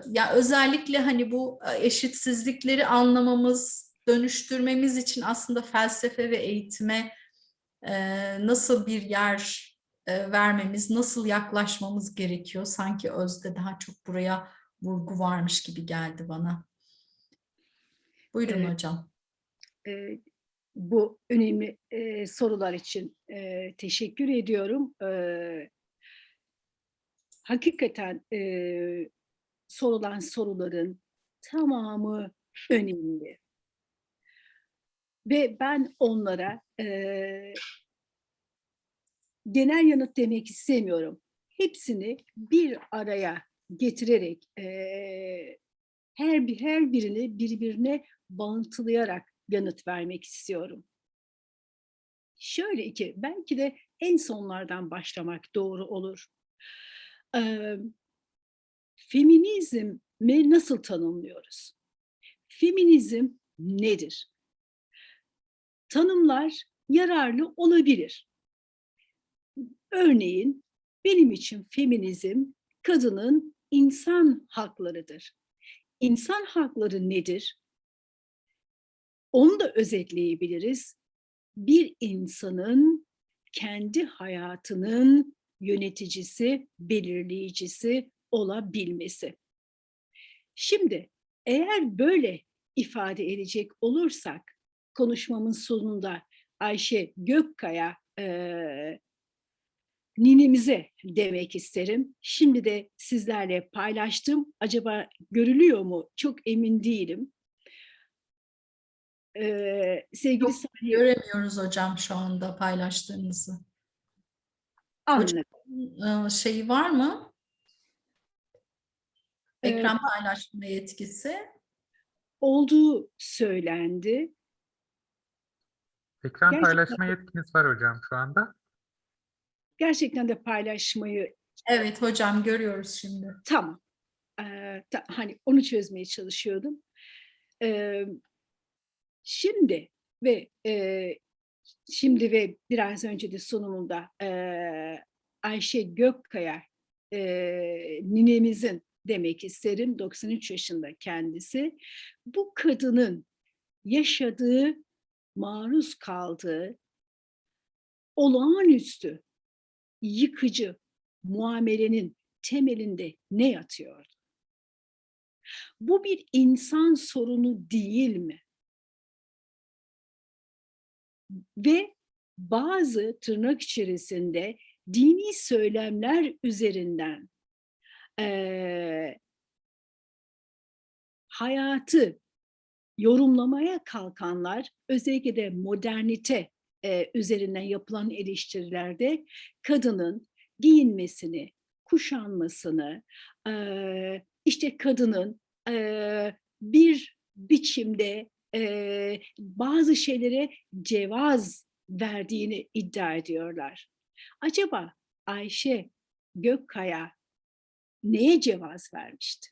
Ya özellikle hani bu eşitsizlikleri anlamamız, dönüştürmemiz için aslında felsefe ve eğitime nasıl bir yer vermemiz, nasıl yaklaşmamız gerekiyor? Sanki Özde daha çok buraya vurgu varmış gibi geldi bana. Buyurun hocam. Bu önemli sorular için teşekkür ediyorum. Hakikaten sorulan soruların tamamı önemli. Ve ben onlara genel yanıt demek istemiyorum. Hepsini bir araya getirerek her birini birbirine bağıntılayarak yanıt vermek istiyorum. Şöyle ki belki de en sonlardan başlamak doğru olur. Feminizmi nasıl tanımlıyoruz? Feminizm nedir? Tanımlar yararlı olabilir. Örneğin benim için feminizm kadının insan haklarıdır. İnsan hakları nedir? Onu da özetleyebiliriz. Bir insanın kendi hayatının yöneticisi, belirleyicisi olabilmesi. Şimdi eğer böyle ifade edecek olursak, konuşmamın sonunda Ayşe Gökkaya ninemize demek isterim. Şimdi de sizlerle paylaştım. Acaba görülüyor mu? Çok emin değilim. Sevgili Saniye. Göremiyoruz hocam şu anda paylaştığınızı. Anladım. Hocam, şeyi var mı? Ekran paylaşma yetkisi. Olduğu söylendi. Ekran paylaşma yetkiniz var hocam şu anda. Gerçekten de paylaşmayı... Evet hocam, görüyoruz şimdi. Tamam. Hani onu çözmeye çalışıyordum. Şimdi ve biraz önce de sunumunda Ayşe Gökkaya ninemizin demek isterim, 93 yaşında kendisi. Bu kadının yaşadığı, maruz kaldığı olağanüstü, yıkıcı muamelenin temelinde ne yatıyor? Bu bir insan sorunu değil mi? Ve bazı tırnak içerisinde dini söylemler üzerinden hayatı yorumlamaya kalkanlar, özellikle de modernite üzerinden yapılan eleştirilerde kadının giyinmesini, kuşanmasını, işte kadının bir biçimde bazı şeylere cevaz verdiğini iddia ediyorlar. Acaba Ayşe Gökkaya neye cevaz vermişti?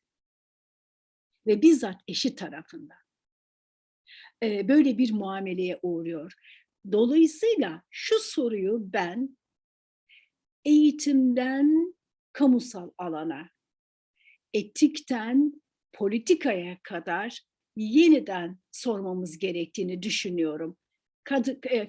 Ve bizzat eşi tarafından böyle bir muameleye uğruyor. Dolayısıyla şu soruyu ben eğitimden kamusal alana, etikten politikaya kadar yeniden sormamız gerektiğini düşünüyorum.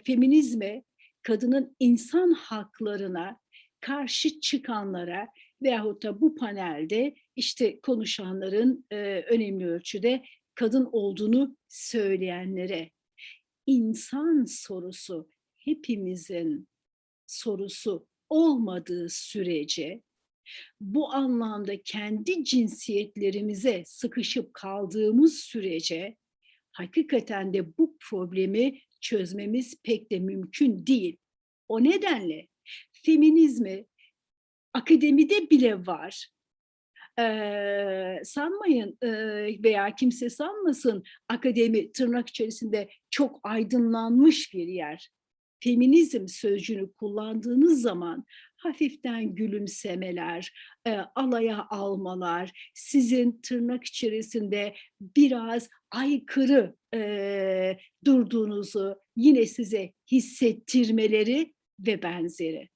Feminizme, kadının insan haklarına karşı çıkanlara veyahut da bu panelde işte konuşanların önemli ölçüde kadın olduğunu söyleyenlere, insan sorusu hepimizin sorusu olmadığı sürece, bu anlamda kendi cinsiyetlerimize sıkışıp kaldığımız sürece hakikaten de bu problemi çözmemiz pek de mümkün değil. O nedenle feminizmi akademide bile var. Sanmayın veya kimse sanmasın, akademi tırnak içerisinde çok aydınlanmış bir yer. Feminizm sözcüğünü kullandığınız zaman hafiften gülümsemeler, alaya almalar, sizin tırnak içerisinde biraz aykırı durduğunuzu yine size hissettirmeleri ve benzeri.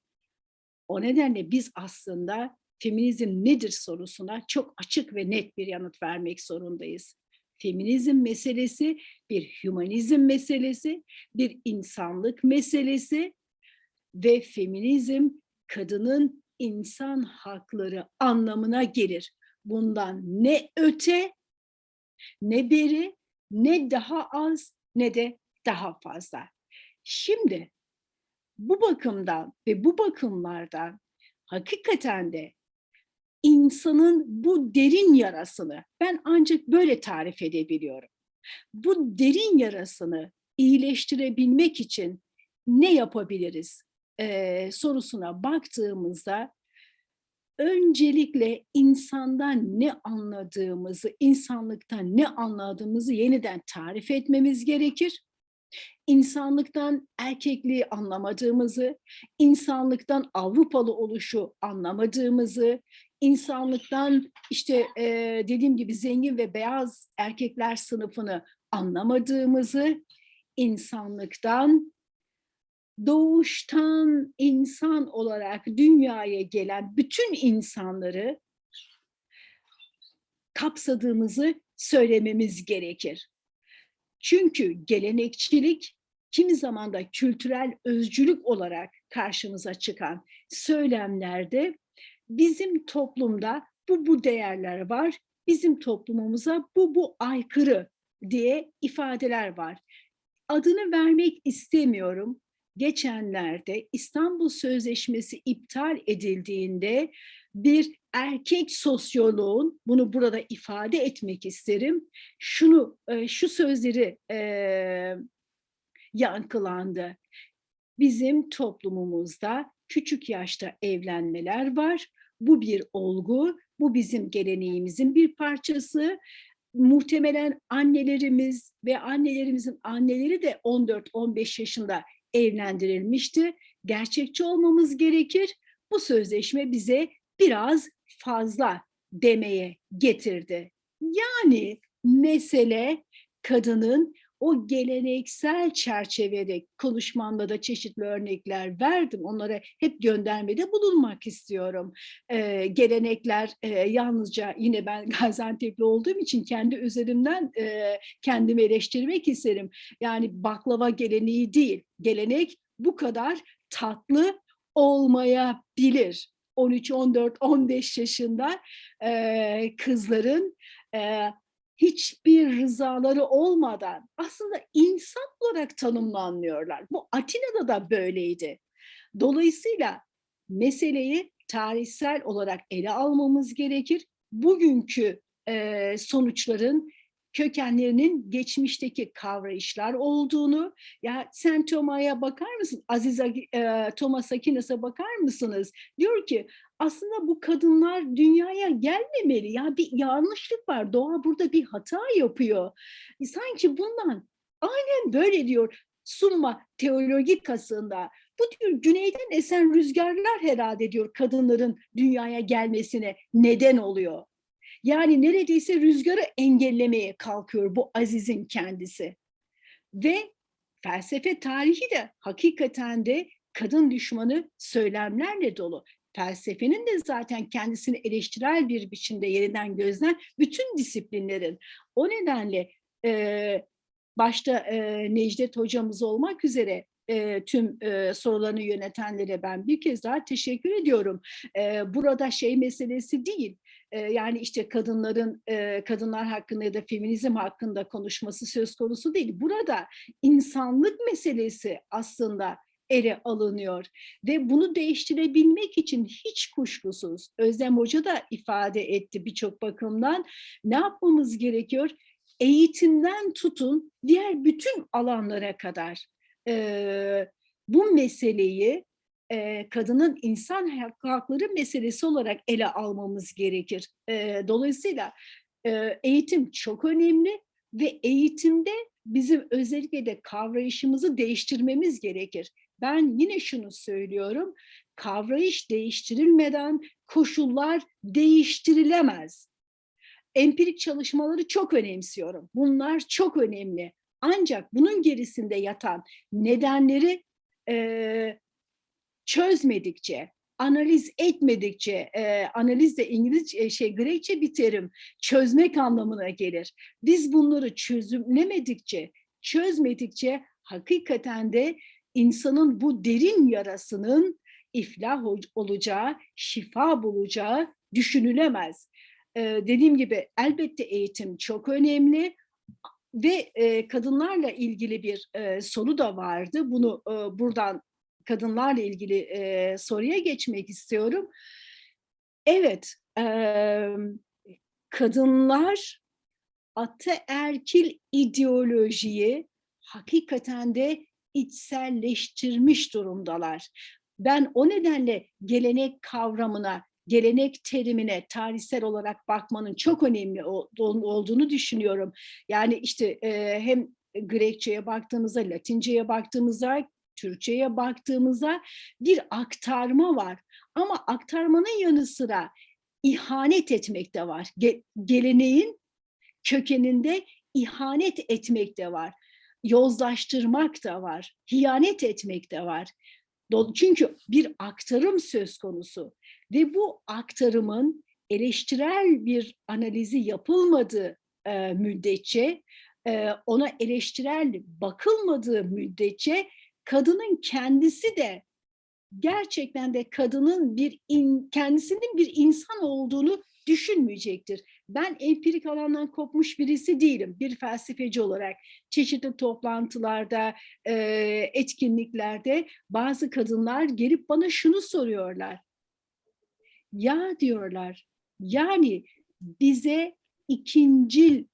O nedenle biz aslında feminizm nedir sorusuna çok açık ve net bir yanıt vermek zorundayız. Feminizm meselesi bir hümanizm meselesi, bir insanlık meselesi ve feminizm kadının insan hakları anlamına gelir. Bundan ne öte ne beri Ne daha az ne de daha fazla. Şimdi bu bakımdan ve bu bakımlardan hakikaten de insanın bu derin yarasını ben ancak böyle tarif edebiliyorum. Bu derin yarasını iyileştirebilmek için ne yapabiliriz sorusuna baktığımızda öncelikle insandan ne anladığımızı, insanlıktan ne anladığımızı yeniden tarif etmemiz gerekir. İnsanlıktan erkekliği anlamadığımızı, insanlıktan Avrupalı oluşu anlamadığımızı, insanlıktan işte dediğim gibi zengin ve beyaz erkekler sınıfını anlamadığımızı, insanlıktan doğuştan insan olarak dünyaya gelen bütün insanları kapsadığımızı söylememiz gerekir. Çünkü gelenekçilik kimi zaman da kültürel özcülük olarak karşımıza çıkan söylemlerde bizim toplumda bu değerler var, bizim toplumumuza bu aykırı diye ifadeler var. Adını vermek istemiyorum. Geçenlerde İstanbul Sözleşmesi iptal edildiğinde bir erkek sosyoloğun, bunu burada ifade etmek isterim, şu sözleri yankılandı. Bizim toplumumuzda küçük yaşta evlenmeler var. Bu bir olgu, bu bizim geleneğimizin bir parçası. Muhtemelen annelerimiz ve annelerimizin anneleri de 14-15 yaşında evlendirilmişti. Gerçekçi olmamız gerekir. Bu sözleşme bize biraz fazla demeye getirdi. Yani mesele kadının o geleneksel çerçevede, konuşmamda da çeşitli örnekler verdim. Onlara hep göndermede bulunmak istiyorum. Gelenekler yalnızca yine ben Gaziantep'li olduğum için kendi üzerimden kendimi eleştirmek isterim. Yani baklava geleneği değil. Gelenek bu kadar tatlı olmayabilir. 13, 14, 15 yaşında kızların hiçbir rızaları olmadan aslında insan olarak tanımlanıyorlar. Bu Atina'da da böyleydi. Dolayısıyla meseleyi tarihsel olarak ele almamız gerekir. Bugünkü sonuçların kökenlerinin geçmişteki kavrayışlar olduğunu, ya sen Toma'ya bakar mısın? Aziz Thomas Aquinas'a bakar mısınız? Diyor ki aslında bu kadınlar dünyaya gelmemeli. Ya bir yanlışlık var. Doğa burada bir hata yapıyor. Sanki bundan aynen böyle diyor Summa Theologica'sında. Bu diyor güneyden esen rüzgarlar herhalde diyor kadınların dünyaya gelmesine neden oluyor. Yani neredeyse rüzgarı engellemeye kalkıyor bu Aziz'in kendisi. Ve felsefe tarihi de hakikaten de kadın düşmanı söylemlerle dolu. Felsefenin de zaten kendisini eleştirel bir biçimde yeniden gözlen bütün disiplinlerin. O nedenle başta Necdet hocamız olmak üzere tüm sorularını yönetenlere ben bir kez daha teşekkür ediyorum. Burada şey meselesi değil. Yani işte kadınlar hakkında ya da feminizm hakkında konuşması söz konusu değil. Burada insanlık meselesi aslında ele alınıyor ve bunu değiştirebilmek için hiç kuşkusuz Özlem Hoca da ifade etti birçok bakımdan ne yapmamız gerekiyor? Eğitimden tutun diğer bütün alanlara kadar bu meseleyi kadının insan hakları meselesi olarak ele almamız gerekir. Dolayısıyla eğitim çok önemli ve eğitimde bizim özellikle de kavrayışımızı değiştirmemiz gerekir. Ben yine şunu söylüyorum, kavrayış değiştirilmeden koşullar değiştirilemez. Empirik çalışmaları çok önemsiyorum. Bunlar çok önemli. Ancak bunun gerisinde yatan nedenleri çözmedikçe, analiz etmedikçe, analiz de İngilizce, Grekçe bir terim, çözmek anlamına gelir. Biz bunları çözmedikçe hakikaten de insanın bu derin yarasının iflah olacağı, şifa bulacağı düşünülemez. Dediğim gibi elbette eğitim çok önemli. Ve kadınlarla ilgili bir soru da vardı. Bunu buradan kadınlarla ilgili soruya geçmek istiyorum. Evet, kadınlar ataerkil ideolojiyi hakikaten de içselleştirmiş durumdalar. Ben o nedenle gelenek kavramına, gelenek terimine tarihsel olarak bakmanın çok önemli olduğunu düşünüyorum. Yani işte hem Grekçe'ye baktığımızda, Latince'ye baktığımızda, Türkçe'ye baktığımızda bir aktarma var. Ama aktarmanın yanı sıra ihanet etmek de var. Geleneğin kökeninde ihanet etmek de var. Yozlaştırmak da var. Hiyanet etmek de var. Çünkü bir aktarım söz konusu ve bu aktarımın eleştirel bir analizi yapılmadığı müddetçe, ona eleştirel bakılmadığı müddetçe kadının kendisi de gerçekten de kadının kendisinin bir insan olduğunu düşünmeyecektir. Ben empirik alandan kopmuş birisi değilim. Bir felsefeci olarak çeşitli toplantılarda, etkinliklerde bazı kadınlar gelip bana şunu soruyorlar. Ya diyorlar, yani bize ikincil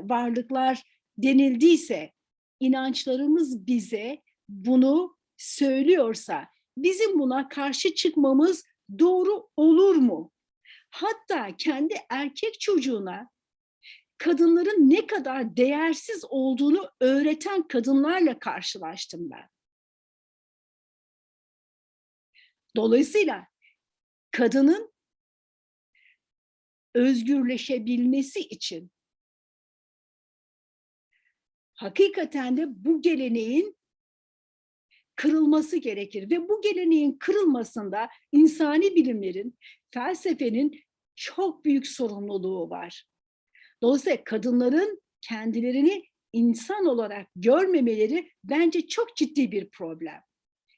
varlıklar denildiyse, inançlarımız bize bunu söylüyorsa, bizim buna karşı çıkmamız doğru olur mu? Hatta kendi erkek çocuğuna kadınların ne kadar değersiz olduğunu öğreten kadınlarla karşılaştım ben. Dolayısıyla kadının özgürleşebilmesi için hakikaten de bu geleneğin kırılması gerekir ve bu geleneğin kırılmasında insani bilimlerin, felsefenin çok büyük sorumluluğu var. Dolayısıyla kadınların kendilerini insan olarak görmemeleri bence çok ciddi bir problem.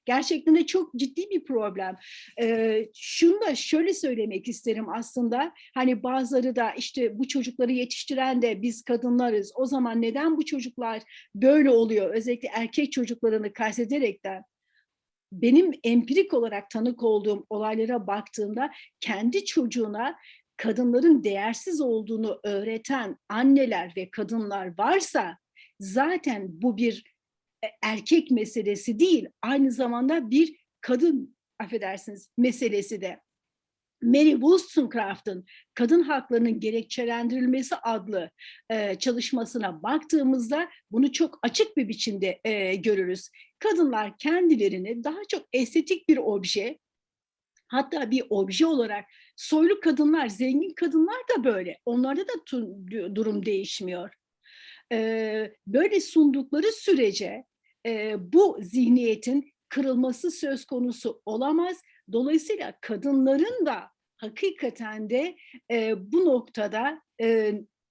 Gerçekten de çok ciddi bir problem. Şunu da şöyle söylemek isterim aslında. Hani bazıları da işte bu çocukları yetiştiren de biz kadınlarız. O zaman neden bu çocuklar böyle oluyor? Özellikle erkek çocuklarını kastederekten. Benim empirik olarak tanık olduğum olaylara baktığımda kendi çocuğuna kadınların değersiz olduğunu öğreten anneler ve kadınlar varsa zaten bu bir erkek meselesi değil, aynı zamanda bir kadın, affedersiniz, meselesi de. Mary Wollstonecraft'ın Kadın Haklarının Gerekçelendirilmesi adlı çalışmasına baktığımızda bunu çok açık bir biçimde görürüz. Kadınlar kendilerini daha çok estetik bir obje, hatta bir obje olarak, soylu kadınlar, zengin kadınlar da böyle. Onlarda da durum değişmiyor. Böyle sundukları sürece bu zihniyetin kırılması söz konusu olamaz. Dolayısıyla kadınların da hakikaten de bu noktada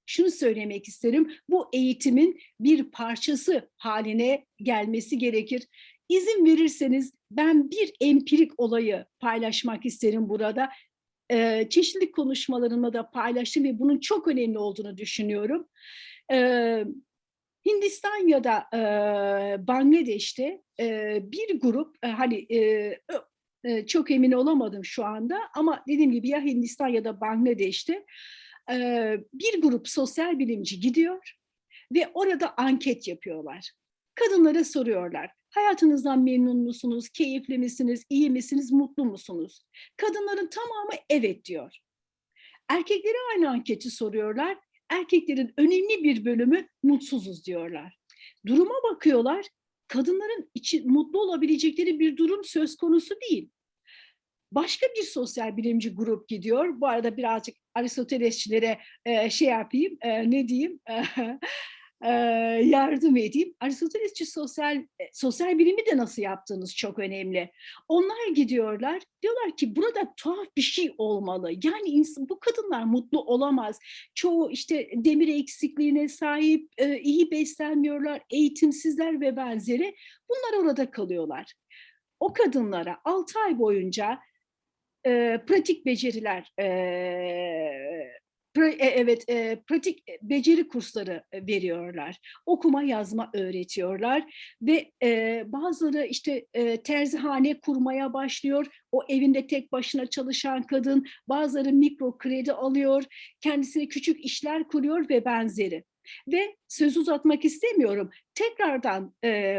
şunu söylemek isterim, bu eğitimin bir parçası haline gelmesi gerekir. İzin verirseniz ben bir empirik olayı paylaşmak isterim burada. Çeşitli konuşmalarımda da paylaştım ve bunun çok önemli olduğunu düşünüyorum. Hindistan ya da Bangladeş'te bir grup, çok emin olamadım şu anda ama dediğim gibi ya Hindistan ya da Bangladeş'te bir grup sosyal bilimci gidiyor ve orada anket yapıyorlar. Kadınlara soruyorlar. Hayatınızdan memnun musunuz, keyifli misiniz, iyi misiniz, mutlu musunuz? Kadınların tamamı evet diyor. Erkeklere aynı anketi soruyorlar. Erkeklerin önemli bir bölümü mutsuzuz diyorlar. Duruma bakıyorlar, kadınların mutlu olabilecekleri bir durum söz konusu değil. Başka bir sosyal bilimci grup gidiyor. Bu arada birazcık Aristotelesçilere yardım edeyim. Aristotelesçi sosyal bilimi de nasıl yaptığınız çok önemli. Onlar gidiyorlar, diyorlar ki burada tuhaf bir şey olmalı. Yani bu kadınlar mutlu olamaz. Çoğu işte demir eksikliğine sahip, iyi beslenmiyorlar, eğitimsizler ve benzeri. Bunlar orada kalıyorlar. O kadınlara 6 ay boyunca pratik beceriler pratik beceri kursları veriyorlar. Okuma yazma öğretiyorlar ve bazıları işte terzihane kurmaya başlıyor. O evinde tek başına çalışan kadın, bazıları mikro kredi alıyor, kendisine küçük işler kuruyor ve benzeri. Ve söz uzatmak istemiyorum. Tekrardan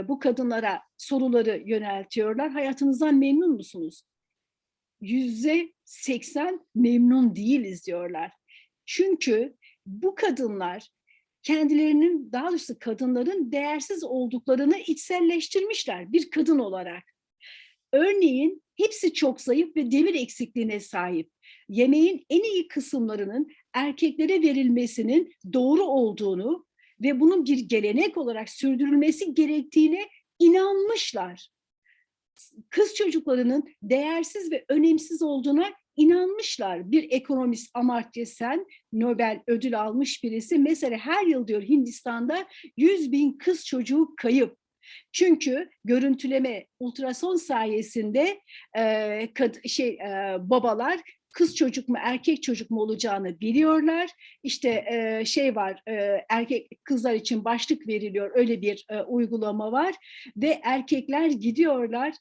bu kadınlara soruları yöneltiyorlar. Hayatınızdan memnun musunuz? %80 memnun değiliz diyorlar. Çünkü bu kadınlar kendilerinin, daha doğrusu kadınların değersiz olduklarını içselleştirmişler bir kadın olarak. Örneğin hepsi çok zayıf ve demir eksikliğine sahip. Yemeğin en iyi kısımlarının erkeklere verilmesinin doğru olduğunu ve bunun bir gelenek olarak sürdürülmesi gerektiğine inanmışlar. Kız çocuklarının değersiz ve önemsiz olduğuna inanmışlar. Bir ekonomist Amartya Sen, Nobel ödül almış birisi, mesela her yıl diyor Hindistan'da 100.000 kız çocuğu kayıp. Çünkü görüntüleme, ultrason sayesinde babalar kız çocuk mu erkek çocuk mu olacağını biliyorlar. İşte erkek kızlar için başlık veriliyor, öyle bir uygulama var ve erkekler gidiyorlar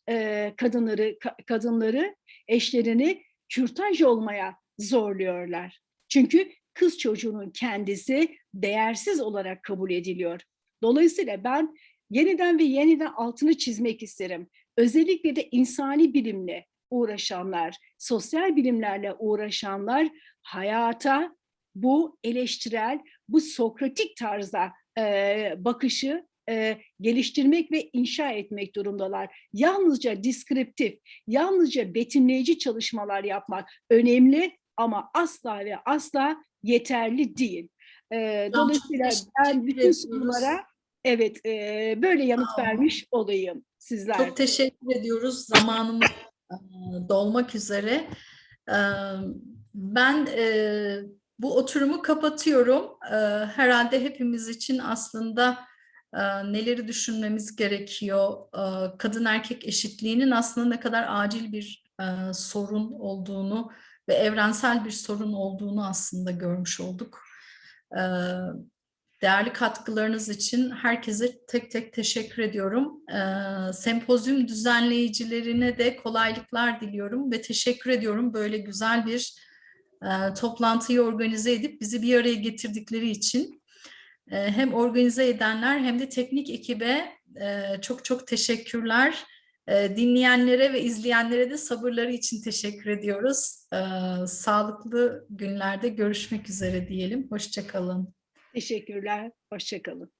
kadınları, eşlerini kürtaj olmaya zorluyorlar. Çünkü kız çocuğunun kendisi değersiz olarak kabul ediliyor. Dolayısıyla ben yeniden ve yeniden altını çizmek isterim. Özellikle de insani bilimle uğraşanlar, sosyal bilimlerle uğraşanlar hayata bu eleştirel, bu Sokratik tarzda bakışı geliştirmek ve inşa etmek durumdalar. Yalnızca deskriptif, yalnızca betimleyici çalışmalar yapmak önemli ama asla ve asla yeterli değil. Dolayısıyla ben bütün sorulara böyle yanıt vermiş olayım sizler. Çok teşekkür ediyoruz. Zamanımız dolmak üzere. Ben bu oturumu kapatıyorum. Herhalde hepimiz için aslında neleri düşünmemiz gerekiyor, kadın erkek eşitliğinin aslında ne kadar acil bir sorun olduğunu ve evrensel bir sorun olduğunu aslında görmüş olduk. Değerli katkılarınız için herkese tek tek teşekkür ediyorum. Sempozyum düzenleyicilerine de kolaylıklar diliyorum ve teşekkür ediyorum böyle güzel bir toplantıyı organize edip bizi bir araya getirdikleri için. Hem organize edenler hem de teknik ekibe çok çok teşekkürler. Dinleyenlere ve izleyenlere de sabırları için teşekkür ediyoruz. Sağlıklı günlerde görüşmek üzere diyelim. Hoşça kalın. Teşekkürler, hoşça kalın.